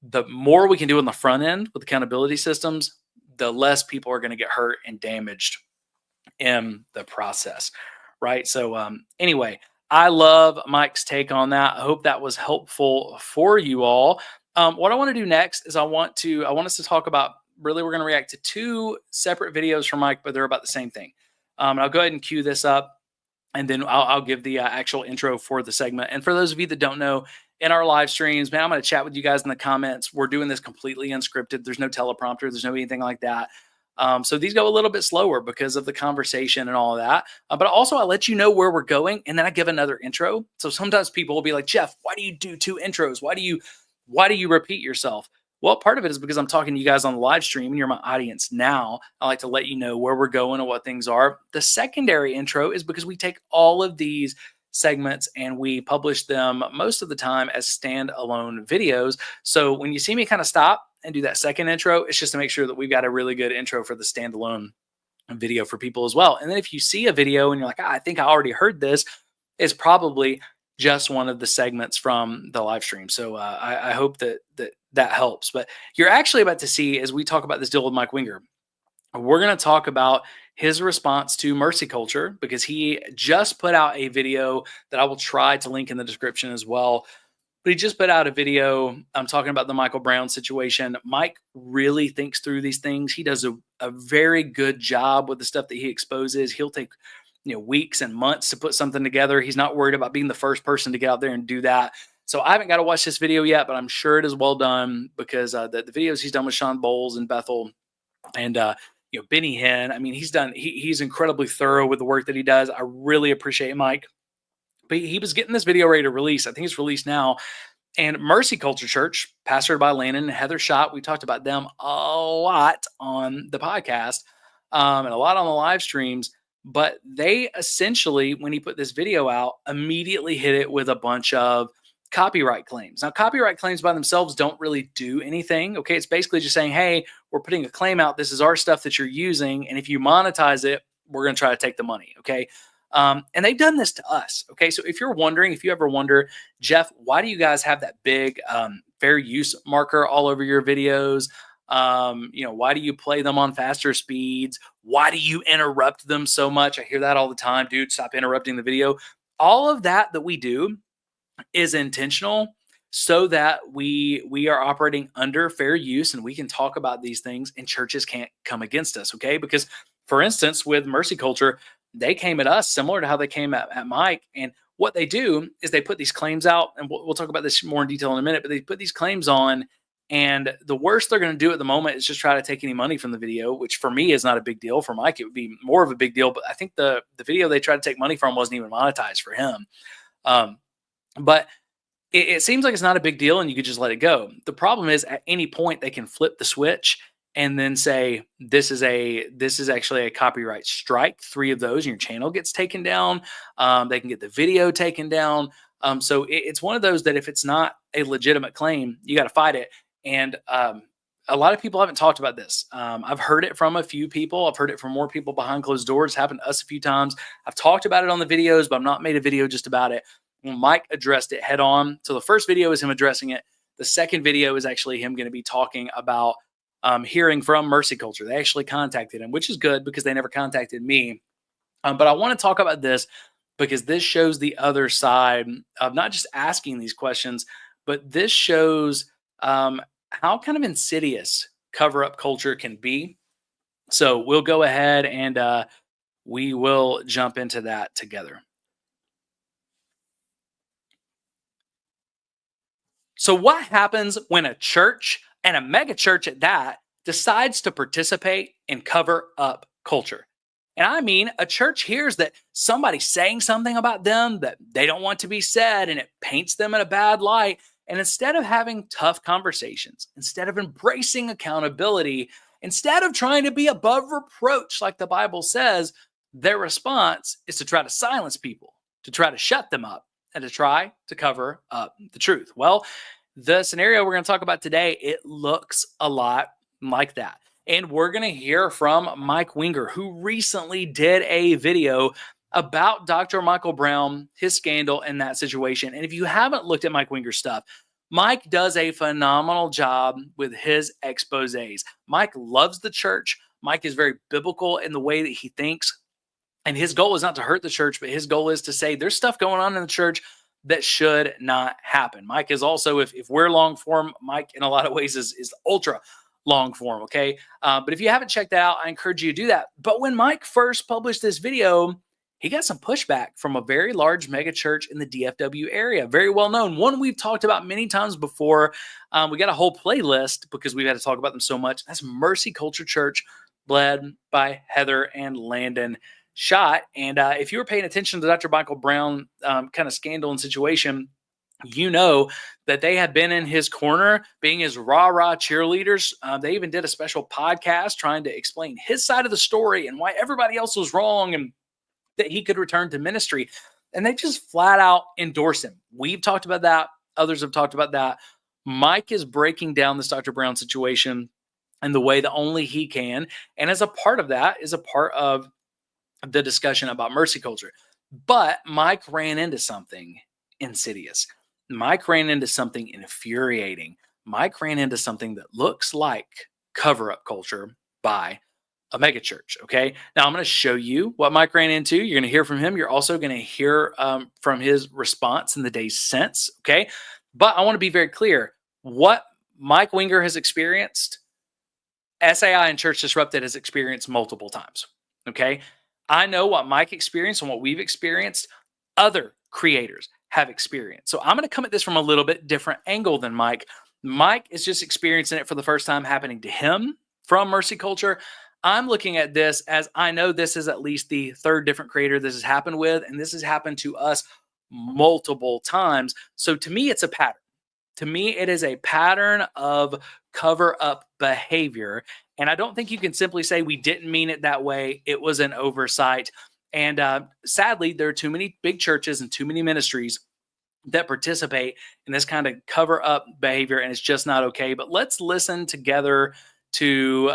the more we can do on the front end with accountability systems, the less people are going to get hurt and damaged in the process, right? So anyway, I love Mike's take on that. I hope that was helpful for you all. What I want to do next is I want us to talk about, really, we're going to react to two separate videos from Mike, but they're about the same thing. And I'll go ahead and cue this up, and then I'll give the actual intro for the segment. And for those of you that don't know, in our live streams, man, I'm going to chat with you guys in the comments. We're doing this completely unscripted. There's no teleprompter. There's no anything like that. So these go a little bit slower because of the conversation and all of that. But also I let you know where we're going, and then I give another intro. So sometimes people will be like, Jeff, why do you do two intros? Why do you repeat yourself? Well, part of it is because I'm talking to you guys on the live stream and you're my audience now. I like to let you know where we're going and what things are. The secondary intro is because we take all of these segments and we publish them most of the time as standalone videos. So when you see me kind of stop and do that second intro, it's just to make sure that we've got a really good intro for the standalone video for people as well. And then if you see a video and you're like, I think I already heard this, it's probably just one of the segments from the live stream. So I hope that helps. But you're actually about to see, as we talk about this deal with Mike Winger, we're going to talk about his response to mercy culture, because he just put out a video that I will try to link in the description as well. But he just put out a video talking about the Michael Brown situation. Mike really thinks through these things. He does a very good job with the stuff that he exposes. He'll take weeks and months to put something together. He's not worried about being the first person to get out there and do that. So I haven't got to watch this video yet, but I'm sure it is well done because the videos he's done with Sean Bowles and Bethel and Benny Hinn. I mean, he's incredibly thorough with the work that he does. I really appreciate Mike. But he was getting this video ready to release. I think it's released now. And Mercy Culture Church, pastored by Landon and Heather Schott, we talked about them a lot on the podcast and a lot on the live streams. But they essentially, when he put this video out, immediately hit it with a bunch of copyright claims. Now, copyright claims by themselves don't really do anything. Okay, it's basically just saying, hey, we're putting a claim out. This is our stuff that you're using. And if you monetize it, we're going to try to take the money. Okay. And they've done this to us. Okay. So if you're wondering, if you ever wonder, Jeff, why do you guys have that big fair use marker all over your videos? Why do you play them on faster speeds? Why do you interrupt them so much? I hear that all the time. Dude, stop interrupting the video. All of that we do is intentional so that we are operating under fair use and we can talk about these things and churches can't come against us. Okay. Because for instance, with Mercy Culture, they came at us similar to how they came at Mike. And what they do is they put these claims out, and we'll talk about this more in detail in a minute, but they put these claims on, and the worst they're going to do at the moment is just try to take any money from the video, which for me is not a big deal. For Mike, it would be more of a big deal. But I think the video they tried to take money from wasn't even monetized for him. But it seems like it's not a big deal and you could just let it go. The problem is at any point they can flip the switch and then say, this is actually a copyright strike. 3 of those and your channel gets taken down. They can get the video taken down. So it's one of those that if it's not a legitimate claim, you got to fight it. And a lot of people haven't talked about this. I've heard it from a few people. I've heard it from more people behind closed doors. It's happened to us a few times. I've talked about it on the videos, but I've not made a video just about it. Well, Mike addressed it head on. So the first video is him addressing it. The second video is actually him going to be talking about hearing from Mercy Culture. They actually contacted him, which is good because they never contacted me. But I want to talk about this because this shows the other side of not just asking these questions, but this shows how kind of insidious cover-up culture can be. So we'll go ahead and we will jump into that together. So what happens when a church, and a mega church at that, decides to participate in cover-up culture? And I mean, a church hears that somebody's saying something about them that they don't want to be said, and it paints them in a bad light. And instead of having tough conversations, instead of embracing accountability, instead of trying to be above reproach like the Bible says, their response is to try to silence people, to try to shut them up, and to try to cover up the truth. Well, the scenario we're going to talk about today, it looks a lot like that. And we're going to hear from Mike Winger, who recently did a video about Dr. Michael Brown, his scandal, and that situation. And if you haven't looked at Mike Winger's stuff, Mike does a phenomenal job with his exposés. Mike loves the church. Mike is very biblical in the way that he thinks. And his goal is not to hurt the church, but his goal is to say there's stuff going on in the church that should not happen. Mike is also, if we're long form, Mike in a lot of ways is ultra long form, okay? But if you haven't checked that out, I encourage you to do that. But when Mike first published this video, he got some pushback from a very large mega church in the DFW area, very well known. One we've talked about many times before. We got a whole playlist because we've had to talk about them so much. That's Mercy Culture Church, led by Heather and Landon Schott. And if you were paying attention to Dr. Michael Brown kind of scandal and situation, you know that they had been in his corner being his rah-rah cheerleaders. They even did a special podcast trying to explain his side of the story and why everybody else was wrong and that he could return to ministry. And they just flat out endorse him. We've talked about that. Others have talked about that. Mike is breaking down this Dr. Brown situation in the way that only he can. And as a part of that is a part of the discussion about mercy culture. But Mike ran into something insidious. Mike ran into something infuriating. Mike ran into something that looks like cover-up culture by a megachurch, okay? Now, I'm going to show you what Mike ran into. You're going to hear from him. You're also going to hear from his response in the days since, okay? But I want to be very clear. What Mike Winger has experienced, SAI and Church Disrupted has experienced multiple times. Okay. I know what Mike experienced and what we've experienced, other creators have experienced. So I'm going to come at this from a little bit different angle than Mike. Mike is just experiencing it for the first time happening to him from Mercy Culture. I'm looking at this as I know this is at least the third different creator this has happened with, and this has happened to us multiple times. So to me, it's a pattern. To me, it is a pattern of cover up behavior. And I don't think you can simply say we didn't mean it that way. It was an oversight. And sadly, there are too many big churches and too many ministries that participate in this kind of cover up behavior, and it's just not okay. But let's listen together to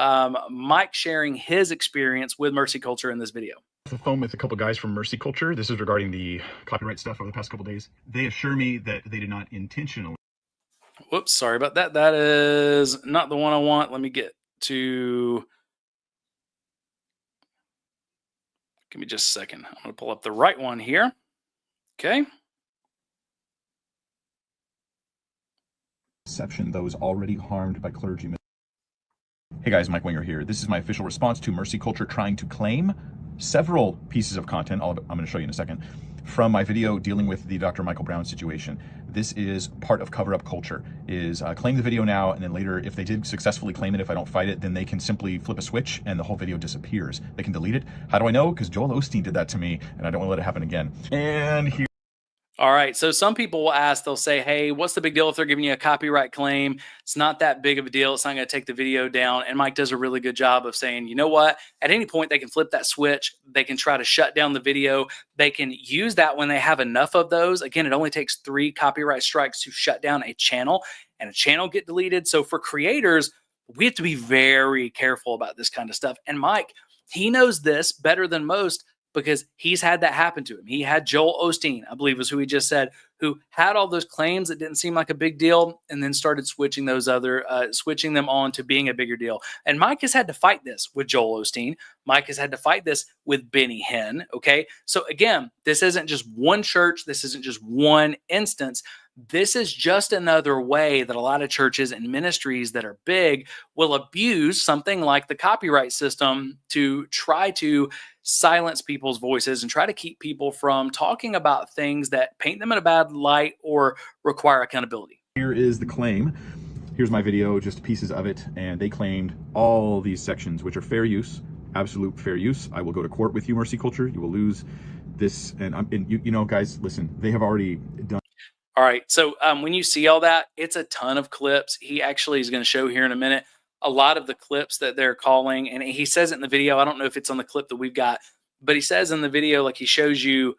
Mike sharing his experience with Mercy Culture in this video. The phone with a couple guys from Mercy Culture. This is regarding the copyright stuff over the past couple days. They assure me that they did not intentionally. Whoops, sorry about that. That is not the one I want. Let me get to. Give me just a second. I'm going to pull up the right one here. Okay. Exception those already harmed by clergymen. Hey guys, Mike Winger here. This is my official response to Mercy Culture trying to claim several pieces of content, I'm going to show you in a second, from my video dealing with the Dr. Michael Brown situation. This is part of cover-up culture, is claim the video now, and then later, if they did successfully claim it, if I don't fight it, then they can simply flip a switch and the whole video disappears. They can delete it. How do I know? Because Joel Osteen did that to me, and I don't want to let it happen again. And here. All right. So some people will ask, they'll say, hey, what's the big deal if they're giving you a copyright claim? It's not that big of a deal. It's not going to take the video down. And Mike does a really good job of saying, you know what? At any point, they can flip that switch. They can try to shut down the video. They can use that when they have enough of those. Again, it only takes 3 copyright strikes to shut down a channel, and a channel get deleted. So for creators, we have to be very careful about this kind of stuff. And Mike, he knows this better than most, because he's had that happen to him. He had Joel Osteen, I believe was who he just said, who had all those claims that didn't seem like a big deal, and then started switching those switching them on to being a bigger deal. And Mike has had to fight this with Joel Osteen. Mike has had to fight this with Benny Hinn. Okay. So again, this isn't just one church. This isn't just one instance. This is just another way that a lot of churches and ministries that are big will abuse something like the copyright system to try to silence people's voices and try to keep people from talking about things that paint them in a bad light or require accountability. Here is the claim. Here's my video, just pieces of it, and they claimed all these sections, which are fair use, absolute fair use. I will go to court with you, Mercy Culture. You will lose this, and you know, guys, listen, they have already done. All right. So when you see all that, it's a ton of clips. He actually is going to show here in a minute a lot of the clips that they're calling. And he says it in the video. I don't know if it's on the clip that we've got, but he says in the video, like he shows you,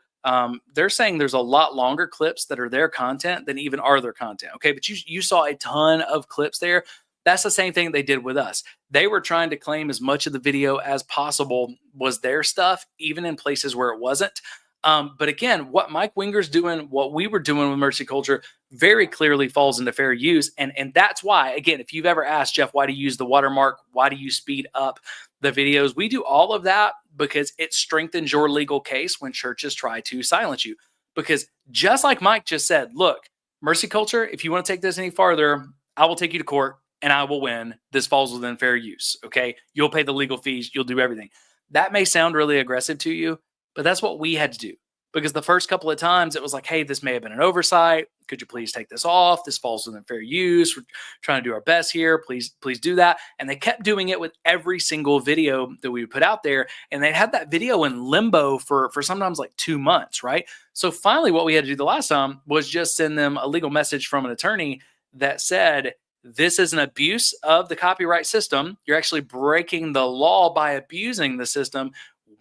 they're saying there's a lot longer clips that are their content than even are their content. Okay. But you saw a ton of clips there. That's the same thing they did with us. They were trying to claim as much of the video as possible was their stuff, even in places where it wasn't. But again, what Mike Winger's doing, what we were doing with Mercy Culture very clearly falls into fair use. And that's why, again, if you've ever asked Jeff, why do you use the watermark? Why do you speed up the videos? We do all of that because it strengthens your legal case when churches try to silence you. Because just like Mike just said, look, Mercy Culture, if you want to take this any farther, I will take you to court and I will win. This falls within fair use. Okay. You'll pay the legal fees. You'll do everything. That may sound really aggressive to you, but that's what we had to do, because the first couple of times it was like, hey, this may have been an oversight. Could you please take this off? This falls within fair use. We're trying to do our best here. Please do that. And they kept doing it with every single video that we would put out there. And they had that video in limbo for sometimes like 2 months, right? So finally what we had to do the last time was just send them a legal message from an attorney that said, this is an abuse of the copyright system. You're actually breaking the law by abusing the system.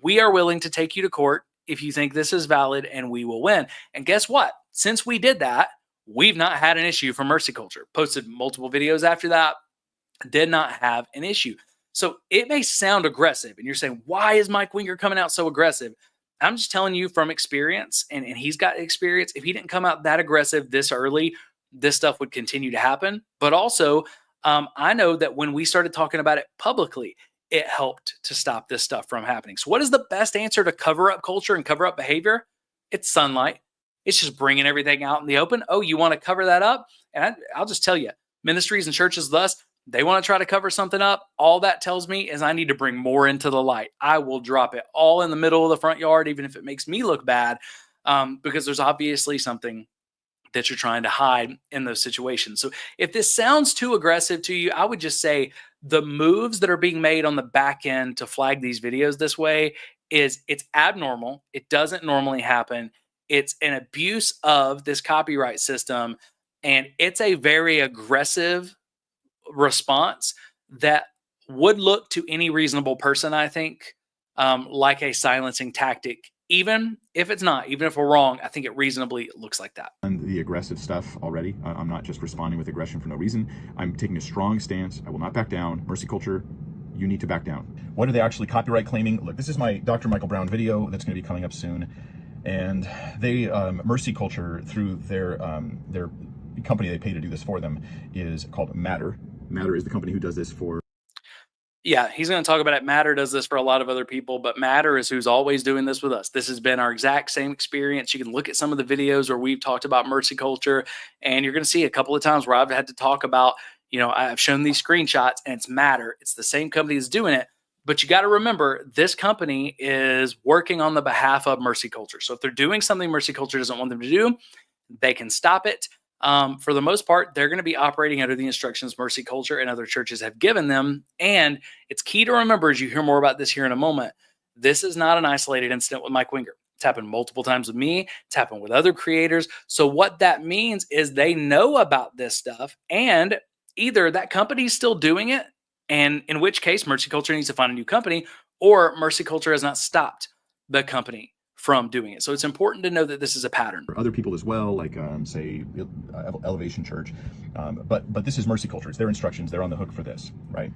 We are willing to take you to court if you think this is valid, and we will win. And guess what? Since we did that, we've not had an issue from Mercy Culture. Posted multiple videos after that, did not have an issue. So it may sound aggressive, and you're saying, why is Mike Winger coming out so aggressive? I'm just telling you from experience, and he's got experience. If he didn't come out that aggressive this early, this stuff would continue to happen. But also, I know that when we started talking about it publicly, it helped to stop this stuff from happening. So what is the best answer to cover up culture and cover up behavior? It's sunlight. It's just bringing everything out in the open. Oh, you want to cover that up? And I'll just tell you, ministries and churches thus, they want to try to cover something up. All that tells me is I need to bring more into the light. I will drop it all in the middle of the front yard, even if it makes me look bad, because there's obviously something that you're trying to hide in those situations. So if this sounds too aggressive to you, I would just say the moves that are being made on the back end to flag these videos this way it's abnormal. It doesn't normally happen. It's an abuse of this copyright system, and it's a very aggressive response that would look to any reasonable person, I think, like a silencing tactic. Even if it's not, even if we're wrong, I think it reasonably looks like that. And the aggressive stuff already. I'm not just responding with aggression for no reason. I'm taking a strong stance. I will not back down. Mercy culture, you need to back down. What are they actually copyright claiming? Look, this is my Dr. Michael Brown video that's going to be coming up soon. And they, Mercy Culture, through their company they pay to do this for them, is called Matter. Matter is the company who does this for. Yeah, he's going to talk about it. Matter does this for a lot of other people, but Matter is who's always doing this with us. This has been our exact same experience. You can look at some of the videos where we've talked about mercy culture, and you're going to see a couple of times where I've had to talk about, I've shown these screenshots, and it's Matter. It's the same company that's doing it, but you got to remember this company is working on the behalf of mercy culture. So if they're doing something mercy culture doesn't want them to do, they can stop it. For the most part, they're going to be operating under the instructions Mercy Culture and other churches have given them. And it's key to remember, as you hear more about this here in a moment, this is not an isolated incident with Mike Winger. It's happened multiple times with me. It's happened with other creators. So what that means is they know about this stuff, and either that company's still doing it, and in which case Mercy Culture needs to find a new company, or Mercy Culture has not stopped the company from doing it. So it's important to know that this is a pattern. For other people as well, like say Elevation Church, but this is Mercy Culture. It's their instructions. They're on the hook for this, right?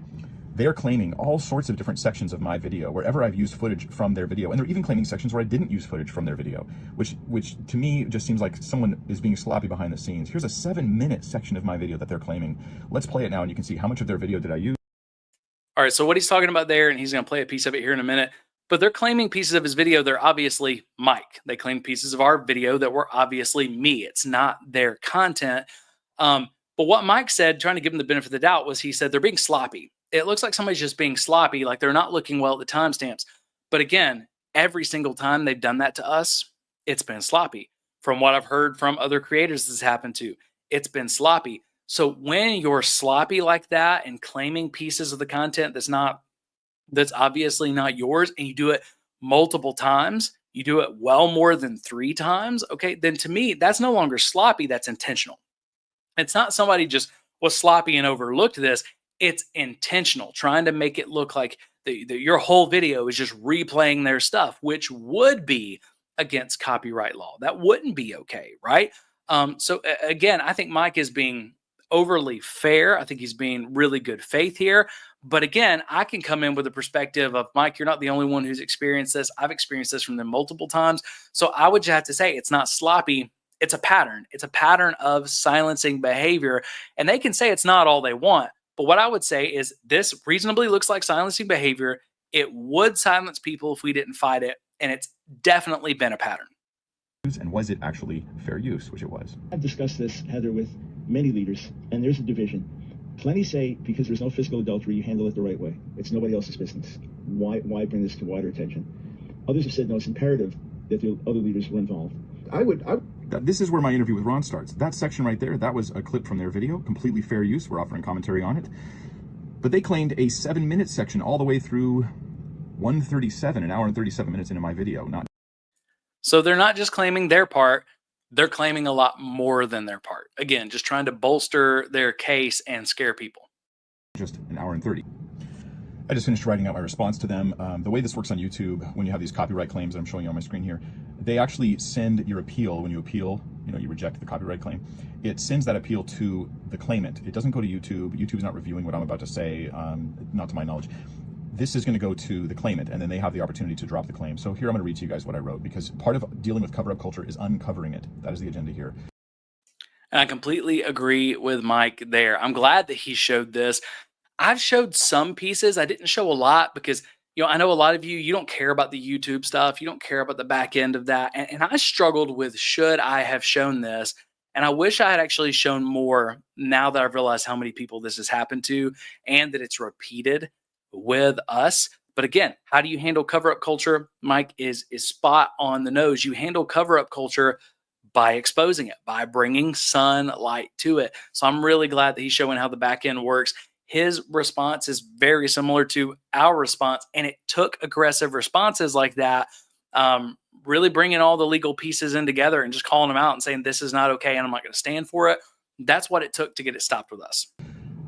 They're claiming all sorts of different sections of my video wherever I've used footage from their video, and they're even claiming sections where I didn't use footage from their video, which to me just seems like someone is being sloppy behind the scenes. Here's a 7-minute section of my video that they're claiming. Let's play it now, and you can see how much of their video did I use. All right, so what he's talking about there, and he's going to play a piece of it here in a minute, but they're claiming pieces of his video. They're obviously Mike. They claim pieces of our video that were obviously me. It's not their content. But what Mike said, trying to give him the benefit of the doubt, was he said they're being sloppy. It looks like somebody's just being sloppy, like they're not looking well at the timestamps. But again, every single time they've done that to us, it's been sloppy. From what I've heard from other creators this has happened to, it's been sloppy. So when you're sloppy like that and claiming pieces of the content that's obviously not yours, and you do it multiple times, you do it well more than 3 times, okay, then to me, that's no longer sloppy, that's intentional. It's not somebody just was sloppy and overlooked this. It's intentional, trying to make it look like your whole video is just replaying their stuff, which would be against copyright law. That wouldn't be okay, right? So again, I think Mike is being overly fair. I think he's being really good faith here. But again, I can come in with a perspective of, Mike, you're not the only one who's experienced this. I've experienced this from them multiple times. So I would just have to say it's not sloppy. It's a pattern. It's a pattern of silencing behavior. And they can say it's not all they want. But what I would say is this reasonably looks like silencing behavior. It would silence people if we didn't fight it. And it's definitely been a pattern. And was it actually fair use, which it was? I've discussed this, Heather, with many leaders, and there's a division. Plenty say because there's no physical adultery, you handle it the right way. It's nobody else's business. Why bring this to wider attention? Others have said, no, it's imperative that the other leaders were involved. This is where my interview with Ron starts. That section right there, that was a clip from their video, completely fair use. We're offering commentary on it. But they claimed a 7-minute section all the way through 1:37, an hour and 37 minutes into my video. So they're not just claiming their part, they're claiming a lot more than their part. Again, just trying to bolster their case and scare people. Just an hour and 30. I just finished writing out my response to them. The way this works on YouTube, when you have these copyright claims that I'm showing you on my screen here, they actually send your appeal. When you appeal, you reject the copyright claim, it sends that appeal to the claimant. It doesn't go to YouTube. YouTube's not reviewing what I'm about to say, not to my knowledge. This is going to go to the claimant, and then they have the opportunity to drop the claim. So here I'm going to read to you guys what I wrote, because part of dealing with cover-up culture is uncovering it. That is the agenda here. And I completely agree with Mike there. I'm glad that he showed this. I've showed some pieces. I didn't show a lot because I know a lot of you don't care about the YouTube stuff. You don't care about the back end of that. And I struggled with, should I have shown this? And I wish I had actually shown more now that I've realized how many people this has happened to and that it's repeated with us. But again, how do you handle cover up culture? Mike is spot on the nose. You handle cover up culture by exposing it, by bringing sunlight to it. So I'm really glad that he's showing how the back end works. His response is very similar to our response, and it took aggressive responses like that, really bringing all the legal pieces in together and just calling them out and saying, this is not okay and I'm not going to stand for it. That's what it took to get it stopped with us.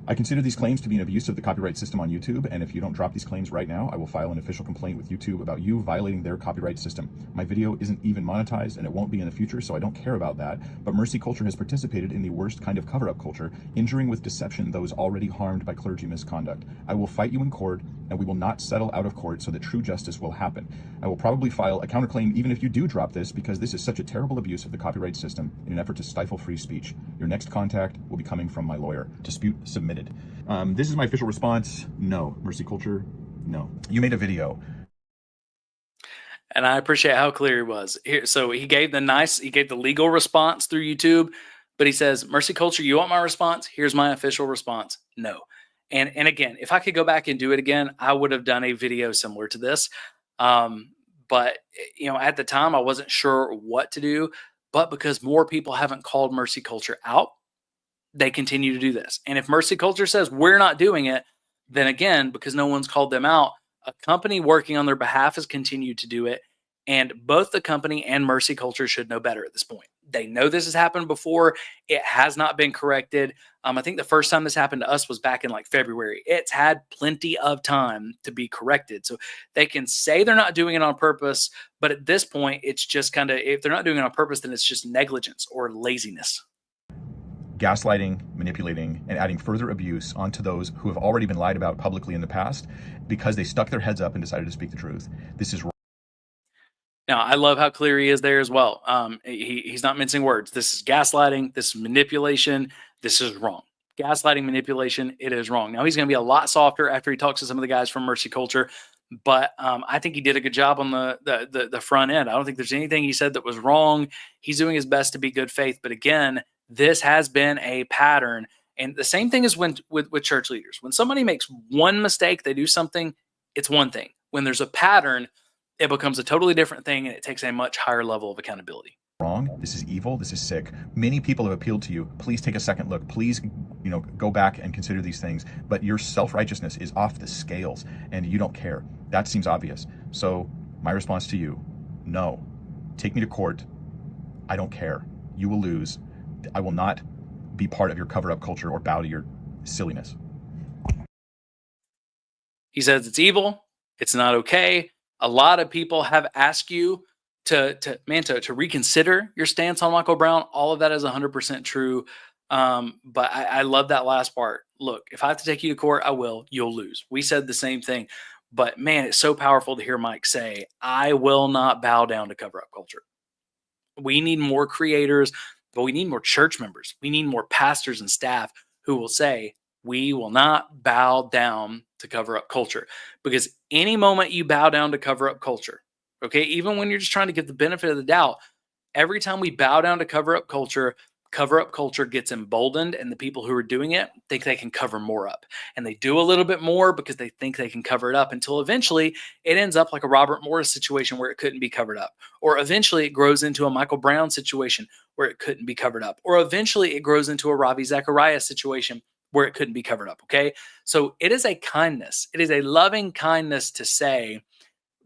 I consider these claims to be an abuse of the copyright system on YouTube, and if you don't drop these claims right now, I will file an official complaint with YouTube about you violating their copyright system. My video isn't even monetized, and it won't be in the future, so I don't care about that, but Mercy Culture has participated in the worst kind of cover-up culture, injuring with deception those already harmed by clergy misconduct. I will fight you in court, and we will not settle out of court so that true justice will happen. I will probably file a counterclaim even if you do drop this, because this is such a terrible abuse of the copyright system in an effort to stifle free speech. Your next contact will be coming from my lawyer. Dispute submitted. This is my official response. No. Mercy Culture, no. You made a video. And I appreciate how clear he was here. So he gave the legal response through YouTube, but he says, Mercy Culture, you want my response? Here's my official response. No. And again, if I could go back and do it again, I would have done a video similar to this. But at the time I wasn't sure what to do, but because more people haven't called Mercy Culture out, they continue to do this. And if Mercy Culture says we're not doing it, then again, because no one's called them out, a company working on their behalf has continued to do it. And both the company and Mercy Culture should know better at this point. They know this has happened before. It has not been corrected. I think the first time this happened to us was back in like February. It's had plenty of time to be corrected. So they can say they're not doing it on purpose, but at this point, it's just kind of, if they're not doing it on purpose, then it's just negligence or laziness. Gaslighting, manipulating, and adding further abuse onto those who have already been lied about publicly in the past because they stuck their heads up and decided to speak the truth. This is wrong. Now, I love how clear he is there as well. He's not mincing words. This is gaslighting. This is manipulation. This is wrong. Gaslighting, manipulation, it is wrong. Now, he's going to be a lot softer after he talks to some of the guys from Mercy Culture, but I think he did a good job on the front end. I don't think there's anything he said that was wrong. He's doing his best to be good faith. But again, this has been a pattern. And the same thing is with church leaders. When somebody makes one mistake, they do something, it's one thing. When there's a pattern, it becomes a totally different thing, and it takes a much higher level of accountability. Wrong. This is evil. This is sick. Many people have appealed to you. Please take a second look. Please, go back and consider these things. But your self-righteousness is off the scales, and you don't care. That seems obvious. So my response to you, no. Take me to court. I don't care. You will lose. I will not be part of your cover-up culture or bow to your silliness. He says it's evil. It's not okay. A lot of people have asked you to reconsider your stance on Michael Brown. All of that is 100% true. But I love that last part. Look, if I have to take you to court, I will. You'll lose. We said the same thing. But man, it's so powerful to hear Mike say, I will not bow down to cover-up culture. We need more creators, but we need more church members. We need more pastors and staff who will say, we will not bow down to cover-up culture. Because any moment you bow down to cover-up culture, okay, even when you're just trying to get the benefit of the doubt, every time we bow down to cover-up culture gets emboldened, and the people who are doing it think they can cover more up. And they do a little bit more because they think they can cover it up until eventually it ends up like a Robert Morris situation where it couldn't be covered up. Or eventually it grows into a Michael Brown situation where it couldn't be covered up. Or eventually it grows into a Ravi Zacharias situation where it couldn't be covered up, okay? So it is a kindness. It is a loving kindness to say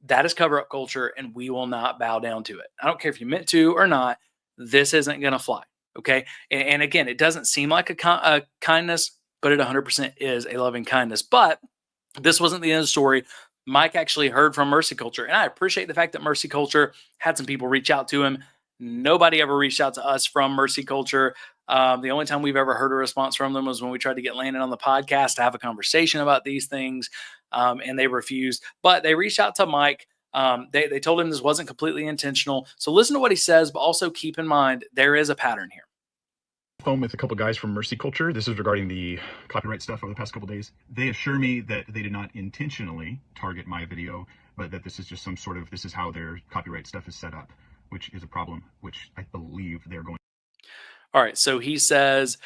that is cover-up culture and we will not bow down to it. I don't care if you meant to or not. This isn't going to fly. Okay. And again, it doesn't seem like a kindness, but it 100% is a loving kindness. But this wasn't the end of the story. Mike actually heard from Mercy Culture, and I appreciate the fact that Mercy Culture had some people reach out to him. Nobody ever reached out to us from Mercy Culture. The only time we've ever heard a response from them was when we tried to get Landon on the podcast to have a conversation about these things, and they refused. But they reached out to Mike. They told him this wasn't completely intentional. So listen to what he says, but also keep in mind there is a pattern here. Phone with a couple guys from Mercy Culture. This is regarding the copyright stuff over the past couple days. They assure me that they did not intentionally target my video, but that this is just some sort of, this is how their copyright stuff is set up, which is a problem, which I believe they're going. All right. So he says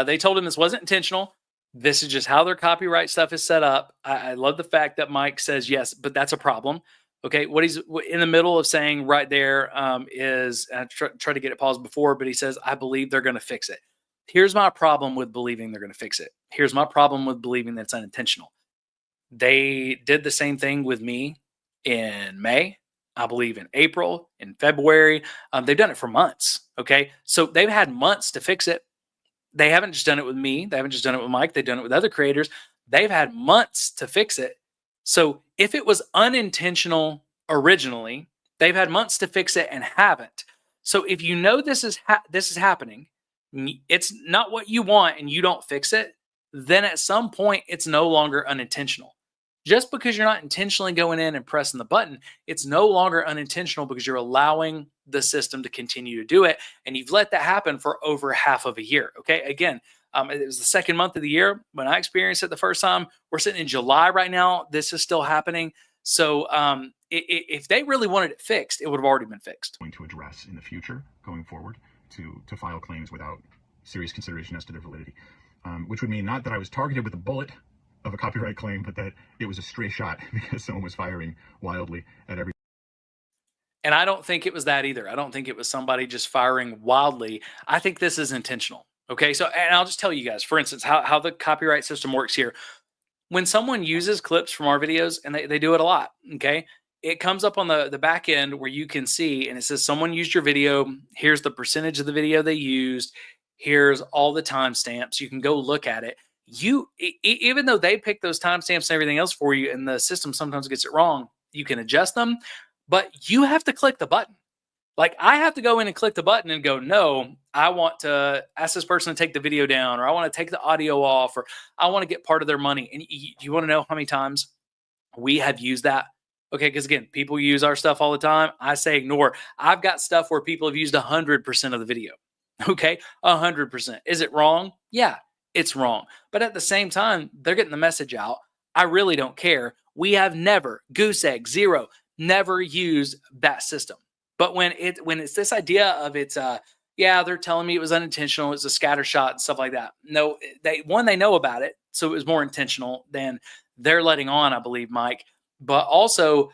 they told him this wasn't intentional. This is just how their copyright stuff is set up. I love the fact that Mike says yes, but that's a problem. Okay, what he's in the middle of saying right there is, and I try to get it paused before, but he says, I believe they're going to fix it. Here's my problem with believing they're going to fix it. Here's my problem with believing that it's unintentional. They did the same thing with me in May, I believe in April, in February. They've done it for months, okay? So they've had months to fix it. They haven't just done it with me. They haven't just done it with Mike. They've done it with other creators. They've had months to fix it. So if it was unintentional originally, they've had months to fix it and haven't. So if you know this is happening, it's not what you want and you don't fix it, then at some point it's no longer unintentional. Just because you're not intentionally going in and pressing the button, it's no longer unintentional because you're allowing the system to continue to do it. And you've let that happen for over half of a year. Okay. Again, it was the second month of the year when I experienced it the first time. We're sitting in July right now. This is still happening. So if they really wanted it fixed, it would have already been fixed. Going to address in the future, going forward, to file claims without serious consideration as to their validity, which would mean not that I was targeted with a bullet of a copyright claim, but that it was a stray shot because someone was firing wildly at every. And I don't think it was that either. I don't think it was somebody just firing wildly. I think this is intentional. Okay, so and I'll just tell you guys, for instance, how the copyright system works here. When someone uses clips from our videos, and they do it a lot, okay, it comes up on the back end where you can see, and it says someone used your video. Here's the percentage of the video they used. Here's all the timestamps. You can go look at it. Even though they pick those timestamps and everything else for you, and the system sometimes gets it wrong, you can adjust them, but you have to click the button. Like I have to go in and click the button and go, no, I want to ask this person to take the video down, or I want to take the audio off, or I want to get part of their money. And you want to know how many times we have used that? Okay, because again, people use our stuff all the time. I say ignore. I've got stuff where people have used 100% of the video. Okay, 100%. Is it wrong? Yeah, it's wrong. But at the same time, they're getting the message out. I really don't care. We have never, goose egg, zero, never used that system. But when it's this idea of they're telling me it was unintentional, it's a scatter shot and stuff like that. No, they know about it, so it was more intentional than they're letting on, I believe, Mike. But also,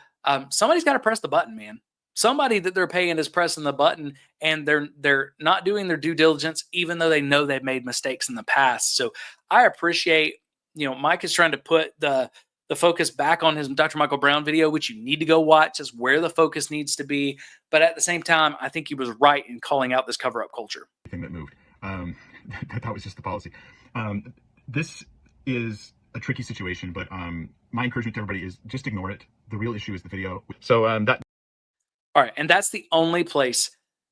somebody's got to press the button, man. Somebody that they're paying is pressing the button, and they're not doing their due diligence, even though they know they've made mistakes in the past. So I appreciate, Mike is trying to put the focus back on his Dr. Michael Brown video, which you need to go watch. Is where the focus needs to be. But at the same time, I think he was right in calling out this cover-up culture. Thing that moved. That was just the policy. This is a tricky situation, but my encouragement to everybody is just ignore it. The real issue is the video. So that. All right, and that's the only place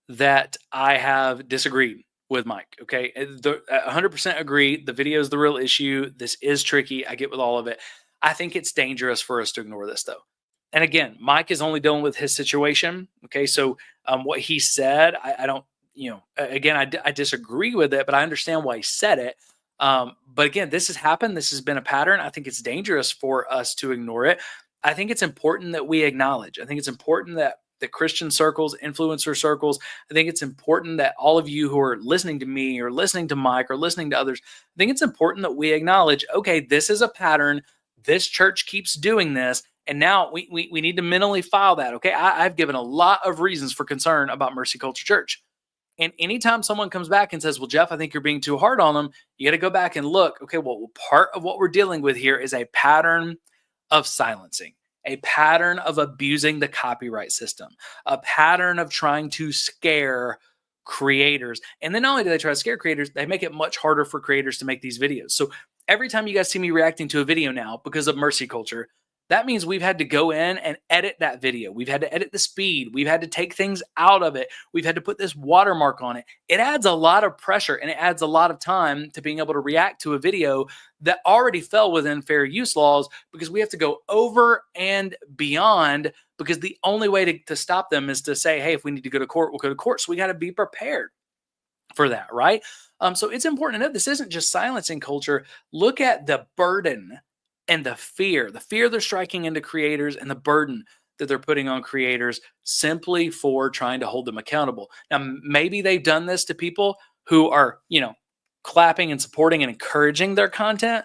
that I have disagreed with Mike. Okay, 100% agree. The video is the real issue. This is tricky. I get with all of it. I think it's dangerous for us to ignore this, though. And again, Mike is only dealing with his situation. Okay, so what he said, I don't, again, I disagree with it, but I understand why he said it. But again, this has happened. This has been a pattern. I think it's dangerous for us to ignore it. I think it's important that we acknowledge. I think it's important that the Christian circles, influencer circles, I think it's important that all of you who are listening to me or listening to Mike or listening to others, I think it's important that we acknowledge, okay, this is a pattern. This church keeps doing this. And now we need to mentally file that. Okay, I've given a lot of reasons for concern about Mercy Culture Church. And anytime someone comes back and says, well, Jeff, I think you're being too hard on them, you got to go back and look. Okay, well, part of what we're dealing with here is a pattern of silencing, a pattern of abusing the copyright system, a pattern of trying to scare creators. And then not only do they try to scare creators, they make it much harder for creators to make these videos. So every time you guys see me reacting to a video now because of Mercy Culture, that means we've had to go in and edit that video. We've had to edit the speed. We've had to take things out of it. We've had to put this watermark on it. It adds a lot of pressure and it adds a lot of time to being able to react to a video that already fell within fair use laws, because we have to go over and beyond, because the only way to stop them is to say, hey, if we need to go to court, we'll go to court. So we got to be prepared. for that, right? So it's important to know this isn't just silencing culture. Look at the burden and the fear they're striking into creators, and the burden that they're putting on creators simply for trying to hold them accountable. Now, maybe they've done this to people who are, clapping and supporting and encouraging their content,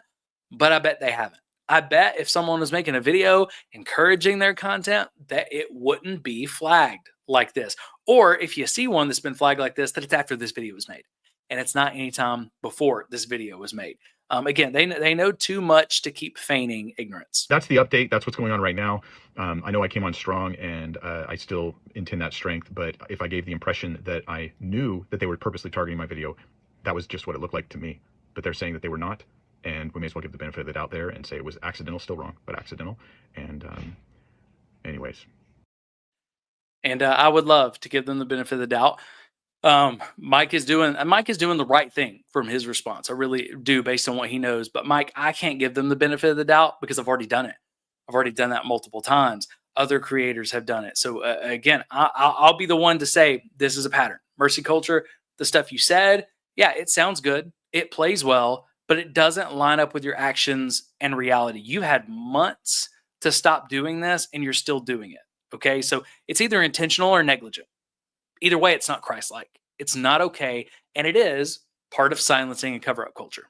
but I bet they haven't. I bet if someone was making a video encouraging their content, that it wouldn't be flagged like this. Or if you see one that's been flagged like this, that it's after this video was made, and it's not any time before this video was made. Again, they know too much to keep feigning ignorance. That's the update. That's what's going on right now. I know I came on strong, and I still intend that strength. But if I gave the impression that I knew that they were purposely targeting my video, that was just what it looked like to me. But they're saying that they were not, and we may as well give the benefit of the doubt there and say it was accidental. Still wrong, but accidental. And anyways. And I would love to give them the benefit of the doubt. Mike is doing the right thing from his response. I really do, based on what he knows. But Mike, I can't give them the benefit of the doubt because I've already done it. I've already done that multiple times. Other creators have done it. So again, I'll be the one to say this is a pattern. Mercy culture, the stuff you said, yeah, it sounds good. It plays well, but it doesn't line up with your actions and reality. You had months to stop doing this, and you're still doing it. Okay, so it's either intentional or negligent. Either way, it's not Christ-like. It's not okay, and it is part of silencing and cover-up culture.